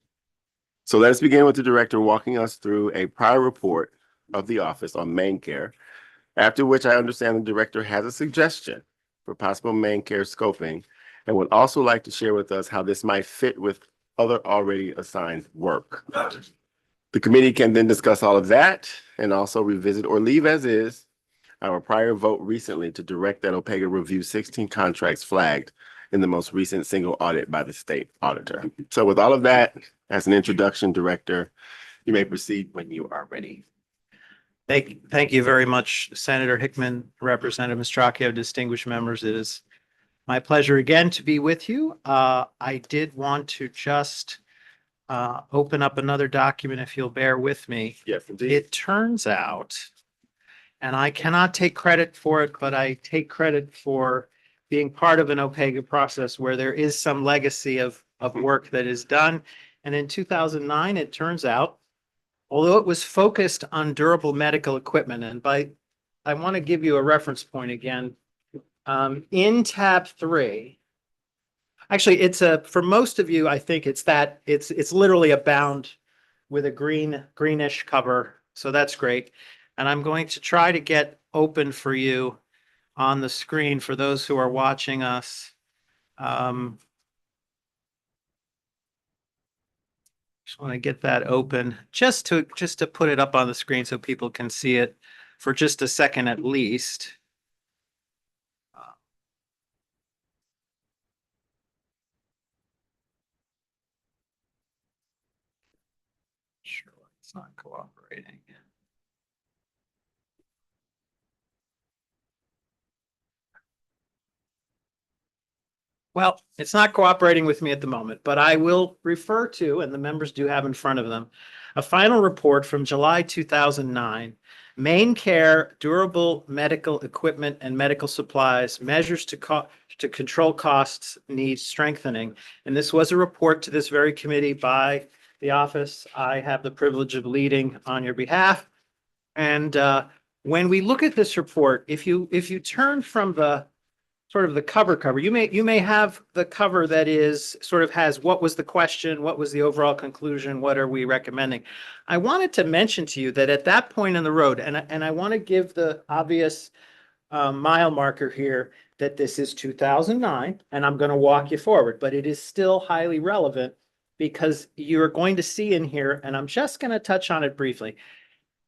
So let us begin with the director walking us through a prior report of the office on main care, after which I understand the director has a suggestion for possible main care scoping and would also like to share with us how this might fit with other already assigned work. The committee can then discuss all of that and also revisit or leave as is our prior vote recently to direct that OPEGA review 16 contracts flagged in the most recent single audit by the state auditor. So with all of that, as an introduction, Director, you may proceed when you are ready. Thank you very much, Senator Hickman, Representative Mastracchio, distinguished members. It is my pleasure again to be with you. I did want to just open up another document, if you'll bear with me. Yes, indeed. It turns out, and I cannot take credit for it, but I take credit for being part of an OPEGA process where there is some legacy of work that is done. And in 2009, it turns out, although it was focused on durable medical equipment, and I want to give you a reference point again. In tab 3, actually, for most of you, I think it's literally a bound with a greenish cover. So that's great. And I'm going to try to get open for you on the screen for those who are watching us. Just want to get that open just to put it up on the screen so people can see it for just a second at least. Sure, it's not cooperating. Well, it's not cooperating with me at the moment, but I will refer to, and the members do have in front of them, a final report from July 2009, Main Care, Durable Medical Equipment and Medical Supplies, Measures to Control Costs Needs Strengthening. And this was a report to this very committee by the office I have the privilege of leading on your behalf. And when we look at this report, if you turn from the sort of the cover, you may have the cover that is sort of has what was the question, what was the overall conclusion, what are we recommending. I wanted to mention to you that at that point in the road, and I want to give the obvious mile marker here that this is 2009, and I'm going to walk you forward, but it is still highly relevant because you're going to see in here, and I'm just going to touch on it briefly.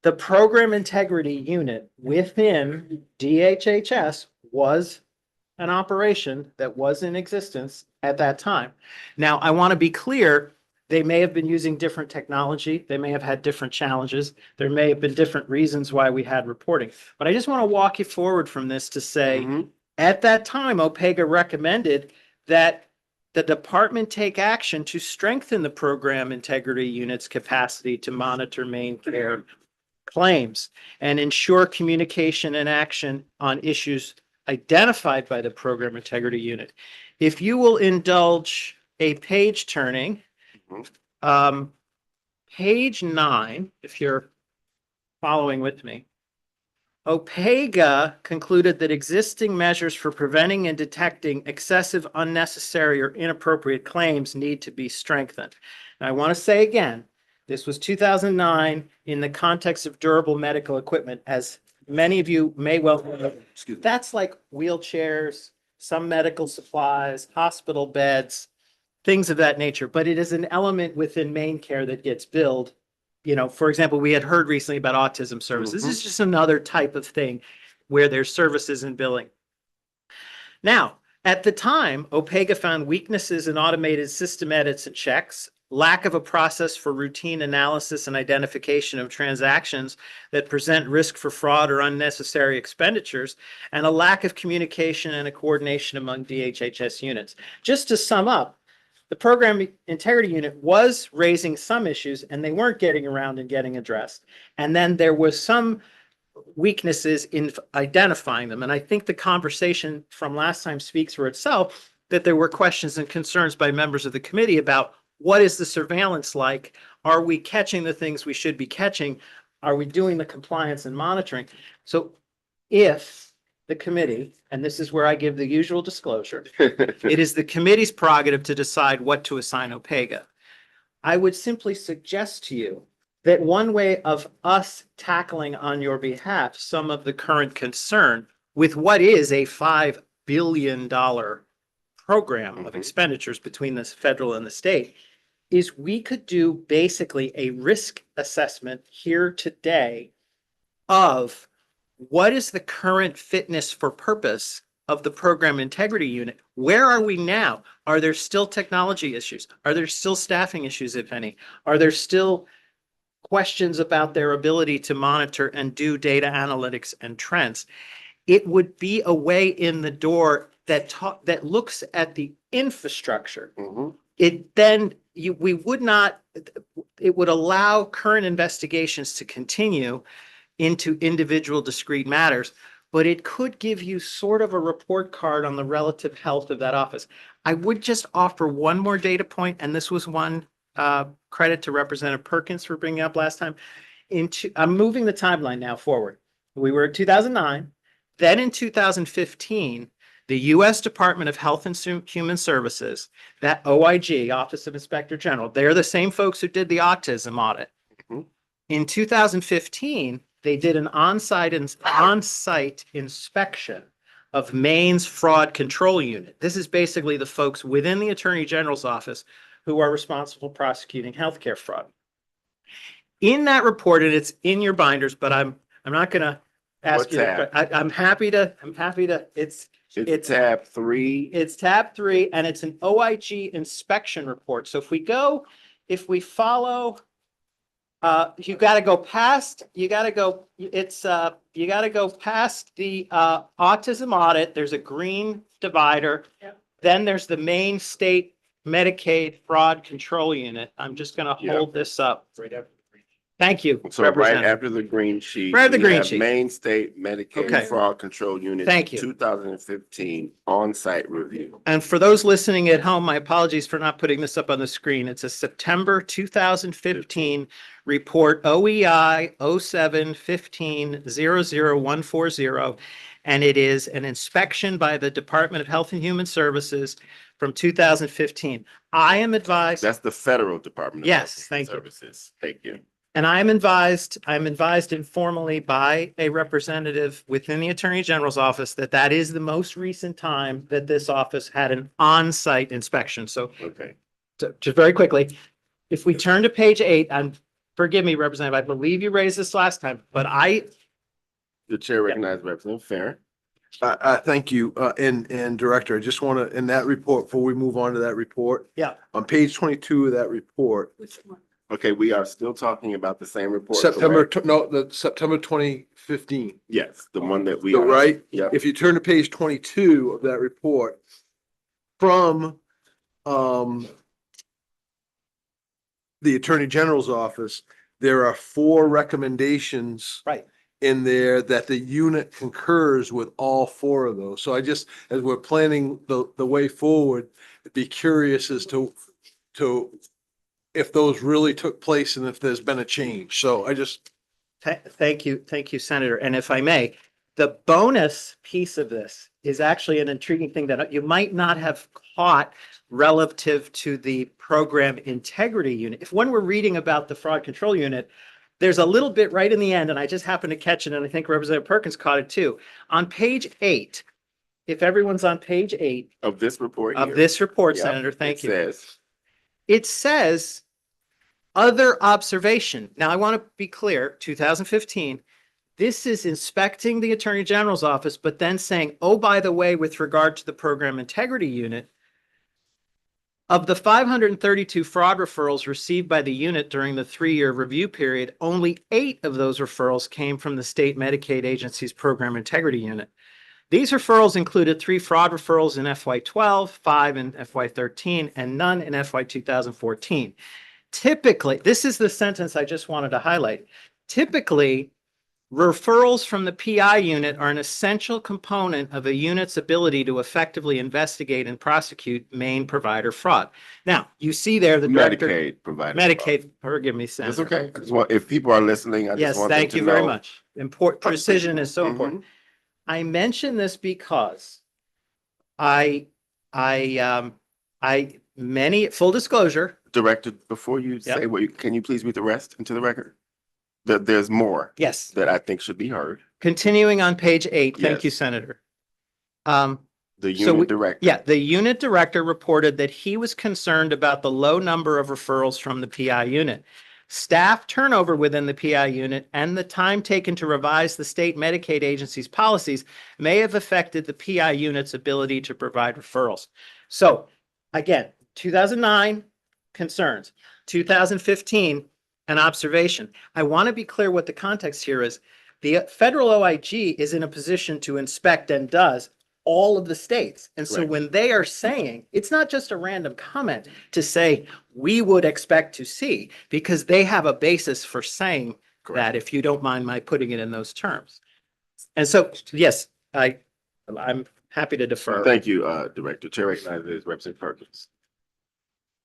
The program integrity unit within DHHS was an operation that was in existence at that time. Now, I want to be clear, they may have been using different technology. They may have had different challenges. There may have been different reasons why we had reporting. But I just want to walk you forward from this to say, at that time, OPEGA recommended that the department take action to strengthen the program integrity unit's capacity to monitor main care claims and ensure communication and action on issues identified by the program integrity unit. If you will indulge a page turning, page 9, if you're following with me, OPEGA concluded that existing measures for preventing and detecting excessive, unnecessary, or inappropriate claims need to be strengthened. Now, I want to say again, this was 2009 in the context of durable medical equipment, as many of you may well know. That's like wheelchairs, some medical supplies, hospital beds, things of that nature. But it is an element within main care that gets billed. You know, for example, we had heard recently about autism services. This is just another type of thing where there's services and billing. Now, at the time, OPEGA found weaknesses in automated system edits and checks, lack of a process for routine analysis and identification of transactions that present risk for fraud or unnecessary expenditures, and a lack of communication and a coordination among DHHS units. Just to sum up, the program integrity unit was raising some issues and they weren't getting around and getting addressed. And then there was some weaknesses in identifying them. And I think the conversation from last time speaks for itself, that there were questions and concerns by members of the committee about what is the surveillance like? Are we catching the things we should be catching? Are we doing the compliance and monitoring? So if the committee, and this is where I give the usual disclosure, it is the committee's prerogative to decide what to assign OPEGA. I would simply suggest to you that one way of us tackling on your behalf some of the current concern with what is a $5 billion program of expenditures between the federal and the state is we could do basically a risk assessment here today of what is the current fitness for purpose of the program integrity unit? Where are we now? Are there still technology issues? Are there still staffing issues, if any? Are there still questions about their ability to monitor and do data analytics and trends? It would be a way in the door that looks at the infrastructure. It then we would not, it would allow current investigations to continue into individual discrete matters, but it could give you sort of a report card on the relative health of that office. I would just offer one more data point, and this was one credit to Representative Perkins for bringing up last time. I'm moving the timeline now forward. We were in 2009, then in 2015, the U.S. Department of Health and Human Services, that OIG, Office of Inspector General, they're the same folks who did the autism audit. In 2015, they did an on-site inspection of Maine's fraud control unit. This is basically the folks within the Attorney General's office who are responsible for prosecuting healthcare fraud. In that report, and it's in your binders, but I'm not going to ask you. I'm happy to. It's tab 3. It's tab 3, and it's an OIG inspection report. So if we follow. You got to go past the autism audit. There's a green divider. Yep. Then there's the Maine State Medicaid Fraud Control Unit. I'm just going to hold this up. Right after the green. Thank you. So right after the green sheet. Right after the green sheet. Maine State Medicaid Fraud Control Unit. Thank you. 2015 on-site review. And for those listening at home, my apologies for not putting this up on the screen. It's a September 2015 report OEI 07-15-00140. And it is an inspection by the Department of Health and Human Services from 2015. I am advised. That's the federal Department of Yes, Health and thank you. Services. Thank you. And I'm advised informally by a representative within the Attorney General's office that is the most recent time that this office had an on-site inspection. So, just very quickly, if we turn to page 8, and forgive me, Representative, I believe you raised this last time, but the chair recognizes Representative Farron. Thank you. And Director, I just want to, in that report, before we move on to that report. Yeah. On page 22 of that report. Which one? Okay, we are still talking about the same report. September 2015. Yes, the one that we So, are. right? Yeah. If you turn to page 22 of that report, from the Attorney General's office, there are 4 recommendations. Right. In there that the unit concurs with all 4 of those. So I just, as we're planning the way forward, be curious as to if those really took place and if there's been a change. So I just. Thank you, Senator. And if I may, the bonus piece of this is actually an intriguing thing that you might not have caught relative to the program integrity unit. If one were reading about the fraud control unit, there's a little bit right in the end, and I just happened to catch it, and I think Representative Perkins caught it too. On page 8, if everyone's on page 8 of this report, Senator, thank you. It says other observation. Now, I want to be clear, 2015, this is inspecting the Attorney General's office, but then saying, oh, by the way, with regard to the program integrity unit, of the 532 fraud referrals received by the unit during the 3-year review period, only 8 of those referrals came from the state Medicaid agency's program integrity unit. These referrals included 3 fraud referrals in FY12, 5 in FY13, and none in FY 2014. Typically, this is the sentence I just wanted to highlight. Typically, referrals from the PI unit are an essential component of a unit's ability to effectively investigate and prosecute main provider fraud. Now, you see there the director. Medicaid provider. Medicaid, forgive me, That's Senator. okay. I just want, if people are listening, I Yes, just want them thank to you very know. much. Precision is so Mhm. important. I mention this because I, full disclosure, Director, before you Yep. say what you, can you please read the rest into the record? There's more yes, that I think should be heard. continuing on page 8, thank you, Yes. Senator. The So unit director. Yeah, the unit director reported that he was concerned about the low number of referrals from the PI unit. Staff turnover within the PI unit and the time taken to revise the state Medicaid agency's policies may have affected the PI unit's ability to provide referrals. So again, 2009 concerns, 2015 an observation. I want to be clear what the context here is. The federal OIG is in a position to inspect and does all of the states. And so Correct. when they are saying, it's not just a random comment to say, we would expect to see, because they have a basis for saying that, if you don't mind my putting it in those terms. And so, yes, I'm happy to defer. Thank you, Director. Chair recognizes Representative Perkins.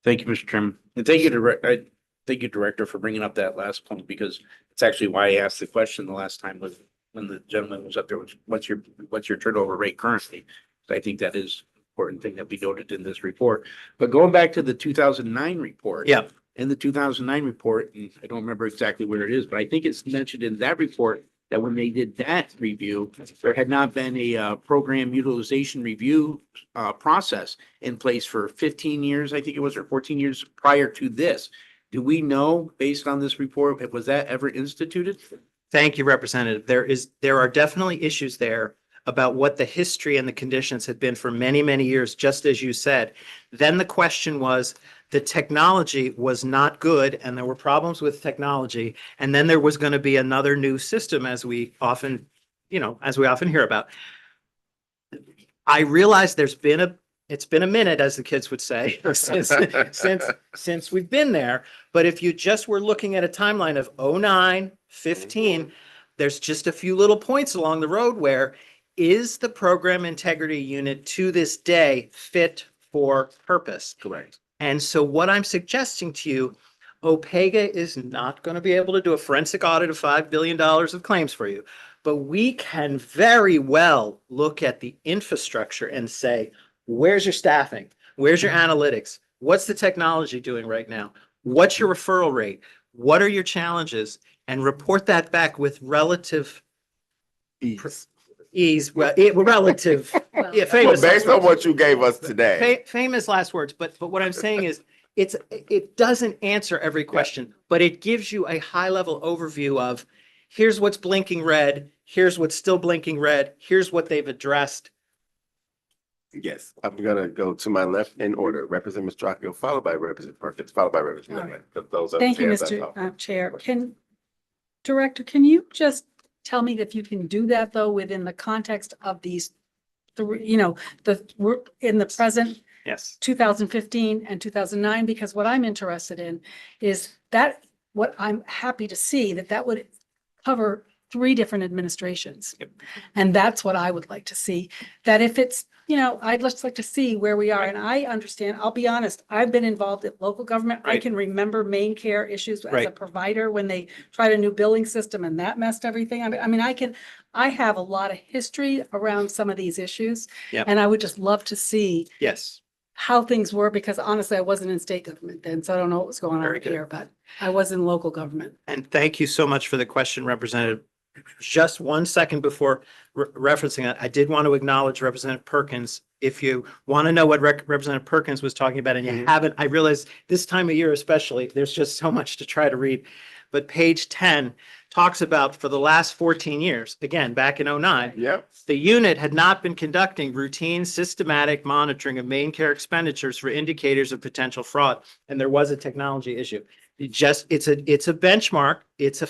Thank you, Mr. Chairman. And thank you, Director, for bringing up that last point, because it's actually why I asked the question the last time was when the gentleman was up there, what's your turnover rate currently? So I think that is an important thing that we noted in this report. But going back to the 2009 report. Yeah. In the 2009 report, and I don't remember exactly where it is, but I think it's mentioned in that report that when they did that review, there had not been a program utilization review process in place for 15 years, I think it was, or 14 years prior to this. Do we know, based on this report, was that ever instituted? Thank you, Representative. There are definitely issues there about what the history and the conditions had been for many, many years, just as you said. Then the question was, the technology was not good and there were problems with technology. And then there was going to be another new system, as we often hear about. I realize it's been a minute, as the kids would say, since we've been there. But if you just were looking at a timeline of 09, 15, there's just a few little points along the road where is the program integrity unit to this day fit for purpose? Correct. And so what I'm suggesting to you, OPEGA is not going to be able to do a forensic audit of $5 billion of claims for you, but we can very well look at the infrastructure and say, where's your staffing? Where's your analytics? What's the technology doing right now? What's your referral rate? What are your challenges? And report that back with relative ease, relative, Well, famous. based on what you gave us today. Famous last words, but what I'm saying is, it doesn't answer every question, but it gives you a high level overview of here's what's blinking red, here's what's still blinking red, here's what they've addressed. Yes, I'm gonna go to my left in order. Representative Stracchio, followed by Representative Perkins, followed by Representative Lemon. Those are the Thank you, chairs I Mr. saw. Chair. Director, can you just tell me if you can do that, though, within the context of these three, we're in the present Yes. 2015 and 2009, because what I'm interested in is that what I'm happy to see that would cover 3 different administrations. And that's what I would like to see, that if it's, I'd just like to see where we are. And I understand, I'll be honest, I've been involved in local government. I Right. can remember main care issues as a Right. provider when they tried a new billing system and that messed everything. I have a lot of history around some of these issues. Yep. And I would just love to see Yes. how things were, because honestly, I wasn't in state government then, so I don't know what was going Very on good. here, but I was in local government. And thank you so much for the question, Representative. Just 1 second before referencing it, I did want to acknowledge Representative Perkins. If you want to know what Representative Perkins was talking about and you haven't, I realize this time of year especially, there's just so much to try to read. But page 10 talks about for the last 14 years, again, back in 09, Yep. the unit had not been conducting routine, systematic monitoring of main care expenditures for indicators of potential fraud. And there was a technology issue. It's a benchmark. It's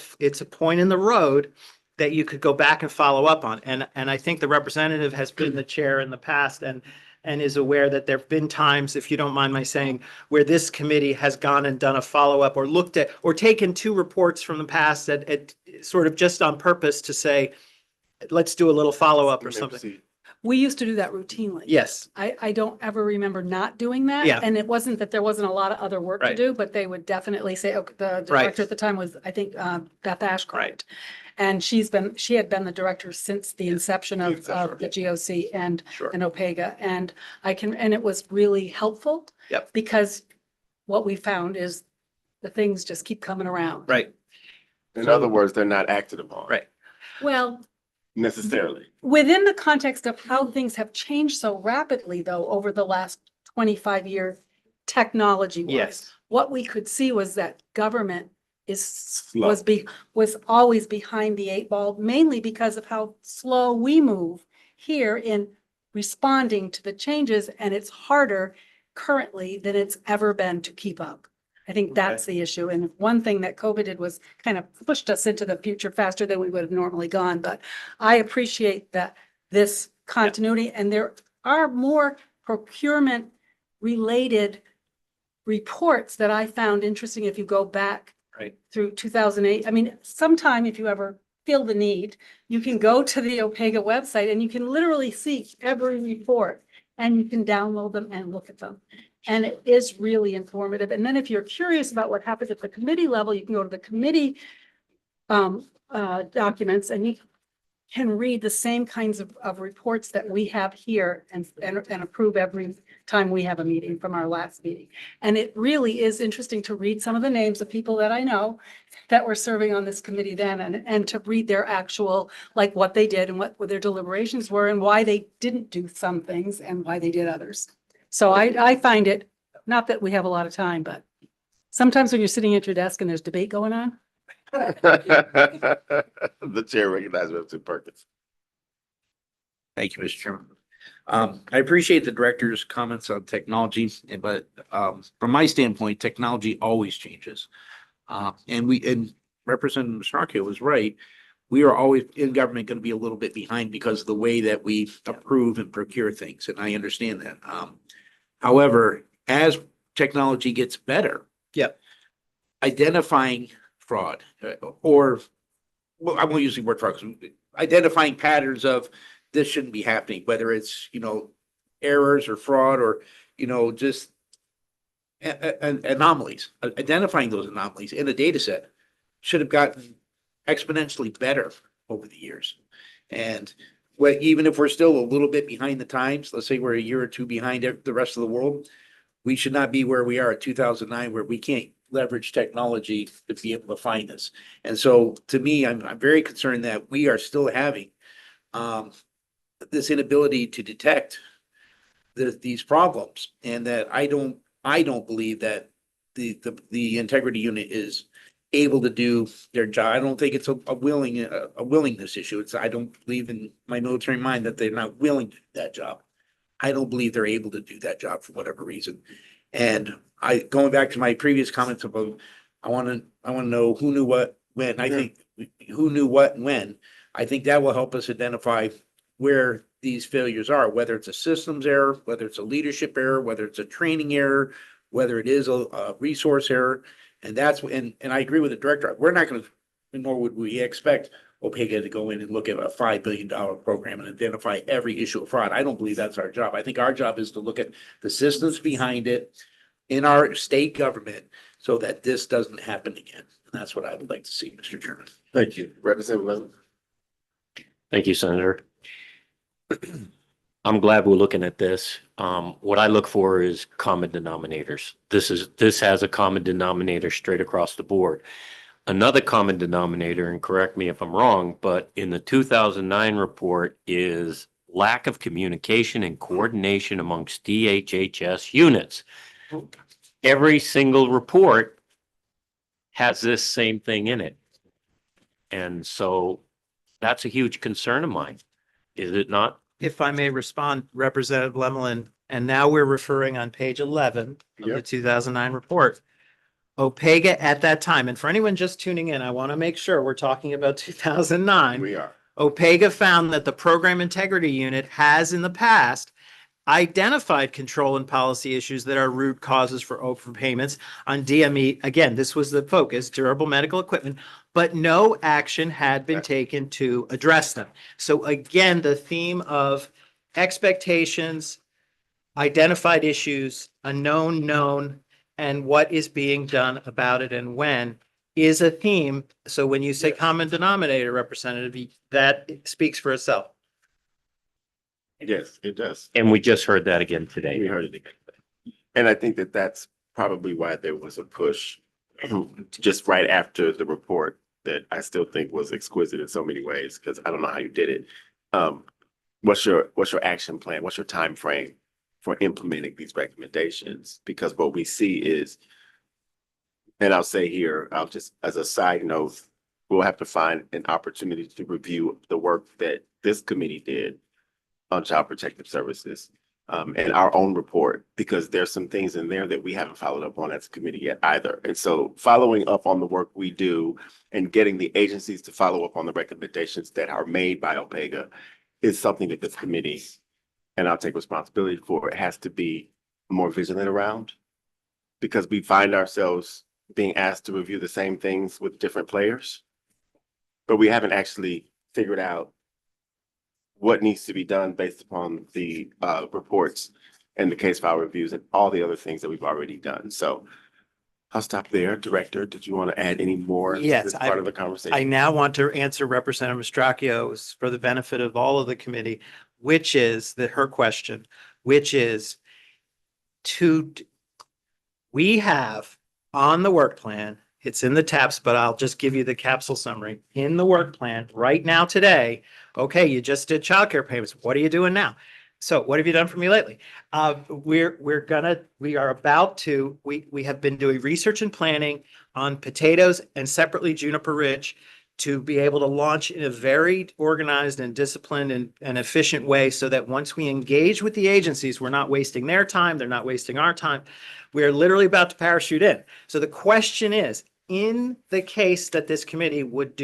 a point in the road that you could go back and follow up on. And I think the representative has been the chair in the past and is aware that there've been times, if you don't mind my saying, where this committee has gone and done a follow-up or looked at, or taken two reports from the past at sort of just on purpose to say, let's do a little follow-up or something. We used to do that routinely. Yes. I don't ever remember not doing that. Yeah. And it wasn't that there wasn't a lot of other work to Right. do, but they would definitely say, okay, the Right. director at the time was, I think, Beth Ashcroft. Right. And she had been the director since the inception of the GOC and Sure. OPEGA. And and it was really helpful. Yep. Because what we found is the things just keep coming around. Right. In other words, they're not acted upon. Right. Well, Necessarily. within the context of how things have changed so rapidly, though, over the last 25 years, technology-wise, Yes. what we could see was that government Slow. was always behind the eight ball, mainly because of how slow we move here in responding to the changes, and it's harder currently than it's ever been to keep up. I think that's the issue. And one thing that COVID did was kind of pushed us into the future faster than we would have normally gone. But I appreciate that this continuity, and there are more procurement related reports that I found interesting if you go back Right. through 2008. I mean, sometime if you ever feel the need, you can go to the OPEGA website and you can literally see every report and you can download them and look at them. And it is really informative. And then if you're curious about what happens at the committee level, you can go to the committee documents and you can read the same kinds of reports that we have here and approve every time we have a meeting from our last meeting. And it really is interesting to read some of the names of people that I know that were serving on this committee then and to read their actual, like what they did and what their deliberations were and why they didn't do some things and why they did others. So I find it, not that we have a lot of time, but sometimes when you're sitting at your desk and there's debate going on. The chair recognizes Representative Perkins. Thank you, Mr. Chairman. I appreciate the director's comments on technology, but from my standpoint, technology always changes. And Representative Snarko was right. We are always in government going to be a little bit behind because of the way that we approve and procure things. And I understand that. However, as technology gets better, identifying fraud or, well, I won't use the word fraud, identifying patterns of this shouldn't be happening, whether it's, errors or fraud or, just anomalies, identifying those anomalies in a data set should have gotten exponentially better over the years. And even if we're still a little bit behind the times, let's say we're a year or two behind the rest of the world, we should not be where we are in 2009, where we can't leverage technology to be able to find this. And so to me, I'm very concerned that we are still having this inability to detect these problems, and that I don't believe that the integrity unit is able to do their job. I don't think it's a willingness issue. I don't believe in my military mind that they're not willing to do that job. I don't believe they're able to do that job for whatever reason. And going back to my previous comments about, I want to know who knew what when. I think who knew what and when. I think that will help us identify where these failures are, whether it's a systems error, whether it's a leadership error, whether it's a training error, whether it is a resource error. And and I agree with the director. We're not going to, nor would we expect OPEGA to go in and look at a $5 billion program and identify every issue of fraud. I don't believe that's our job. I think our job is to look at the systems behind it in our state government so that this doesn't happen again. And that's what I would like to see, Mr. Chairman. Thank you. Representative Lemon. Thank you, Senator. I'm glad we're looking at this. What I look for is common denominators. This has a common denominator straight across the board. Another common denominator, and correct me if I'm wrong, but in the 2009 report is lack of communication and coordination amongst DHHS units. Every single report has this same thing in it. And so that's a huge concern of mine, is it not? If I may respond, Representative Lemelin, and now we're referring on page 11 of the Yep. 2009 report. Opega at that time, and for anyone just tuning in, I want to make sure we're talking about 2009. We are. Opega found that the Program Integrity Unit has in the past identified control and policy issues that are root causes for overpayments on DME. Again, this was the focus, durable medical equipment, but no action had been taken to address them. So again, the theme of expectations, identified issues, a known, and what is being done about it and when is a theme. So when you say common denominator, Representative, that speaks for itself. Yes, it does. And we just heard that again today. We heard it again. And I think that that's probably why there was a push just right after the report that I still think was exquisite in so many ways, because I don't know how you did it. What's your action plan? What's your time frame for implementing these recommendations? Because what we see is, and I'll say here, I'll just, as a side note, we'll have to find an opportunity to review the work that this committee did on Child Protective Services and our own report, because there's some things in there that we haven't followed up on as a committee yet either. And so following up on the work we do and getting the agencies to follow up on the recommendations that are made by OPEGA is something that this committee, and I'll take responsibility for, it has to be more vigilant around, because we find ourselves being asked to review the same things with different players, but we haven't actually figured out what needs to be done based upon the reports and the case file reviews and all the other things that we've already done. So I'll stop there. Director, did you want to add any more to Yes, this part of the conversation? I now want to answer Representative Mastracchio's for the benefit of all of the committee, which is her question, which is we have on the work plan, it's in the TAPS, but I'll just give you the capsule summary. In the work plan right now today, okay, you just did childcare payments. What are you doing now? So what have you done for me lately? We have been doing research and planning on potatoes and separately Juniper Ridge to be able to launch in a very organized and disciplined and efficient way, so that once we engage with the agencies, we're not wasting their time, they're not wasting our time. We are literally about to parachute in. So the question is, in the case that this committee would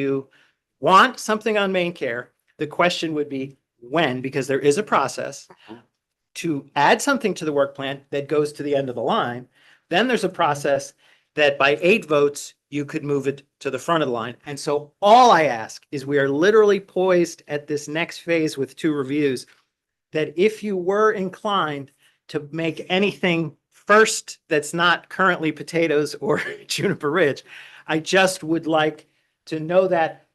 want something on main care, the question would be when, because there is a process to add something to the work plan that goes to the end of the line. Then there's a process that by 8 votes, you could move it to the front of the line. And so all I ask is, we are literally poised at this next phase with 2 reviews, that if you were inclined to make anything first that's not currently potatoes or Juniper Ridge, I just would like to know that,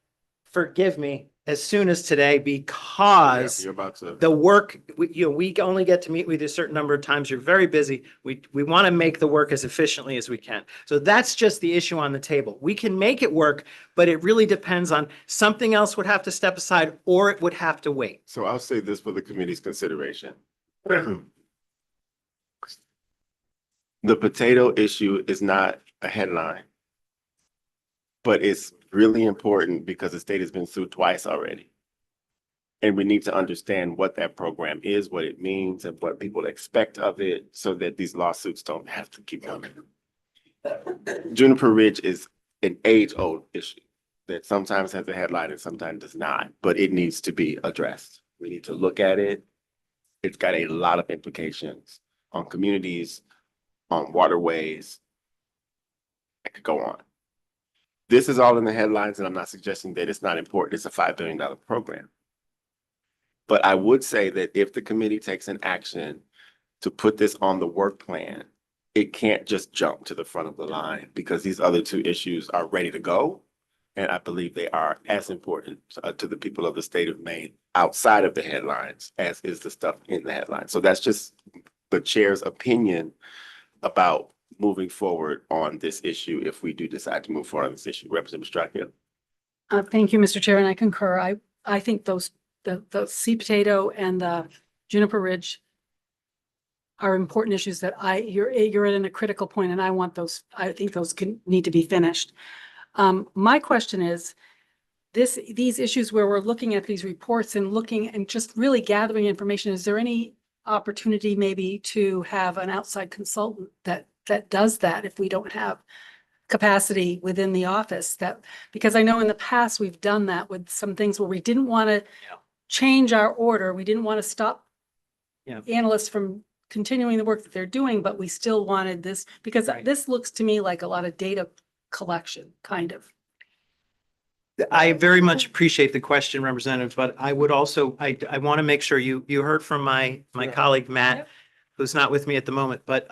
forgive me, as soon as today, because You're about to. the work, we only get to meet with you a certain number of times. You're very busy. We want to make the work as efficiently as we can. So that's just the issue on the table. We can make it work, but it really depends on something else would have to step aside, or it would have to wait. So I'll say this for the committee's consideration. The potato issue is not a headline, but it's really important because the state has been sued twice already. And we need to understand what that program is, what it means, and what people expect of it, so that these lawsuits don't have to keep coming. Juniper Ridge is an age-old issue that sometimes has a headline and sometimes does not, but it needs to be addressed. We need to look at it. It's got a lot of implications on communities, on waterways. I could go on. This is all in the headlines, and I'm not suggesting that it's not important. It's a $5 billion program. But I would say that if the committee takes an action to put this on the work plan, it can't just jump to the front of the line, because these other 2 issues are ready to go. And I believe they are as important to the people of the state of Maine outside of the headlines as is the stuff in the headlines. So that's just the chair's opinion about moving forward on this issue if we do decide to move forward on this issue. Representative Strachan. Thank you, Mr. Chair, and I concur. I think the sea potato and the Juniper Ridge are important issues that you're in a critical point, and I think those need to be finished. My question is, these issues where we're looking at these reports and looking and just really gathering information, is there any opportunity maybe to have an outside consultant that does that if we don't have capacity within the office that, because I know in the past we've done that with some things where we didn't want to change our order. We didn't want to stop Yeah. analysts from continuing the work that they're doing, but we still wanted this because this looks to me like a lot of data collection, kind of. I very much appreciate the question, Representative, but I would also, I want to make sure you heard from my colleague, Matt, Yep. who's not with me at the moment, but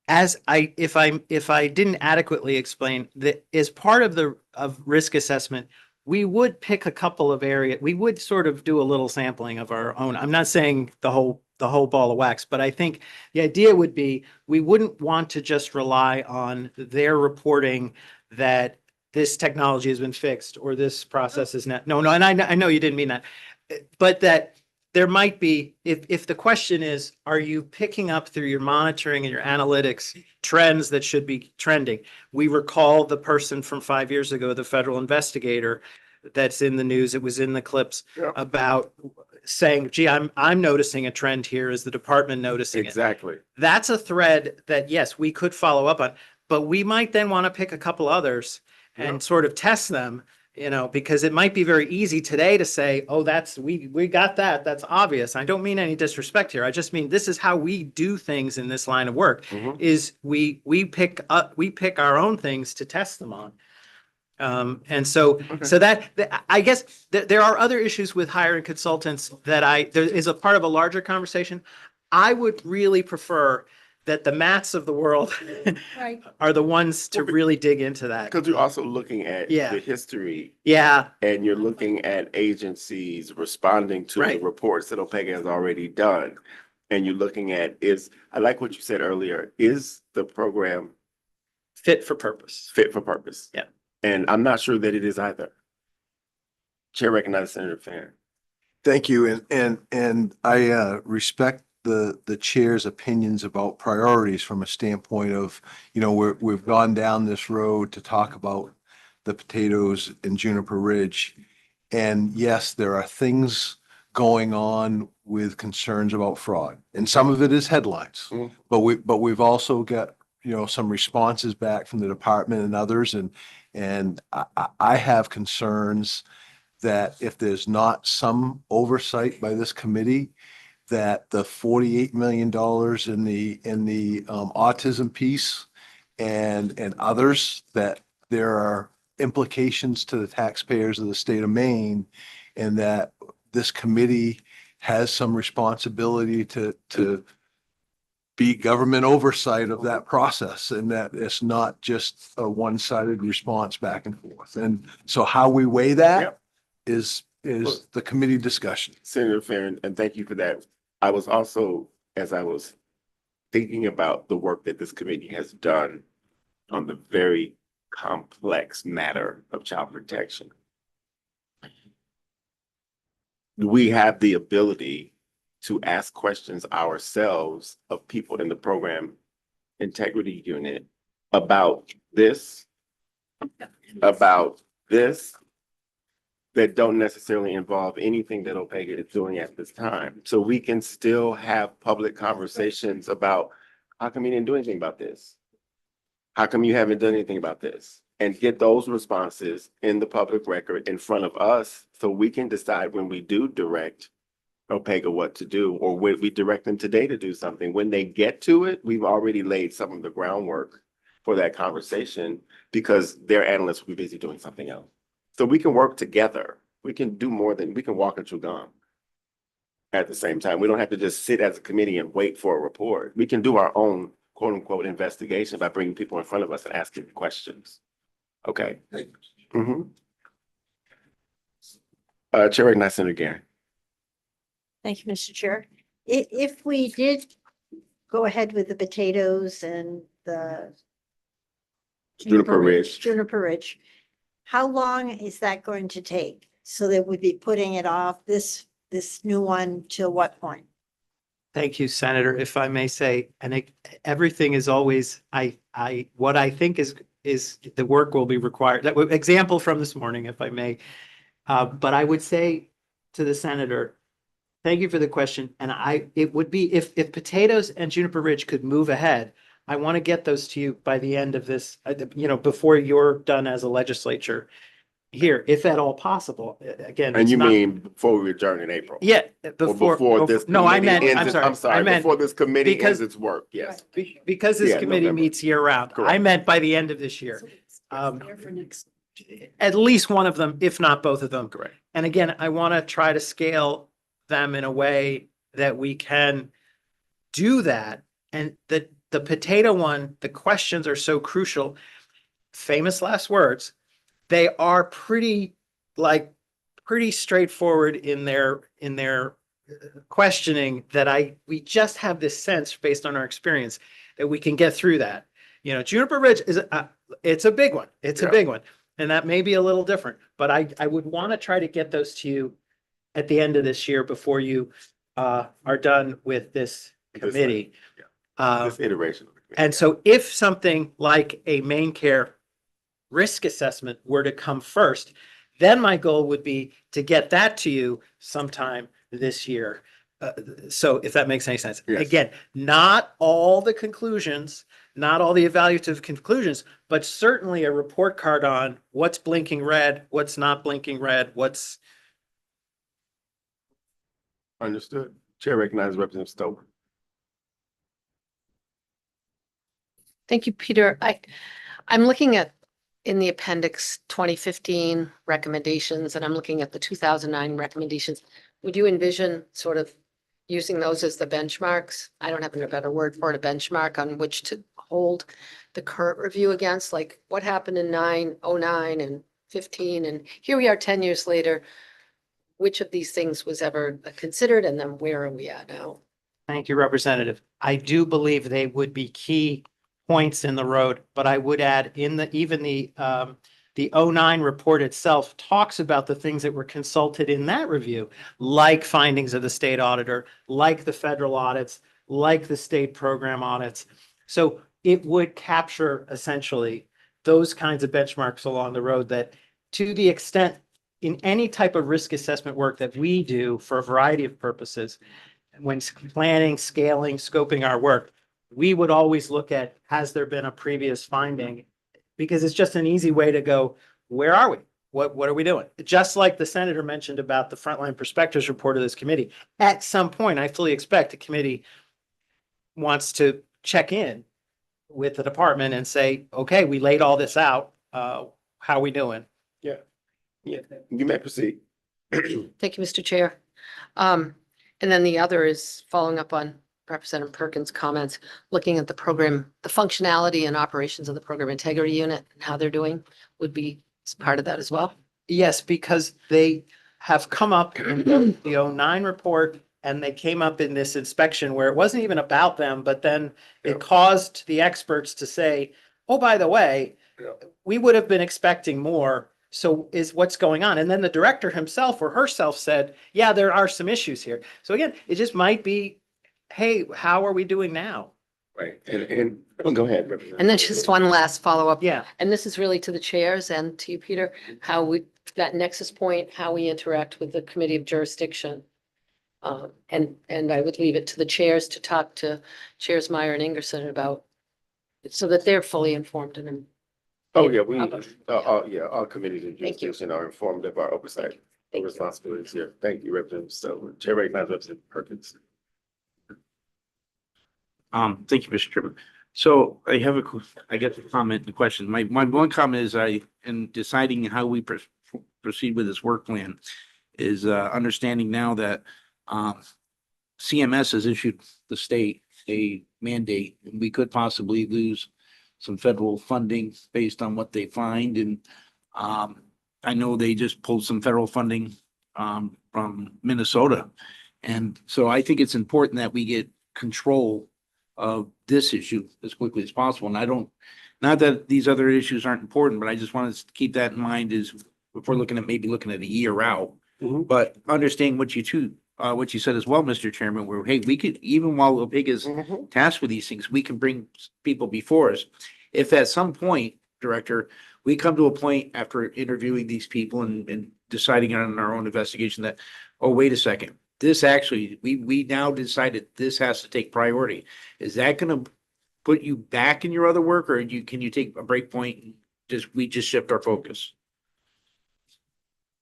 if I didn't adequately explain that as part of risk assessment, we would pick a couple of areas. We would sort of do a little sampling of our own. I'm not saying the whole ball of wax, but I think the idea would be we wouldn't want to just rely on their reporting that this technology has been fixed or this process is not. No, and I know you didn't mean that, but that there might be, if the question is, are you picking up through your monitoring and your analytics trends that should be trending? We recall the person from 5 years ago, the federal investigator that's in the news. It was in the clips about saying, gee, I'm noticing a trend here. Is the department noticing it? Exactly. That's a thread that, yes, we could follow up on, but we might then want to pick a couple others and sort of test them, because it might be very easy today to say, oh, we got that. That's obvious. I don't mean any disrespect here. I just mean this is how we do things in this line of work is we pick our own things to test them on. And so that I guess there are other issues with hiring consultants that there is a part of a larger conversation. I would really prefer that the Matts of the world Right. are the ones to really dig into that. Because you're also looking at the history. Yeah. And you're looking at agencies responding to the reports that OPEGA has already done. And you're looking at I like what you said earlier, is the program fit for purpose? Fit for purpose. Yeah. And I'm not sure that it is either. Chair recognizes Senator Fan. Thank you. And I respect the chair's opinions about priorities from a standpoint of, we've gone down this road to talk about the potatoes in Juniper Ridge. And yes, there are things going on with concerns about fraud. And some of it is headlines, but we've also got, some responses back from the department and others. And I have concerns that if there's not some oversight by this committee, that the $48 million in the autism piece and others, that there are implications to the taxpayers of the state of Maine, and that this committee has some responsibility to be government oversight of that process, and that it's not just a one-sided response back and forth. And so how we weigh that is the committee discussion. Senator Farron, and thank you for that. I was also, as I was thinking about the work that this committee has done on the very complex matter of child protection, we have the ability to ask questions ourselves of people in the program integrity unit about this, that don't necessarily involve anything that OPEGA is doing at this time. So we can still have public conversations about, how come you didn't do anything about this? How come you haven't done anything about this? And get those responses in the public record in front of us so we can decide when we do direct OPEGA what to do, or when we direct them today to do something. When they get to it, we've already laid some of the groundwork for that conversation because their analysts will be busy doing something else. So we can work together. We can do more than, we can walk and chew gum at the same time. We don't have to just sit as a committee and wait for a report. We can do our own quote unquote investigation by bringing people in front of us and asking questions. Okay. Chair recognizes Senator Gary. Thank you, Mr. Chair. If we did go ahead with the potatoes and the Juniper Ridge, how long is that going to take? So that we'd be putting it off, this new one, till what point? Thank you, Senator. If I may say, and everything is always, what I think is the work will be required. That example from this morning, if I may. But I would say to the senator, thank you for the question. And it would be if potatoes and Juniper Ridge could move ahead, I want to get those to you by the end of this, before you're done as a legislature here, if at all possible. Again, And it's you not. mean before we adjourn in April? Yeah, Or before this no, I committee meant, ends I'm its- sorry. I'm sorry, I meant before this committee because- ends its work, yes. Because this Yeah, committee November. meets year round. I Correct. meant by the end of this year. There for next. At least one of them, if not both of them. Correct. And again, I want to try to scale them in a way that we can do that. And the potato one, the questions are so crucial. Famous last words. They are pretty straightforward in their questioning that we just have this sense based on our experience that we can get through that. Juniper Ridge it's a big one. It's a big one. And that may be a little different, but I would want to try to get those to you at the end of this year before you are done with this committee. This iteration. And so if something like a main care risk assessment were to come first, then my goal would be to get that to you sometime this year. So if that makes any sense. Yes. Again, not all the conclusions, not all the evaluative conclusions, but certainly a report card on what's blinking red, what's not blinking red, what's. Understood. Chair recognizes Representative Stover. Thank you, Peter. I'm looking at in the appendix 2015 recommendations, and I'm looking at the 2009 recommendations. Would you envision sort of using those as the benchmarks? I don't have a better word for it, a benchmark on which to hold the current review against, like what happened in 09 and 15, and here we are 10 years later. Which of these things was ever considered, and then where are we at now? Thank you, Representative. I do believe they would be key points in the road, but I would add even the 09 report itself talks about the things that were consulted in that review, like findings of the state auditor, like the federal audits, like the state program audits. So it would capture essentially those kinds of benchmarks along the road that, to the extent in any type of risk assessment work that we do for a variety of purposes, when planning, scaling, scoping our work, we would always look at, has there been a previous finding? Because it's just an easy way to go, where are we? What are we doing? Just like the senator mentioned about the frontline perspectives report of this committee. At some point, I fully expect the committee wants to check in with the department and say, okay, we laid all this out. How are we doing? Yeah, you may proceed. Thank you, Mr. Chair. And then the other is following up on Representative Perkins' comments, looking at the program, the functionality and operations of the program integrity unit and how they're doing would be part of that as well. Yes, because they have come up in the 09 report and they came up in this inspection where it wasn't even about them, but then it caused the experts to say, oh, by the way, we would have been expecting more. So is what's going on? And then the director himself or herself said, yeah, there are some issues here. So again, it just might be, hey, how are we doing now? Right, and go ahead. Representative. And then just one last follow-up. Yeah. And this is really to the chairs and to you, Peter, how we, that nexus point, how we interact with the committee of jurisdiction. And I would leave it to the chairs to talk to Chairs Meyer and Ingerson about, so that they're fully informed and. Oh, yeah, all committees and Thank you. jurisdiction are informed of our oversight Thank you. responsibilities here. Thank you, Representative Stover. Chair recognizes Representative Perkins. Thank you, Mr. Chairman. So I have I guess a comment and a question. My one comment is in deciding how we proceed with this work plan is understanding now that CMS has issued the state a mandate, and we could possibly lose some federal funding based on what they find. And I know they just pulled some federal funding from Minnesota. And so I think it's important that we get control of this issue as quickly as possible. And not that these other issues aren't important, but I just wanted to keep that in mind is if we're looking at a year out, but understanding what you said as well, Mr. Chairman, where, hey, we could, even while OPIG is tasked with these things, we can bring people before us. If at some point, Director, we come to a point after interviewing these people and deciding on our own investigation that, oh, wait a second, this actually, we now decided this has to take priority. Is that going to put you back in your other work, or can you take a break point and we just shift our focus?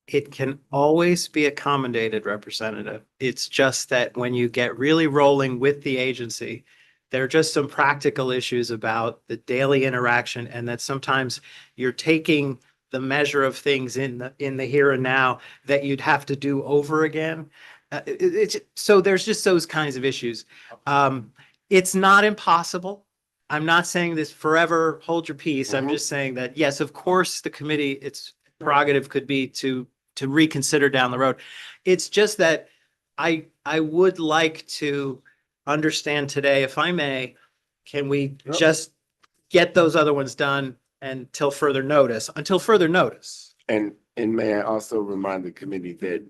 It can always be accommodated, Representative. It's just that when you get really rolling with the agency, there are just some practical issues about the daily interaction, and that sometimes you're taking the measure of things in the here and now that you'd have to do over again. So there's just those kinds of issues. It's not impossible. I'm not saying this forever, hold your peace. I'm just saying that, yes, of course, the committee, its prerogative could be to reconsider down the road. It's just that I would like to understand today, if I may, can we just get those other ones done until further notice? And may I also remind the committee that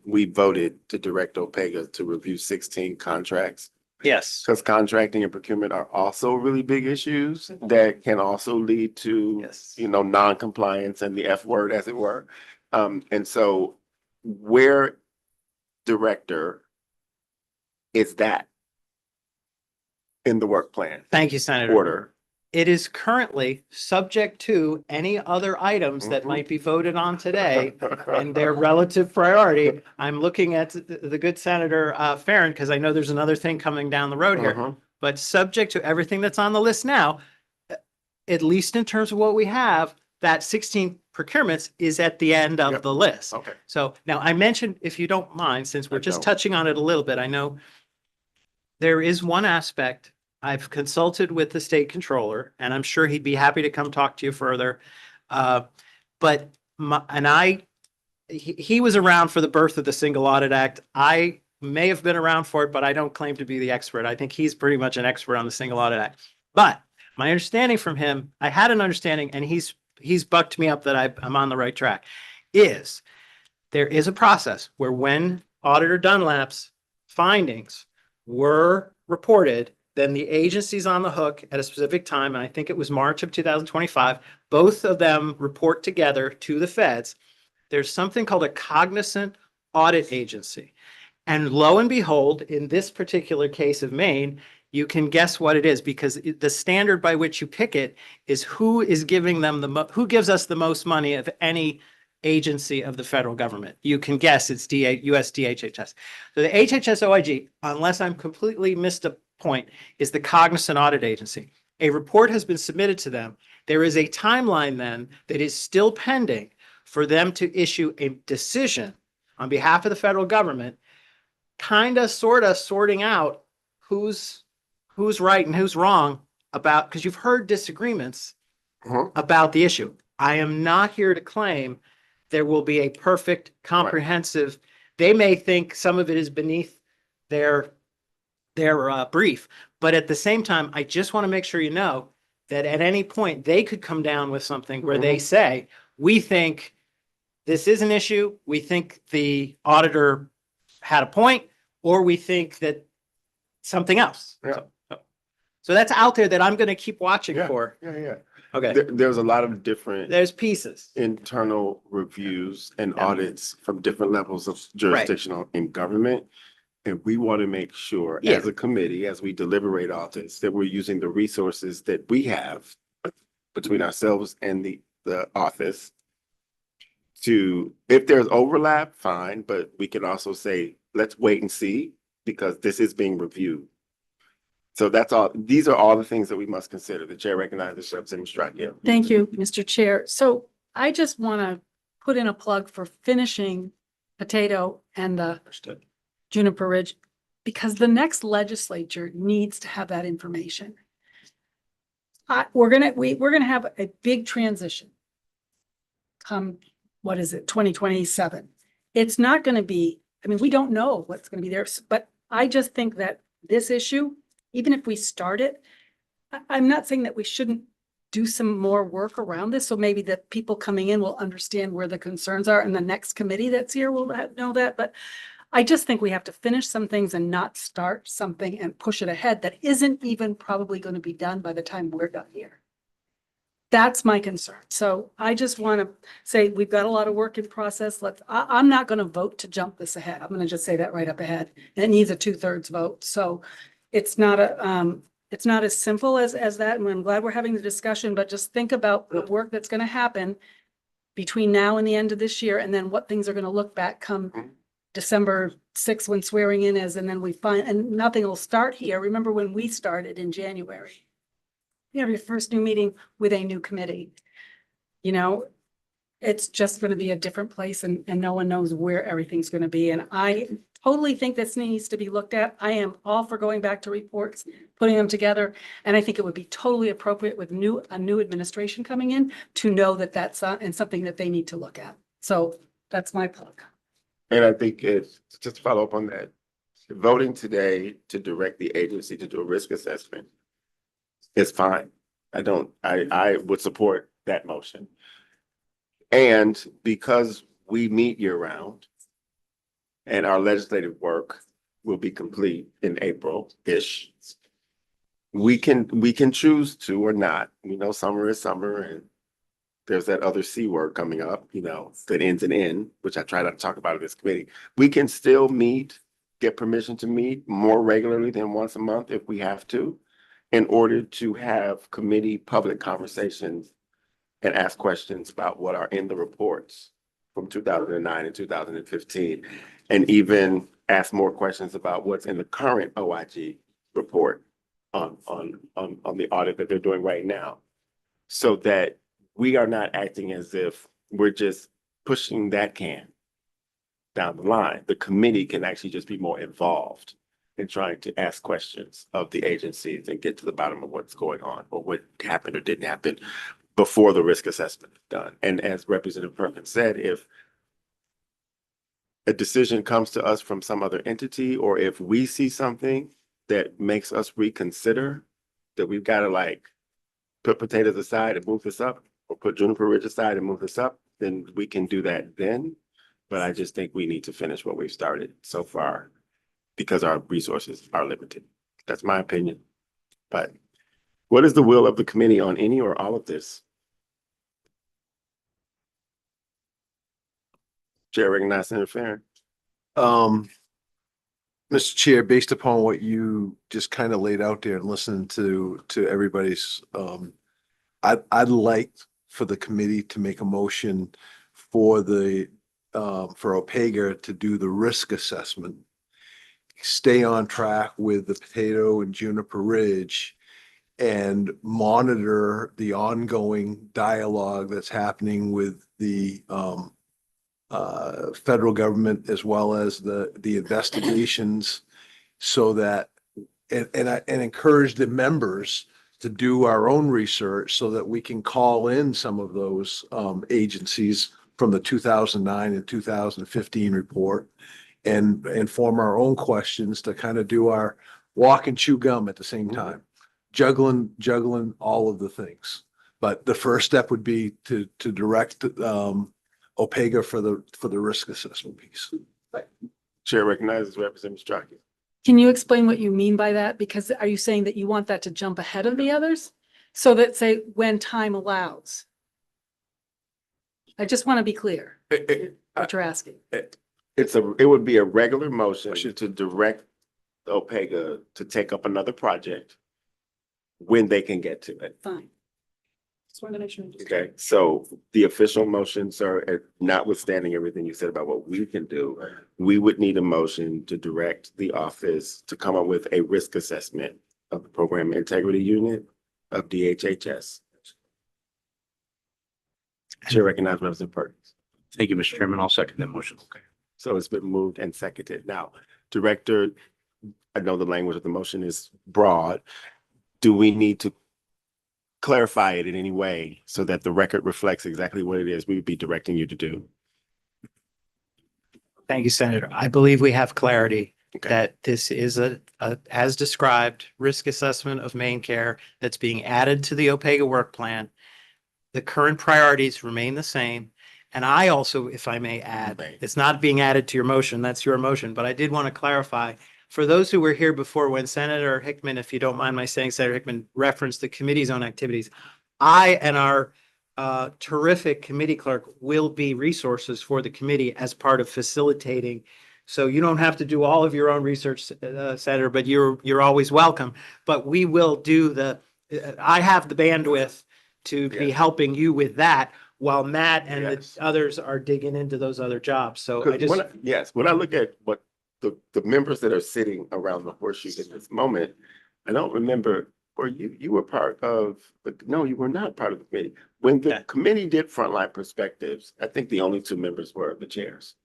we voted to direct OPEGA to review 16 contracts. Yes. Because contracting and procurement are also really big issues that can also lead to, non-compliance and the F word, as it were. And so where director is that in the work plan? Thank you, Senator. Order. It is currently subject to any other items that might be voted on today and their relative priority. I'm looking at the good Senator Farron, because I know there's another thing coming down the road here. But subject to everything that's on the list now, at least in terms of what we have, that 16 procurements is at the end of the list. Okay. So now I mentioned, if you don't mind, since we're just touching on it a little bit, I know there is one aspect. I've consulted with the state controller, and I'm sure he'd be happy to come talk to you further. But he was around for the birth of the Single Audit Act. I may have been around for it, but I don't claim to be the expert. I think he's pretty much an expert on the Single Audit Act. But my understanding from him, I had an understanding, and he's bucked me up that I'm on the right track, is there is a process where when Auditor Dunlap's findings were reported, then the agency's on the hook at a specific time, and I think it was March of 2025. Both of them report together to the feds. There's something called a cognizant audit agency. And lo and behold, in this particular case of Maine, you can guess what it is, because the standard by which you pick it is who is giving them who gives us the most money of any agency of the federal government. You can guess it's US DHHS. So the HHS OIG, unless I'm completely missed a point, is the cognizant audit agency. A report has been submitted to them. There is a timeline then that is still pending for them to issue a decision on behalf of the federal government, kind of sort of sorting out who's right and who's wrong about, because you've heard disagreements about the issue. I am not here to claim there will be a perfect, comprehensive, they may think some of it is beneath their brief, but at the same time, I just want to make sure you know that at any point they could come down with something where they say, we think this is an issue, we think the auditor had a point, or we think that something else. So that's out there that I'm going to keep watching for. Okay. There's a lot of different. There's pieces. Internal reviews and audits from different levels of jurisdictional in government. And we want to make sure as a committee, as we deliberate all this, that we're using the resources that we have between ourselves and the office to, if there's overlap, fine, but we can also say, let's wait and see, because this is being reviewed. So that's all. These are all the things that we must consider. The chair recognizes Representative Strachan. Thank you, Mr. Chair. So I just want to put in a plug for finishing Potato and the Juniper Ridge, because the next legislature needs to have that information. We're gonna have a big transition come, what is it, 2027. It's not going to be, I mean, we don't know what's going to be there, but I just think that this issue, even if we start it, I'm not saying that we shouldn't do some more work around this. So maybe the people coming in will understand where the concerns are, and the next committee that's here will know that. But I just think we have to finish some things and not start something and push it ahead that isn't even probably going to be done by the time we're done here. That's my concern. So I just want to say we've got a lot of work in process. I'm not going to vote to jump this ahead. I'm going to just say that right up ahead. And it needs a 2/3 vote. So it's not it's not as simple as that, and I'm glad we're having the discussion, but just think about the work that's gonna happen between now and the end of this year, and then what things are gonna look back come December 6th when swearing in is, and then we find, and nothing will start here. Remember when we started in January? You have your first new meeting with a new committee. You know, it's just gonna be a different place, and no one knows where everything's gonna be. And I totally think this needs to be looked at. I am all for going back to reports, putting them together. And I think it would be totally appropriate with a new administration coming in to know that that's and something that they need to look at. So that's my plug. And I think it's, just to follow up on that, voting today to direct the agency to do a risk assessment is fine. I would support that motion. And because we meet year round and our legislative work will be complete in April-ish, we can choose to or not. You know, summer is summer, and there's that other C word coming up, you know, that ends in N, which I try not to talk about in this committee. We can still meet, get permission to meet more regularly than once a month if we have to, in order to have committee public conversations and ask questions about what are in the reports from 2009 and 2015, and even ask more questions about what's in the current OIG report on the audit that they're doing right now, so that we are not acting as if we're just pushing that can down the line. The committee can actually just be more involved in trying to ask questions of the agencies and get to the bottom of what's going on or what happened or didn't happen before the risk assessment is done. And as Representative Perkins said, if a decision comes to us from some other entity, or if we see something that makes us reconsider, that we've got to like put potatoes aside and move this up, or put Juniper Ridge aside and move this up, then we can do that then. But I just think we need to finish what we've started so far because our resources are limited. That's my opinion. But what is the will of the committee on any or all of this? Chair recognizes Senator Farren. Mr. Chair, based upon what you just kind of laid out there and listening to everybody's, I'd like for the committee to make a motion for for OPEGA to do the risk assessment, stay on track with the Potato and Juniper Ridge, and monitor the ongoing dialogue that's happening with the federal government as well as the investigations, so that and encourage the members to do our own research so that we can call in some of those agencies from the 2009 and 2015 report and form our own questions to kind of do our walk and chew gum at the same time, juggling all of the things. But the first step would be to direct OPEGA for the risk assessment piece. Chair recognizes Representative Strachey. Can you explain what you mean by that? Because are you saying that you want that to jump ahead of the others? So that, say, when time allows? I just want to be clear what you're asking. It would be a regular motion to direct OPEGA to take up another project when they can get to it. Fine. Just wanted to make sure. Okay, so the official motions are, notwithstanding everything you said about what we can do, we would need a motion to direct the office to come up with a risk assessment of the program integrity unit of DHHS. Chair recognizes Representative Perkins. Thank you, Mr. Chairman. I'll second that motion. Okay, so it's been moved and seconded. Now, Director, I know the language of the motion is broad. Do we need to clarify it in any way so that the record reflects exactly what it is we would be directing you to do? Thank you, Senator. I believe we have clarity Okay. that this is as described, risk assessment of main care that's being added to the OPEGA work plan. The current priorities remain the same. And I also, if I may add, it's not being added to your motion, that's your motion, but I did want to clarify for those who were here before, when Senator Hickman, if you don't mind my saying, Senator Hickman referenced the committee's own activities, I and our terrific committee clerk will be resources for the committee as part of facilitating So you don't have to do all of your own research, Senator, but you're always welcome. But we will do I have the bandwidth to be Yes. helping you with that while Matt and Yes. the others are digging into those other jobs. So I Because just, yes, when I look at what the members that are sitting around the horseshoe in this moment, I don't remember, or you were part of, no, you were not part of the committee. When the Okay. committee did frontline perspectives, I think the only two members were the chairs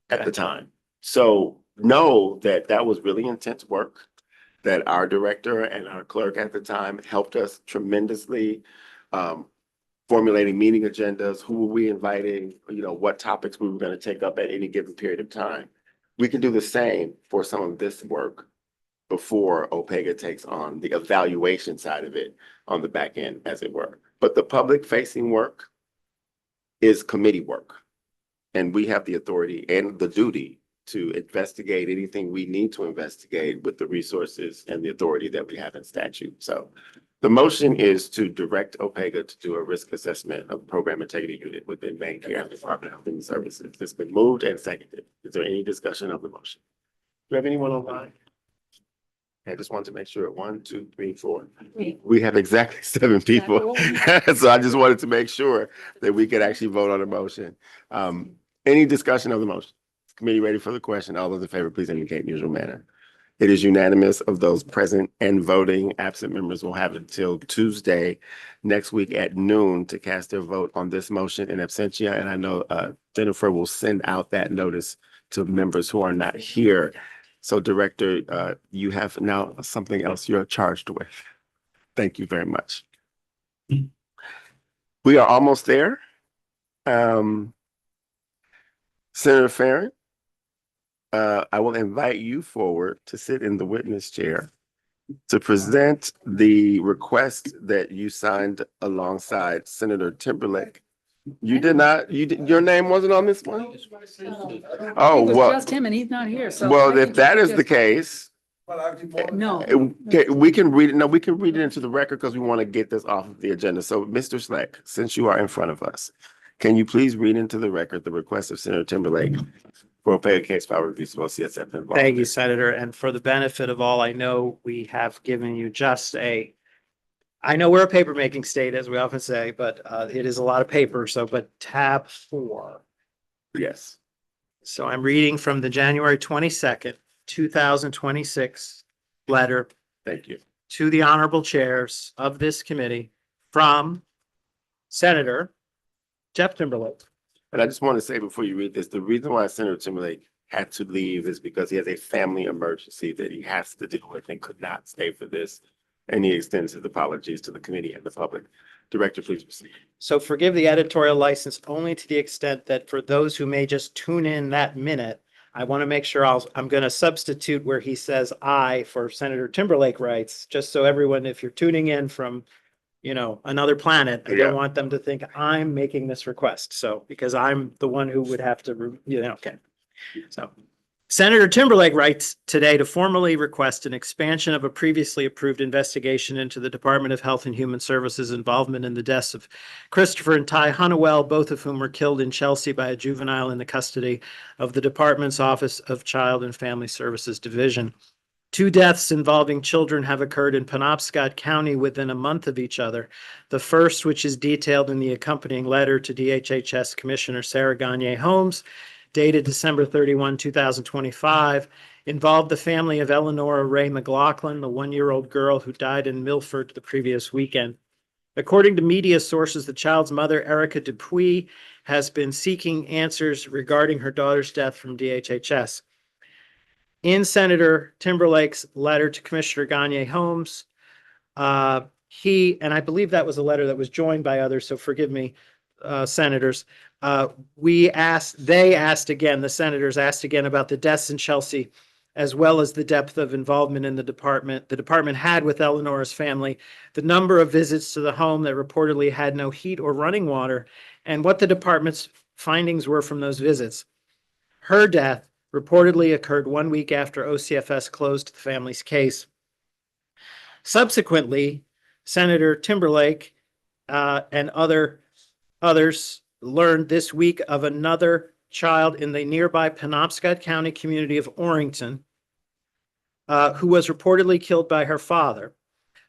at the time. So know that that was really intense work, that our director and our clerk at the time helped us tremendously. Formulating meeting agendas, who were we inviting, what topics we were going to take up at any given period of time. We can do the same for some of this work before OPEGA takes on the evaluation side of it on the back end, as it were. But the public facing work is committee work. And we have the authority and the duty to investigate anything we need to investigate with the resources and the authority that we have in statute. So the motion is to direct OPEGA to do a risk assessment of program integrity unit within Maine Care and Department of Human Services. It's been moved and seconded. Is there any discussion of the motion? Do we have anyone online? I just wanted to make sure. 1, 2, 3, 4. We have exactly 7 people. So I just wanted to make sure that we could actually vote on the motion. Any discussion of the motion? Committee ready for the question? All those in favor, please indicate in usual manner. It is unanimous of those present and voting. Absent members will have until Tuesday next week at noon to cast their vote on this motion in absentia. And I know Jennifer will send out that notice to members who are not here. So Director, you have now something else you're charged with. Thank you very much. We are almost there. Senator Farron, I will invite you forward to sit in the witness chair to present the request that you signed alongside Senator Timberlake. You did not, your name wasn't on this one? Oh, It was well, just him and he's not here, so. I well, think if that you is the just- case, No. okay, we can read it. No, we can read it into the record because we want to get this off of the agenda. So, Mr. Slack, since you are in front of us, can you please read into the record the request of Senator Timberlake for a pay case file review to CSF involvement? thank you, Senator. And for the benefit of all, I know we have given you I know we're a paper making state, as we often say, but it is a lot of paper. So, but tab 4. Yes. So I'm reading from the January 22nd, 2026 letter Thank you. to the honorable chairs of this committee from Senator Jeff Timberlake. And I just want to say before you read this, the reason why Senator Timberlake had to leave is because he has a family emergency that he has to deal with and could not stay for this. And he extends his apologies to the committee and the public. Director, please proceed. So forgive the editorial license only to the extent that for those who may just tune in that minute, I want to make sure I'm going to substitute where he says I for Senator Timberlake writes, just so everyone, if you're tuning in from, another planet, I Yeah. don't want them to think I'm making this request. So, because I'm the one who would have to, okay. So Senator Timberlake writes today to formally request an expansion of a previously approved investigation into the Department of Health and Human Services involvement in the deaths of Christopher and Ty Honeywell, both of whom were killed in Chelsea by a juvenile in the custody of the department's Office of Child and Family Services Division. 2 deaths involving children have occurred in Penobscot County within a month of each other. The first, which is detailed in the accompanying letter to DHHS Commissioner Sarah Gagne Holmes, dated December 31, 2025, involved the family of Eleanor Ray McLaughlin, the 1-year-old girl who died in Milford the previous weekend. According to media sources, the child's mother, Erica Dupuy, has been seeking answers regarding her daughter's death from DHHS. In Senator Timberlake's letter to Commissioner Gagne Holmes, he, and I believe that was a letter that was joined by others, so forgive me, senators, the senators asked again about the deaths in Chelsea, as well as the depth of involvement in the department had with Eleanor's family, the number of visits to the home that reportedly had no heat or running water, and what the department's findings were from those visits. Her death reportedly occurred 1 week after OCFS closed the family's case. Subsequently, Senator Timberlake and others learned this week of another child in the nearby Penobscot County community of Orrington, who was reportedly killed by her father.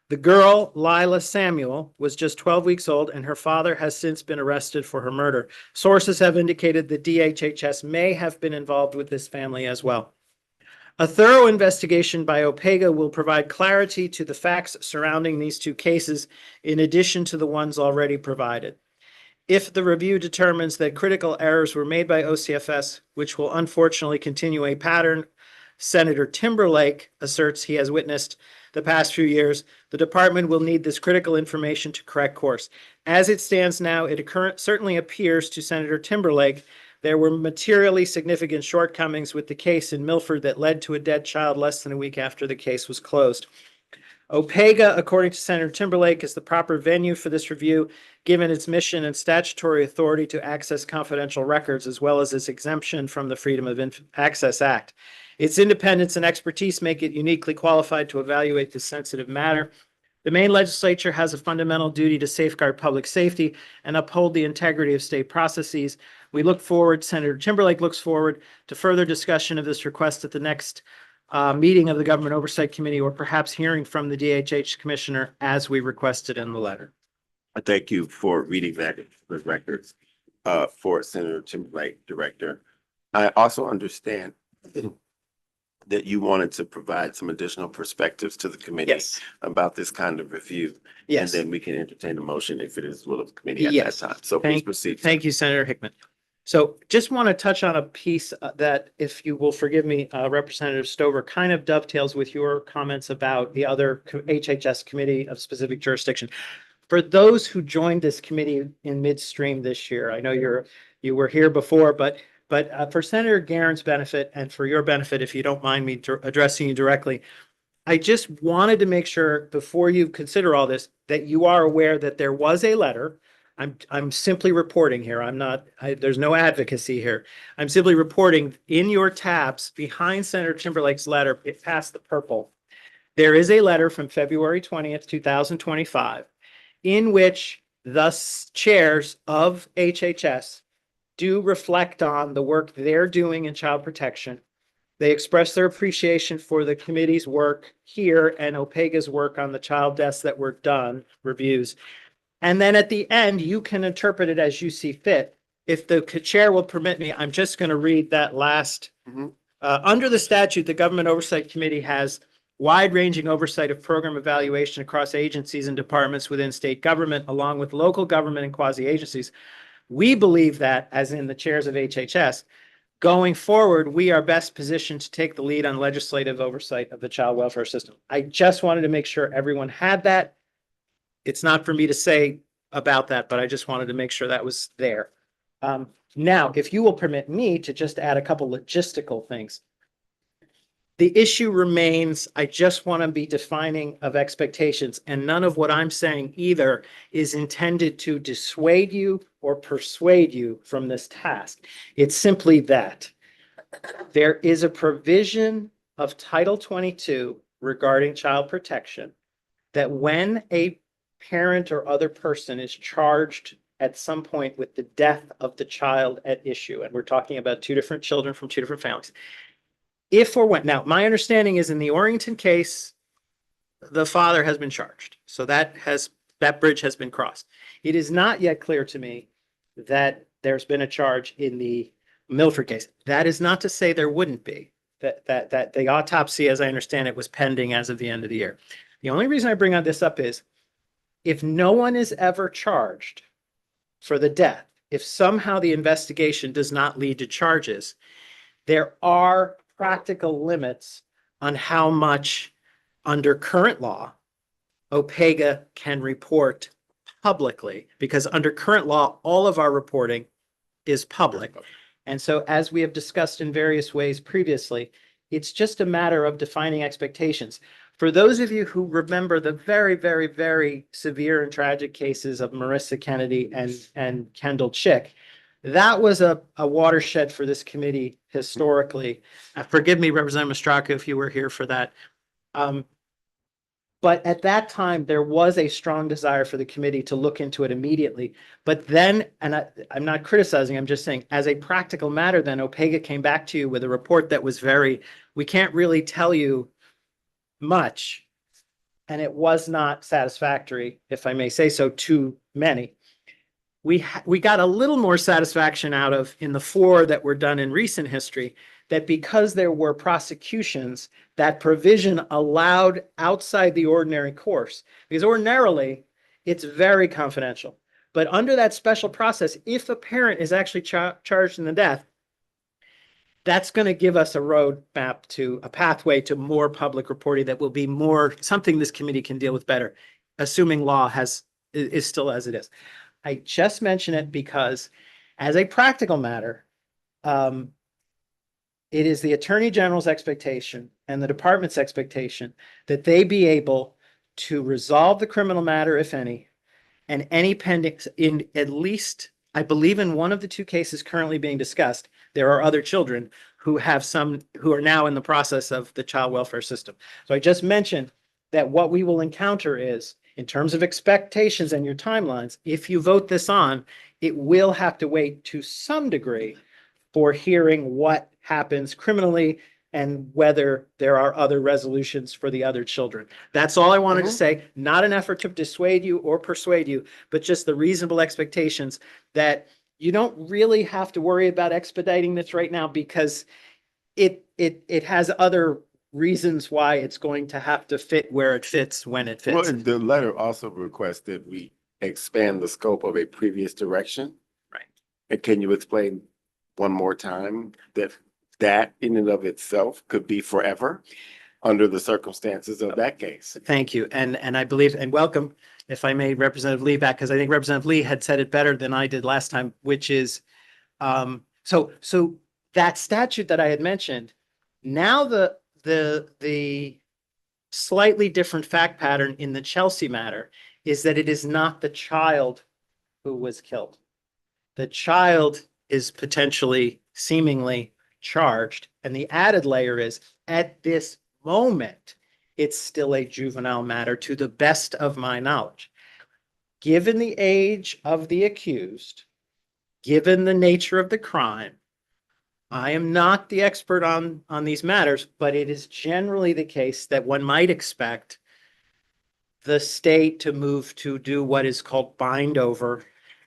The girl, Lila Samuel, was just 12 weeks old, and her father has since been arrested for her murder. Sources have indicated that DHHS may have been involved with this family as well. A thorough investigation by OPEGA will provide clarity to the facts surrounding these two cases, in addition to the ones already provided. If the review determines that critical errors were made by OCFS, which will unfortunately continue a pattern Senator Timberlake asserts he has witnessed the past few years, the department will need this critical information to correct course. As it stands now, it certainly appears to Senator Timberlake there were materially significant shortcomings with the case in Milford that led to a dead child less than a week after the case was closed. OPEGA, according to Senator Timberlake, is the proper venue for this review, given its mission and statutory authority to access confidential records, as well as its exemption from the Freedom of Access Act. Its independence and expertise make it uniquely qualified to evaluate this sensitive matter. The Maine legislature has a fundamental duty to safeguard public safety and uphold the integrity of state processes. We look forward, Senator Timberlake looks forward to further discussion of this request at the next meeting of the Government Oversight Committee, or perhaps hearing from the DHH Commissioner as we requested in the letter. I thank you for reading that into the records for Senator Timberlake, Director. I also understand that you wanted to provide some additional perspectives to the committee Yes. about this kind of review. Yes. And then we can entertain a motion if it is will of the committee at that Yes. time. So please proceed. Thank you, Senator Hickman. So just want to touch on a piece that, if you will forgive me, Representative Stover, kind of dovetails with your comments about the other HHS committee of specific jurisdiction. For those who joined this committee in midstream this year, I know you were here before, but for Senator Garen's benefit and for your benefit, if you don't mind me addressing you directly, I just wanted to make sure before you consider all this that you are aware that there was a letter. I'm simply reporting here. There's no advocacy here. I'm simply reporting in your tabs behind Senator Timberlake's letter, past the purple. There is a letter from February 20th, 2025, in which the chairs of HHS do reflect on the work they're doing in child protection. They express their appreciation for the committee's work here and OPEGA's work on the child deaths that were done, reviews. And then at the end, you can interpret it as you see fit. If the chair will permit me, I'm just going to read that last. Under the statute, the Government Oversight Committee has wide-ranging oversight of program evaluation across agencies and departments within state government, along with local government and quasi-agencies. We believe that, as in the chairs of HHS, going forward, we are best positioned to take the lead on legislative oversight of the child welfare system. I just wanted to make sure everyone had that. It's not for me to say about that, but I just wanted to make sure that was there. Now, if you will permit me to just add a couple logistical things. The issue remains, I just want to be defining of expectations, and none of what I'm saying either is intended to dissuade you or persuade you from this task. It's simply that there is a provision of Title 22 regarding child protection that when a parent or other person is charged at some point with the death of the child at issue, and we're talking about two different children from two different families, if or when, now my understanding is in the Orrington case, the father has been charged. So that bridge has been crossed. It is not yet clear to me that there's been a charge in the Milford case. That is not to say there wouldn't be, that the autopsy, as I understand it, was pending as of the end of the year. The only reason I bring on this up is if no one is ever charged for the death, if somehow the investigation does not lead to charges, there are practical limits on how much under current law OPEGA can report publicly, because under current law, all of our reporting is public. And so as we have discussed in various ways previously, it's just a matter of defining expectations. For those of you who remember the very, very, very severe and tragic cases of Marissa Kennedy and Kendall Chick, that was a watershed for this committee historically. Forgive me, Representative Mastraka, if you were here for that. But at that time, there was a strong desire for the committee to look into it immediately. But then, and I'm not criticizing, I'm just saying, as a practical matter, then OPEGA came back to you with a report that was we can't really tell you much. And it was not satisfactory, if I may say so, to many. We got a little more satisfaction out of in the 4 that were done in recent history, that because there were prosecutions, that provision allowed outside the ordinary course. Because ordinarily, it's very confidential. But under that special process, if a parent is actually charged in the death, that's going to give us a roadmap to a pathway to more public reporting that will be more something this committee can deal with better, assuming law is still as it is. I just mention it because as a practical matter, it is the Attorney General's expectation and the department's expectation that they be able to resolve the criminal matter, if any, and any pending in at least, I believe in one of the 2 cases currently being discussed, there are other children who are now in the process of the child welfare system. So I just mentioned that what we will encounter is, in terms of expectations and your timelines, if you vote this on, it will have to wait to some degree for hearing what happens criminally and whether there are other resolutions for the other children. That's all I wanted to say. Not an effort to dissuade you or persuade you, but just the reasonable expectations that you don't really have to worry about expediting this right now, because it has other reasons why it's going to have to fit where it fits when it Well, fits. the letter also requested we expand the scope of a previous direction. Right. And can you explain one more time that in and of itself could be forever under the circumstances of that case? Thank you. And I believe, and welcome, if I may, Representative Lee back, because I think Representative Lee had said it better than I did last time, which is, so that statute that I had mentioned, now the slightly different fact pattern in the Chelsea matter is that it is not the child who was killed. The child is potentially, seemingly charged. And the added layer is, at this moment, it's still a juvenile matter to the best of my knowledge. Given the age of the accused, given the nature of the crime, I am not the expert on these matters, but it is generally the case that one might expect the state to move to do what is called bind over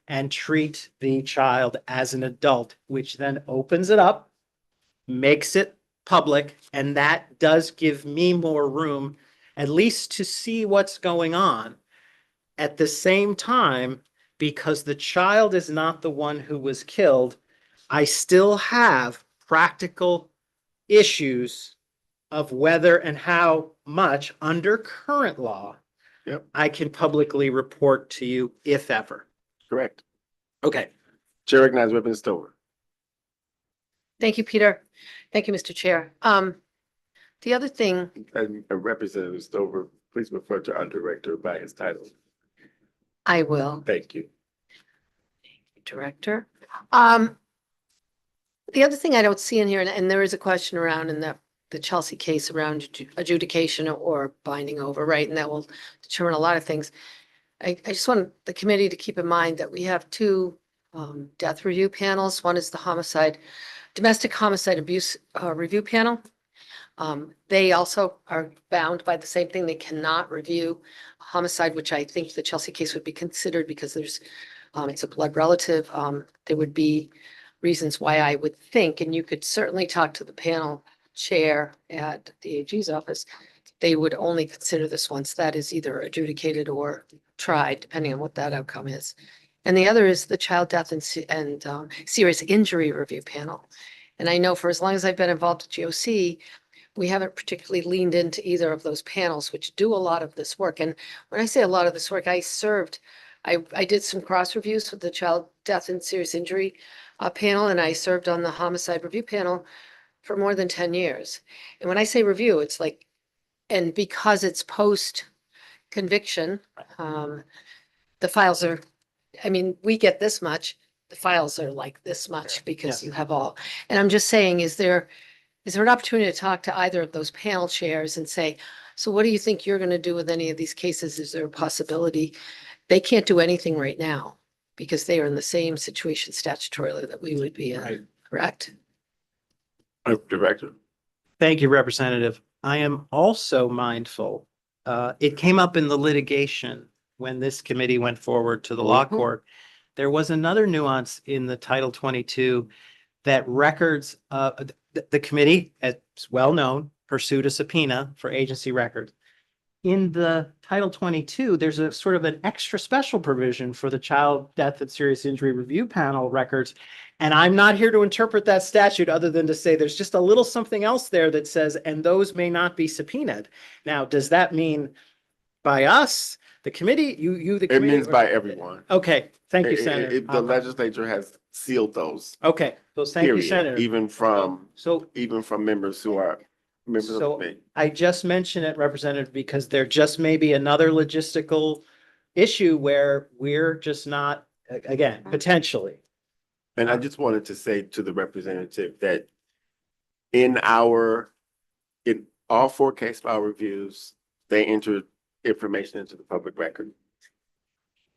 and treat the child as an adult, which then opens it up, makes it public, and that does give me more room, at least to see what's going on. At the same time, because the child is not the one who was killed, I still have practical issues of whether and how much under current law I can publicly report to you, if ever. Correct. Okay. Chair recognizes Representative Stover. Thank you, Peter. Thank you, Mr. Chair. The other thing, And Representative Stover, please refer to our director by his title. I will. Thank you. Director. The other thing I don't see in here, and there is a question around in the Chelsea case around adjudication or binding over, right? And that will determine a lot of things. I just want the committee to keep in mind that we have 2 death review panels. One is the domestic homicide abuse review panel. They also are bound by the same thing. They cannot review homicide, which I think the Chelsea case would be considered because it's a blood relative. There would be reasons why I would think, and you could certainly talk to the panel chair at the AG's office, they would only consider this once that is either adjudicated or tried, depending on what that outcome is. And the other is the child death and serious injury review panel. And I know for as long as I've been involved with GOC, we haven't particularly leaned into either of those panels, which do a lot of this work. And when I say a lot of this work, I did some cross reviews with the child death and serious injury panel, and I served on the homicide review panel for more than 10 years. And when I say review, it's like, and because it's post conviction, the files are, I mean, we get this much, the files are like this much because you have all. And I'm just saying, is there an opportunity to talk to either of those panel chairs and say, So what do you think you're going to do with any of these cases? Is there a possibility they can't do anything right now because they are in the same situation statutorily that we would be in, correct? Director. Thank you, Representative. I am also mindful, it came up in the litigation when this committee went forward to the law Mhm. court. There was another nuance in the Title 22 that records, the committee, as well known, pursued a subpoena for agency records. In the Title 22, there's a sort of an extra special provision for the Child Death and Serious Injury Review Panel records. And I'm not here to interpret that statute other than to say there's just a little something else there that says, and those may not be subpoenaed. Now, does that mean by us, the committee, the It committee? means by everyone. Okay, thank you, Senator. The legislature has sealed those. Okay, so thank you, Period. Senator. Even from members who are members of the So committee. I just mention it, Representative, because there just may be another logistical issue where we're just not, again, potentially. And I just wanted to say to the representative that in all 4 case file reviews, they entered information into the public record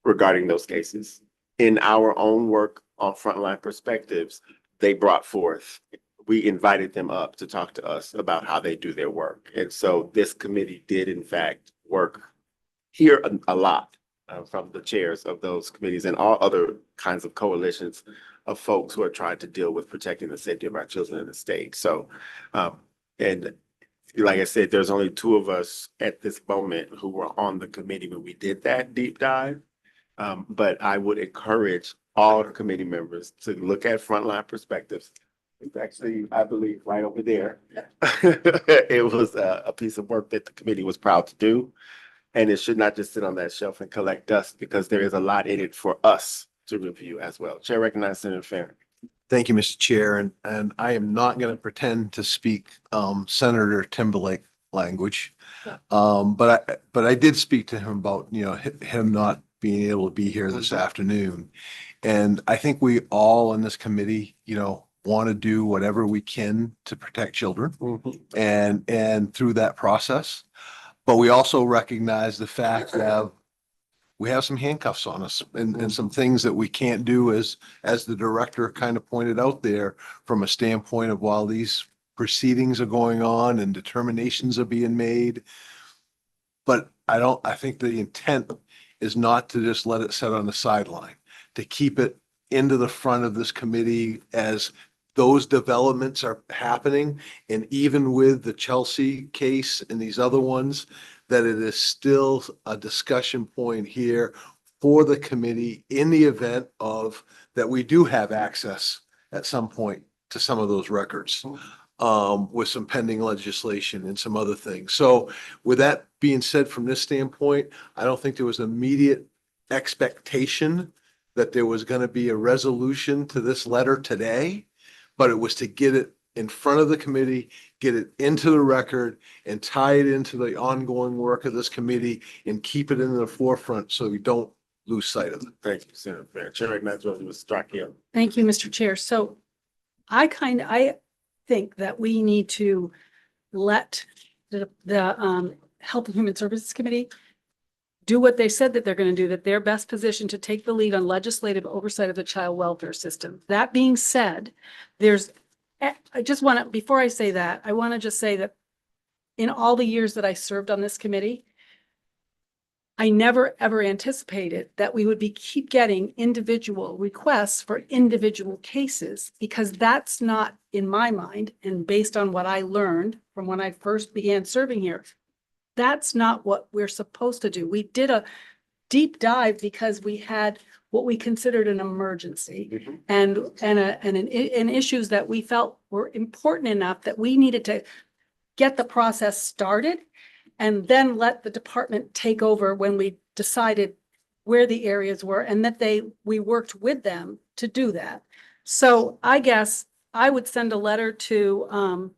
regarding those cases. In our own work on Frontline Perspectives, they brought forth, we invited them up to talk to us about how they do their work. And so this committee did in fact work here a lot from the chairs of those committees and all other kinds of coalitions of folks who are trying to deal with protecting the safety of our children in the state. So, and like I said, there's only 2 of us at this moment who were on the committee when we did that deep dive. But I would encourage all the committee members to look at Frontline Perspectives. It's actually, I believe, right over there. It was a piece of work that the committee was proud to do. And it should not just sit on that shelf and collect dust because there is a lot in it for us to review as well. Chair recognizes Senator Farron. Thank you, Mr. Chair, and I am not going to pretend to speak Senator Timberlake language. But I did speak to him about, him not being able to be here this afternoon. And I think we all in this committee, want to do whatever we can to protect children and through that process. But we also recognize the fact that we have some handcuffs on us and some things that we can't do as the director kind of pointed out there from a standpoint of while these proceedings are going on and determinations are being made. But I think the intent is not to just let it sit on the sideline, to keep it into the front of this committee as those developments are happening. And even with the Chelsea case and these other ones, that it is still a discussion point here for the committee in the event of that we do have access at some point to some of those records with some pending legislation and some other things. So with that being said, from this standpoint, I don't think there was immediate expectation that there was going to be a resolution to this letter today, but it was to get it in front of the committee, get it into the record and tie it into the ongoing work of this committee and keep it in the forefront so we don't lose sight of it. Thank you, Senator Farron. Chair recognizes Mr. Strachey. Thank you, Mr. Chair. So I think that we need to let the Health and Human Services Committee do what they said that they're going to do, that they're best positioned to take the lead on legislative oversight of the child welfare system. That being said, I just want to, before I say that, I want to just say that in all the years that I served on this committee, I never, ever anticipated that we would keep getting individual requests for individual cases, because that's not in my mind, and based on what I learned from when I first began serving here, that's not what we're supposed to do. We did a deep dive because we had what we considered an emergency and issues that we felt were important enough that we needed to get the process started and then let the department take over when we decided where the areas were, and that we worked with them to do that. So I guess I would send a letter to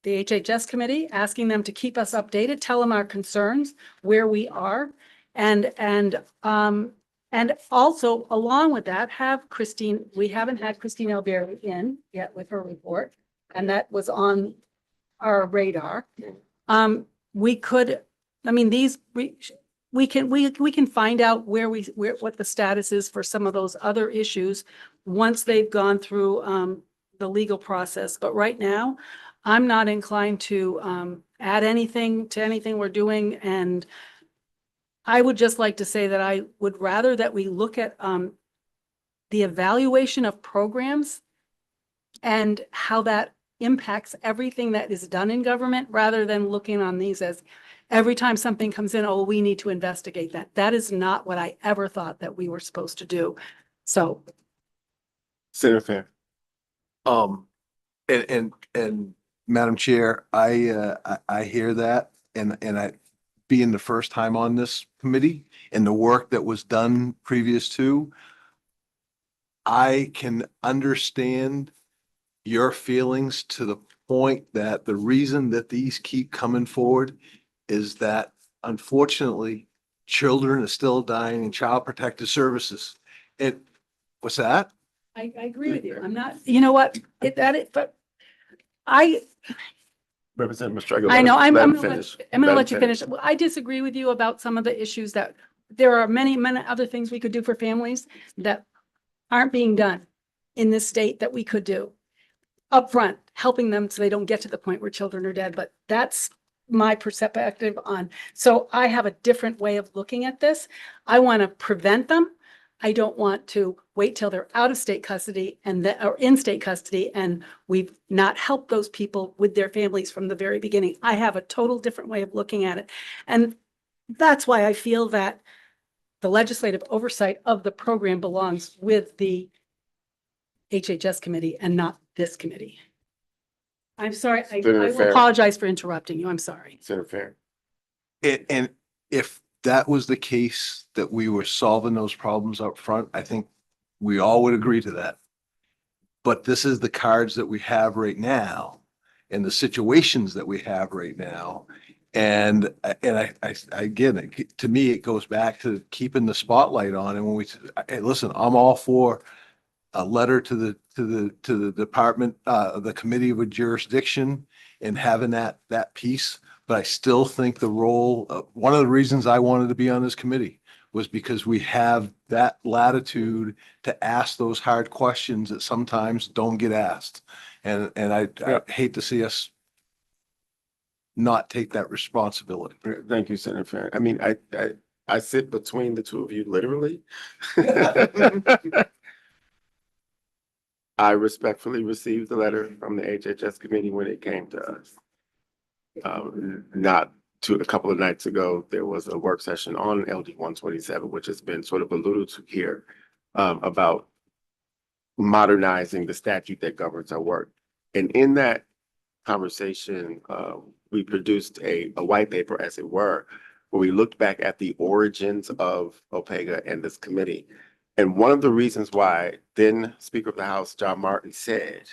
the HHS committee, asking them to keep us updated, tell them our concerns, where we are, and also along with that, have Christine, we haven't had Christine Alberti in yet with her report, and that was on our radar. we could, I mean, we can find out where what the status is for some of those other issues once they've gone through the legal process. But right now, I'm not inclined to add anything to anything we're doing. And I would just like to say that I would rather that we look at the evaluation of programs and how that impacts everything that is done in government, rather than looking on these as every time something comes in, oh, we need to investigate that. That is not what I ever thought that we were supposed to do. So. Senator Fair. And Madam Chair, I hear that, and I, being the first time on this committee and the work that was done previous to, I can understand your feelings to the point that the reason that these keep coming forward is that unfortunately, children are still dying in child protective services. What's that? I agree with you. I'm not, you know what, but I Representative Struggle. I know, I'm gonna finish. let you finish. Well, I disagree with you about some of the issues that, there are many other things we could do for families that aren't being done in this state that we could do upfront, helping them so they don't get to the point where children are dead. But that's my perspective on, so I have a different way of looking at this. I want to prevent them. I don't want to wait till they're out of state custody or in state custody, and we've not helped those people with their families from the very beginning. I have a total different way of looking at it. And that's why I feel that the legislative oversight of the program belongs with the HHS committee and not this committee. I'm sorry. I will apologize for interrupting you. I'm sorry. Senator Fair. And if that was the case, that we were solving those problems up front, I think we all would agree to that. But this is the cards that we have right now and the situations that we have right now. And I again, to me, it goes back to keeping the spotlight on. And when listen, I'm all for a letter to the department, the committee with jurisdiction, and having that piece. But I still think the role, one of the reasons I wanted to be on this committee was because we have that latitude to ask those hard questions that sometimes don't get asked. And I hate to see us not take that responsibility. Thank you, Senator Fair. I mean, I sit between the two of you, literally. I respectfully received the letter from the HHS committee when it came to us. A couple of nights ago, there was a work session on LD 127, which has been sort of alluded to here, about modernizing the statute that governs our work. And in that conversation, we produced a white paper, as it were, where we looked back at the origins of OPEGA and this committee. And one of the reasons why then Speaker of the House, John Martin, said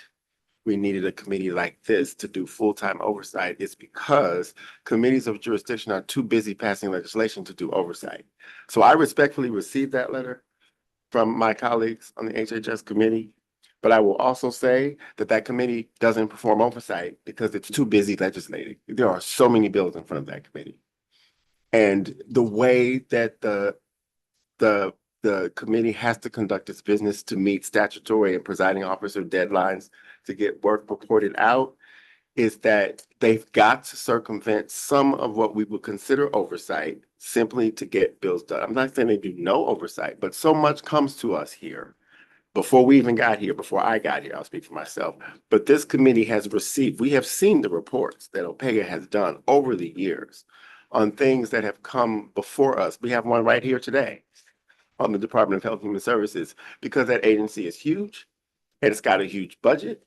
we needed a committee like this to do full-time oversight is because committees of jurisdiction are too busy passing legislation to do oversight. So I respectfully received that letter from my colleagues on the HHS committee, but I will also say that that committee doesn't perform oversight because it's too busy legislating. There are so many bills in front of that committee. And the way that the committee has to conduct its business to meet statutory and presiding officer deadlines to get work reported out is that they've got to circumvent some of what we would consider oversight simply to get bills done. I'm not saying they do no oversight, but so much comes to us here before we even got here, before I got here, I'll speak for myself. But this committee has received, we have seen the reports that OPEGA has done over the years on things that have come before us. We have one right here today on the Department of Health and Human Services, because that agency is huge and it's got a huge budget.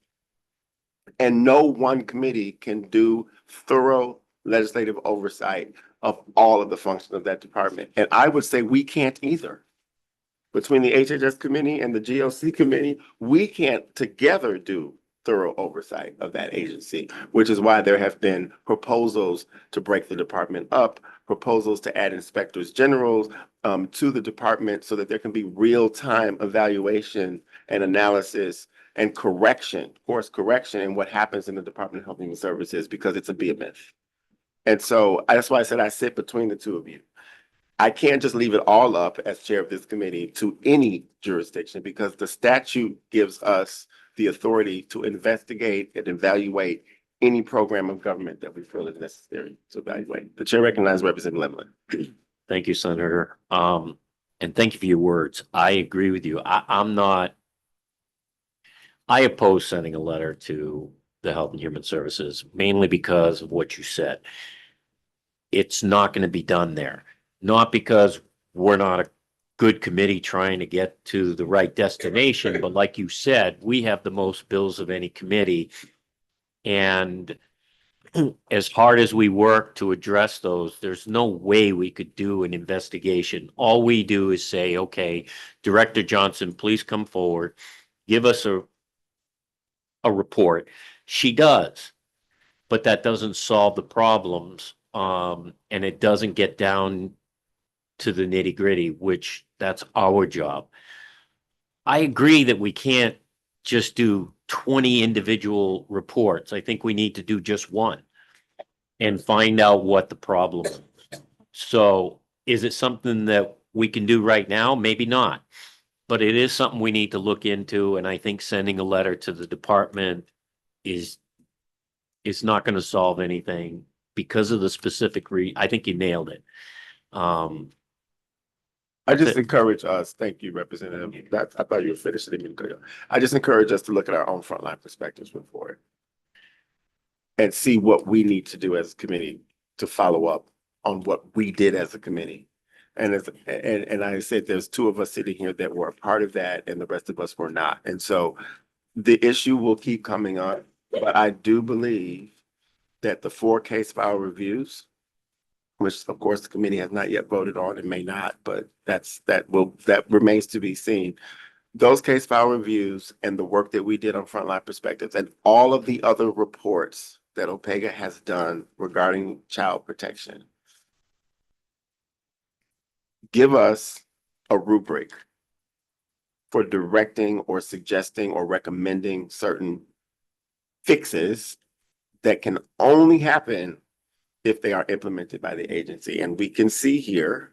And no one committee can do thorough legislative oversight of all of the functions of that department. And I would say we can't either. Between the HHS committee and the GOC committee, we can't together do thorough oversight of that agency, which is why there have been proposals to break the department up, proposals to add inspectors generals to the department so that there can be real-time evaluation and analysis and correction, course correction in what happens in the Department of Health and Human Services, because it's a behemoth. And so that's why I said I sit between the two of you. I can't just leave it all up as chair of this committee to any jurisdiction because the statute gives us the authority to investigate and evaluate any program of government that we feel is necessary to evaluate. The chair recognizes Representative Lemlin. Thank you, Senator. And thank you for your words. I agree with you. I oppose sending a letter to the Health and Human Services mainly because of what you said. It's not going to be done there. Not because we're not a good committee trying to get to the right destination, but like you said, we have the most bills of any committee. And as hard as we work to address those, there's no way we could do an investigation. All we do is say, okay, Director Johnson, please come forward, give us a report. She does, but that doesn't solve the problems. And it doesn't get down to the nitty gritty, which that's our job. I agree that we can't just do 20 individual reports. I think we need to do just one and find out what the problem is. So is it something that we can do right now? Maybe not, but it is something we need to look into. And I think sending a letter to the department is not going to solve anything because of the specific I think you nailed it. I just encourage us, thank you, Representative. I thought you were finished. I just encourage us to look at our own frontline perspectives before it and see what we need to do as a committee to follow up on what we did as a committee. And I said, there's two of us sitting here that were a part of that and the rest of us were not. And so the issue will keep coming up, but I do believe that the 4 case file reviews, which of course the committee has not yet voted on and may not, but that remains to be seen. Those case file reviews and the work that we did on frontline perspectives and all of the other reports that OPEGA has done regarding child protection give us a rubric for directing or suggesting or recommending certain fixes that can only happen if they are implemented by the agency. And we can see here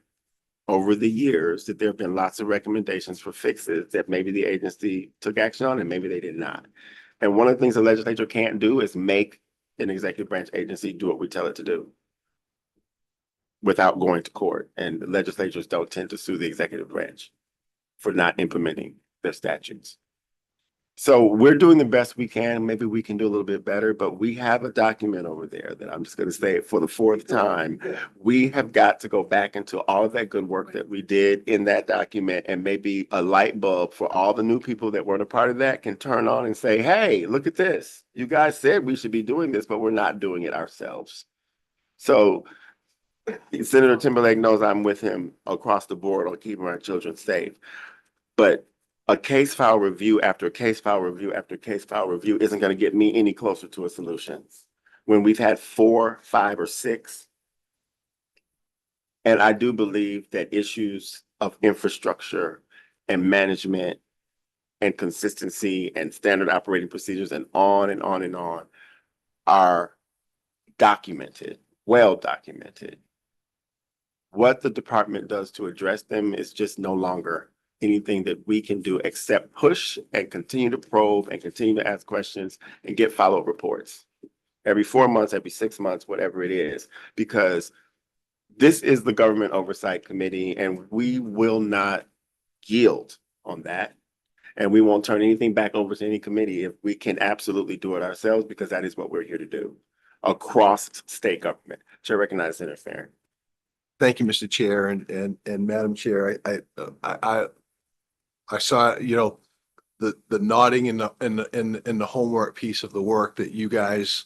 over the years that there have been lots of recommendations for fixes that maybe the agency took action on and maybe they did not. And one of the things the legislature can't do is make an executive branch agency do what we tell it to do without going to court. And the legislatures don't tend to sue the executive branch for not implementing their statutes. So we're doing the best we can. Maybe we can do a little bit better, but we have a document over there that I'm just going to say it for the 4th time. We have got to go back into all of that good work that we did in that document, and maybe a light bulb for all the new people that weren't a part of that can turn on and say, hey, look at this. You guys said we should be doing this, but we're not doing it ourselves. So Senator Timberlake knows I'm with him across the board on keeping our children safe. But a case file review after case file review after case file review isn't going to get me any closer to a solution. When we've had 4, 5, or 6. And I do believe that issues of infrastructure and management and consistency and standard operating procedures and on and on and on are documented, well documented. What the department does to address them is just no longer anything that we can do except push and continue to probe and continue to ask questions and get follow-up reports every 4 months, every 6 months, whatever it is, because this is the Government Oversight Committee and we will not yield on that. And we won't turn anything back over to any committee if we can absolutely do it ourselves, because that is what we're here to do across state government. Chair recognizes Senator Farron. Thank you, Mr. Chair and Madam Chair. I saw, the nodding and the homework piece of the work that you guys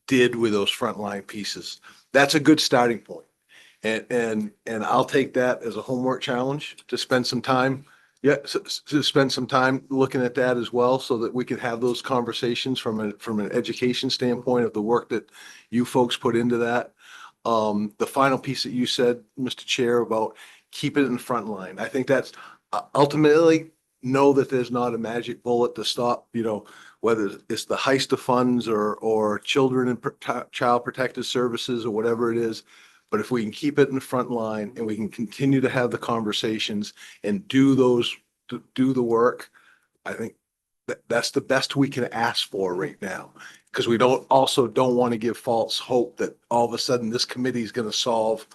did with those frontline pieces. That's a good starting point. And I'll take that as a homework challenge to spend some time. Yeah, to spend some time looking at that as well, so that we can have those conversations from an education standpoint of the work that you folks put into that. The final piece that you said, Mr. Chair, about keep it in the front line. I think that's ultimately know that there's not a magic bullet to stop, whether it's the heist of funds or children and child protective services or whatever it is. But if we can keep it in the front line and we can continue to have the conversations and do the work, I think that's the best we can ask for right now. Because we don't want to give false hope that all of a sudden this committee is going to solve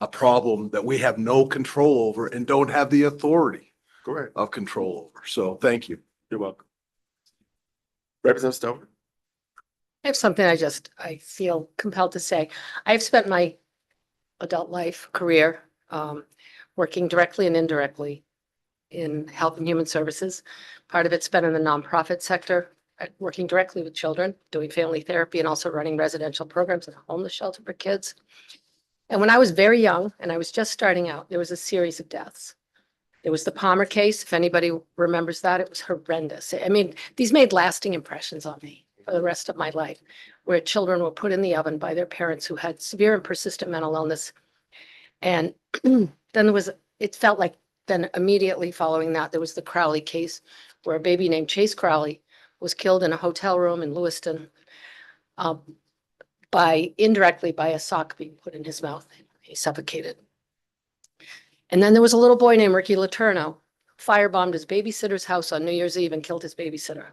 a problem that we have no control over and don't have the authority Correct. of control over. So thank you. You're welcome. Representative Stover. I have something I feel compelled to say. I've spent my adult life career working directly and indirectly in health and human services. Part of it's been in the nonprofit sector, working directly with children, doing family therapy, and also running residential programs at a homeless shelter for kids. And when I was very young and I was just starting out, there was a series of deaths. There was the Palmer case. If anybody remembers that, it was horrendous. I mean, these made lasting impressions on me for the rest of my life, where children were put in the oven by their parents who had severe and persistent mental illness. And then it felt like then immediately following that, there was the Crowley case where a baby named Chase Crowley was killed in a hotel room in Lewiston indirectly by a sock being put in his mouth. He suffocated. And then there was a little boy named Ricky Letourneau, firebombed his babysitter's house on New Year's Eve and killed his babysitter.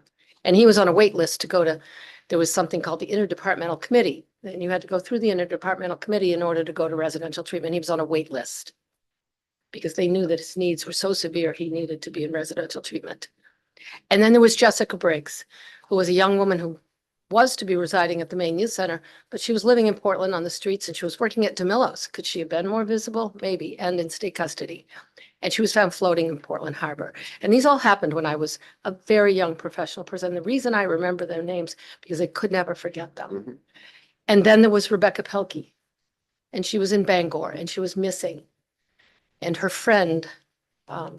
And he was on a wait list to go to, there was something called the Interdepartmental Committee. And you had to go through the Interdepartmental Committee in order to go to residential treatment. He was on a wait list because they knew that his needs were so severe, he needed to be in residential treatment. And then there was Jessica Briggs, who was a young woman who was to be residing at the Maine Youth Center, but she was living in Portland on the streets and she was working at DeMillo's. Could she have been more visible? Maybe, and in state custody. And she was found floating in Portland Harbor. And these all happened when I was a very young professional person. The reason I remember their names, because I could never forget them. Mm-hmm. And then there was Rebecca Pelkey, and she was in Bangor and she was missing. And her friend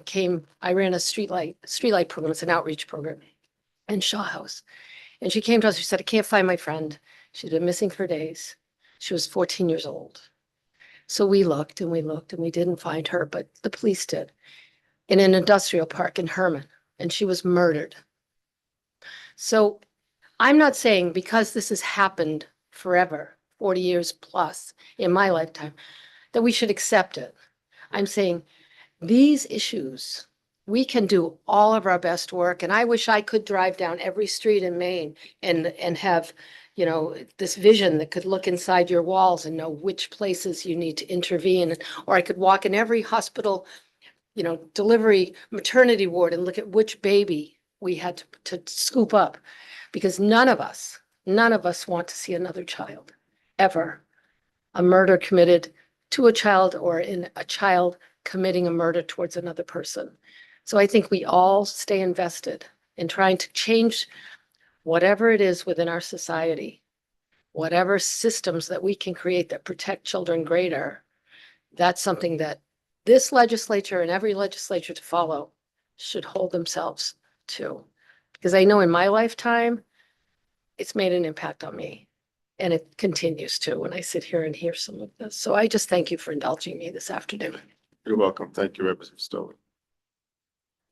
came, I ran a streetlight program, it's an outreach program in Shaw House. And she came to us, she said, I can't find my friend. She'd been missing for days. She was 14 years old. So we looked and we looked and we didn't find her, but the police did in an industrial park in Herman, and she was murdered. So I'm not saying because this has happened forever, 40 years plus in my lifetime, that we should accept it. I'm saying these issues, we can do all of our best work. And I wish I could drive down every street in Maine and have, you know, this vision that could look inside your walls and know which places you need to intervene. Or I could walk in every hospital, you know, delivery maternity ward and look at which baby we had to scoop up, because none of us want to see another child ever, a murder committed to a child or in a child committing a murder towards another person. So I think we all stay invested in trying to change whatever it is within our society, whatever systems that we can create that protect children greater. That's something that this legislature and every legislature to follow should hold themselves to. Because I know in my lifetime, it's made an impact on me. And it continues to when I sit here and hear some of this. So I just thank you for indulging me this afternoon. You're welcome. Thank you, Representative Stover.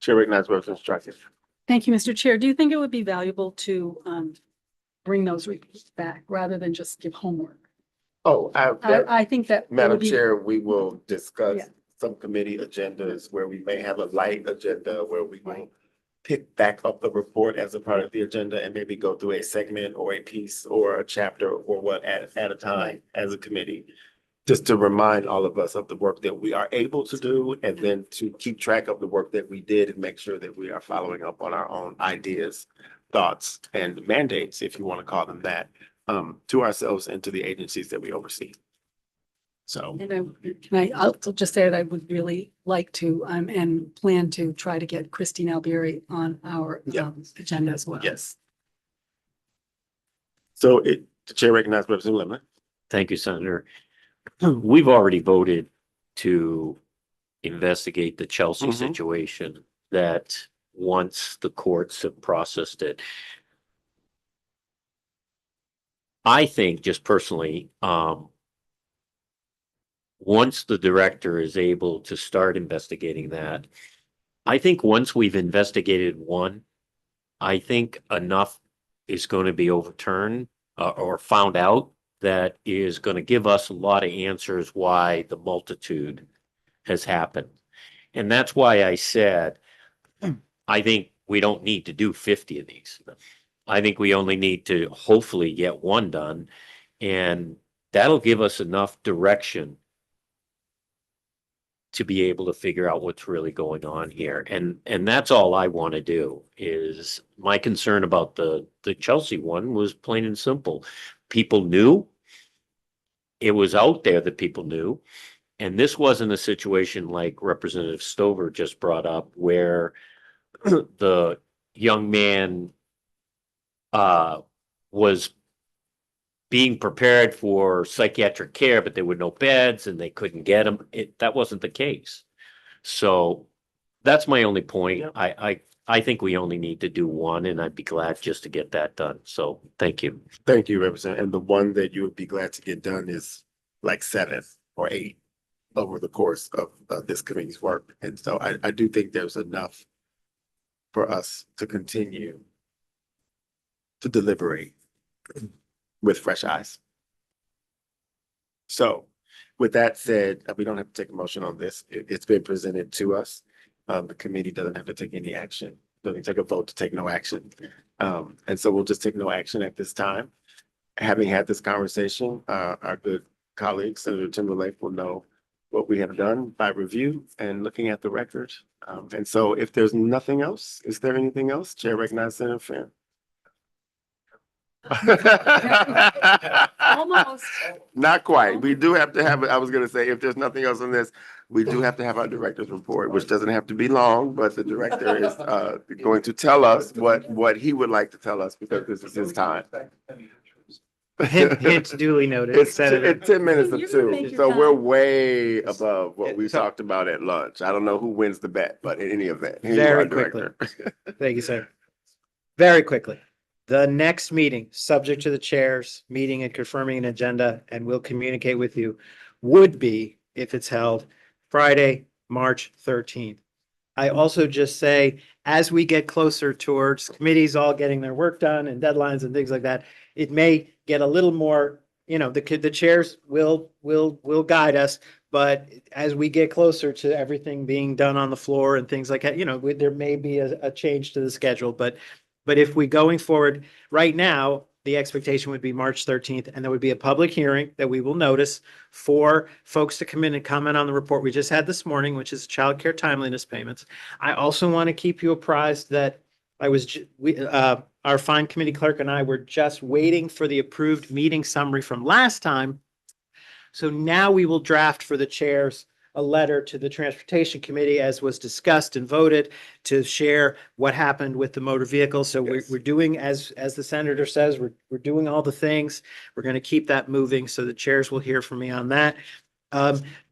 Chair recognizes Representative Strike. Thank you, Mr. Chair. Do you think it would be valuable to bring those reports back rather than just give homework? Oh, I think that. it Madam would be- Chair, we will discuss Yeah. some committee agendas where we may have a light agenda where we will Right. pick back up the report as a part of the agenda and maybe go through a segment or a piece or a chapter or what at a time as a committee. Just to remind all of us of the work that we are able to do and then to keep track of the work that we did and make sure that we are following up on our own ideas, thoughts, and mandates, if you want to call them that, to ourselves and to the agencies that we oversee. So. And I'll just say that I would really like to, and plan to try to get Christine Albieri on our Yeah. agenda as well. Yes. So the chair recognizes Representative Lemon. Thank you, Senator. We've already voted to investigate the Chelsea Mhm. situation, that once the courts have processed it. I think just personally, once the director is able to start investigating that, I think once we've investigated one, I think enough is going to be overturned or found out that is going to give us a lot of answers why the multitude has happened. And that's why I said, I think we don't need to do 50 of these. I think we only need to hopefully get one done, and that'll give us enough direction to be able to figure out what's really going on here. And that's all I want to do. Is my concern about the Chelsea one was plain and simple. People knew. It was out there that people knew. And this wasn't a situation like Representative Stover just brought up where the young man was being prepared for psychiatric care, but there were no beds and they couldn't get him. That wasn't the case. So that's my only point. I think we only need to do one, and I'd be glad just to get that done. So thank you. Thank you, Representative. And the one that you would be glad to get done is like 7 or 8 over the course of this committee's work. And so I do think there's enough for us to continue to deliberate with fresh eyes. So with that said, we don't have to take a motion on this. It's been presented to us. The committee doesn't have to take any action, doesn't take a vote to take no action. And so we'll just take no action at this time. Having had this conversation, our good colleague, Senator Timberlake, will know what we have done by review and looking at the record. And so if there's nothing else, is there anything else? Chair recognizes Senator Fan. Almost. Not quite. We do have to have, I was gonna say, if there's nothing else on this, we do have to have our director's report, which doesn't have to be long, but the director is going to tell us what he would like to tell us because this is his time. Hint duly noted, It's Senator. 10 minutes of You can make 2, your so we're time. way above what we So- talked about at lunch. I don't know who wins the bet, but in any event, here you Very are, quickly. Director. Thank you, sir. Very quickly. The next meeting, subject to the chair's meeting and confirming an agenda, and we'll communicate with you, would be, if it's held, Friday, March 13th. I also just say, as we get closer towards committees all getting their work done and deadlines and things like that, it may get a little more, the chairs will guide us. But as we get closer to everything being done on the floor and things like that, there may be a change to the schedule. But if we going forward right now, the expectation would be March 13th, and there would be a public hearing that we will notice for folks to come in and comment on the report we just had this morning, which is childcare timeliness payments. I also want to keep you apprised that our fine committee clerk and I were just waiting for the approved meeting summary from last time. So now we will draft for the chairs a letter to the Transportation Committee, as was discussed and voted, to share what happened with the motor vehicle. So we're doing, as the senator says, we're doing all the things. We're going to keep that moving. So the chairs will hear from me on that.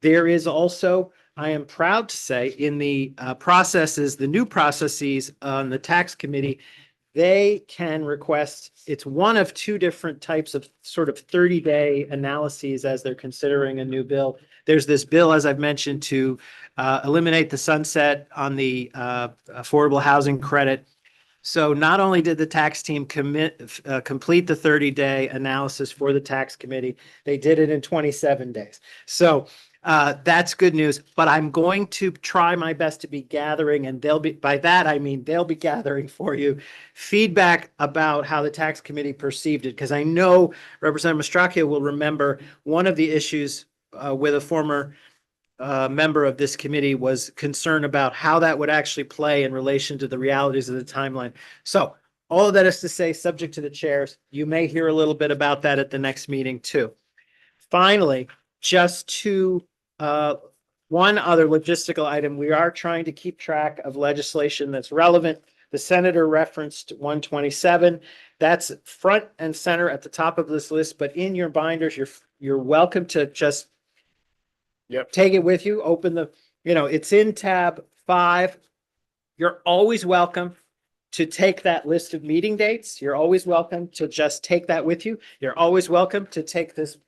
There is also, I am proud to say, in the the new processes on the tax committee, they can request, it's one of 2 different types of sort of 30-day analyses as they're considering a new bill. There's this bill, as I've mentioned, to eliminate the sunset on the affordable housing credit. So not only did the tax team complete the 30-day analysis for the tax committee, they did it in 27 days. So that's good news, but I'm going to try my best to be gathering, and by that I mean they'll be gathering for you feedback about how the tax committee perceived it. Because I know Representative Mastracchio will remember one of the issues with a former member of this committee was concern about how that would actually play in relation to the realities of the timeline. So all of that is to say, subject to the chairs, you may hear a little bit about that at the next meeting too. Finally, just one other logistical item. We are trying to keep track of legislation that's relevant. The senator referenced 127. That's front and center at the top of this list, but in your binders, you're welcome to just take it with you. Open it's in tab 5. You're always welcome to take that list of meeting dates. You're always welcome to just take that with you. You're always welcome to take this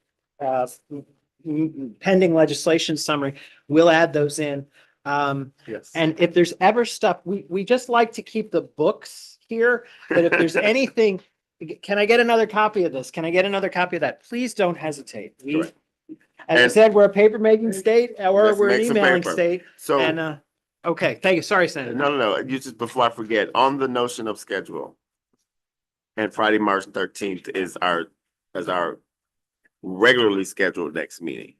pending legislation summary. We'll add those in. Yes. And if there's ever stuff, we just like to keep the books here, but if there's anything, can I get another copy of this? Can I get another copy of that? Please don't hesitate. We, Correct. as I And- said, we're a paper making state or Let's we're an make some emailing paper. state. So, And, okay, thank you. Sorry, Senator. no, you just, before I forget, on the notion of schedule. And Friday, March 13th is our regularly scheduled next meeting.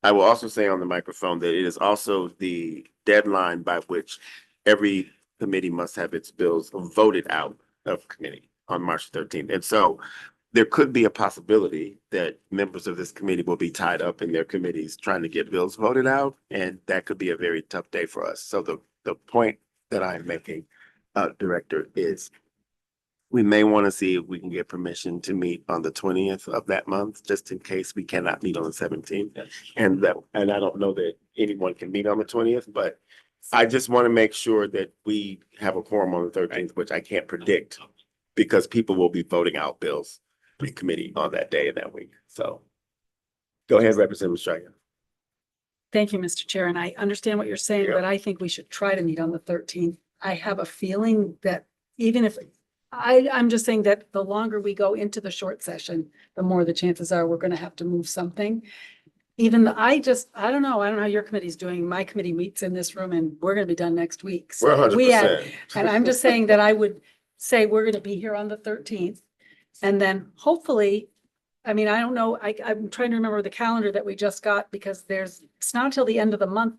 I will also say on the microphone that it is also the deadline by which every committee must have its bills voted out of committee on March 13th. And so there could be a possibility that members of this committee will be tied up in their committees trying to get bills voted out, and that could be a very tough day for us. So the point that I'm making, Director, is we may want to see if we can get permission to meet on the 20th of that month, just in case we cannot meet on the 17th. And I don't know that anyone can meet on the 20th, but I just want to make sure that we have a quorum on the 13th, which I can't predict because people will be voting out bills in committee on that day and that week. So go ahead, Representative Striker. Thank you, Mr. Chair, and I understand what you're saying, Yeah. but I think we should try to meet on the 13th. I have a feeling that even if, I'm just saying that the longer we go into the short session, the more the chances are we're gonna have to move something. I don't know how your committee's doing. My committee meets in this room and we're gonna be done next week. So We're 100%. and I'm just saying that I would say we're gonna be here on the 13th. And then hopefully, I mean, I don't know, I'm trying to remember the calendar that we just got because it's not until the end of the month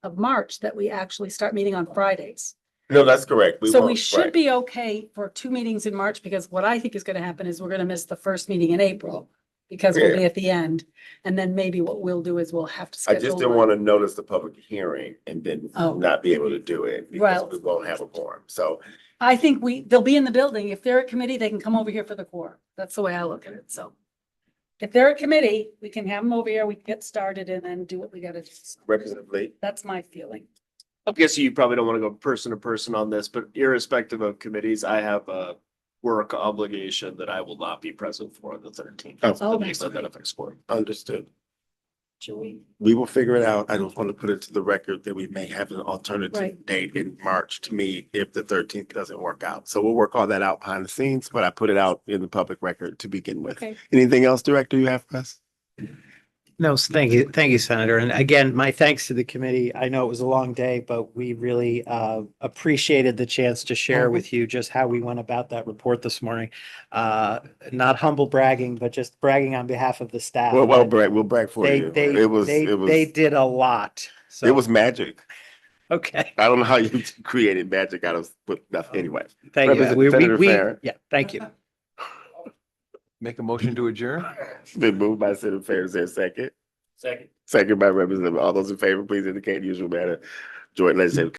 of March that we actually start meeting on Fridays. No, that's correct. So we won't, should right. be okay for 2 meetings in March because what I think is gonna happen is we're gonna miss the first meeting in April. Because we'll be Yeah. at the end. And then maybe what we'll do is we'll have to I schedule. just didn't one. want to notice the public hearing and then Oh. not be able to do it because Well- we won't have a quorum. So I think they'll be in the building. If they're at committee, they can come over here for the quorum. That's the way I look at it, so. If they're at committee, we can have them over here, we can get started and then do what we gotta do. Representative Lee. That's my feeling. I'm guessing you probably don't want to go person to person on this, but irrespective of committees, I have a work obligation that I will not be present for on the 13th. Oh. Oh, That makes that's that affects score. Understood. Joey. We will figure it out. I don't want to put it to the record that we may have an alternative Right. date in March to meet if the 13th doesn't work out. So we'll work all that out behind the scenes, but I put it out in the public record to begin with. Okay. Anything else, Director, you have for us? No, thank you, Senator. And again, my thanks to the committee. I know it was a long day, but we really appreciated the chance to share with you just how we went about that report this morning. Not humble bragging, but just bragging on behalf of the staff. We'll brag for you. They did a lot. So It was magic. okay. I don't know how you created magic out of with nothing. Anyway. Thank you. Representative Farron. Yeah, thank you. Make a motion to adjourn? It's been moved by Senator Farron. Is there a second? Second. Second by Representative. All those in favor, please indicate in usual manner. Joint Legislative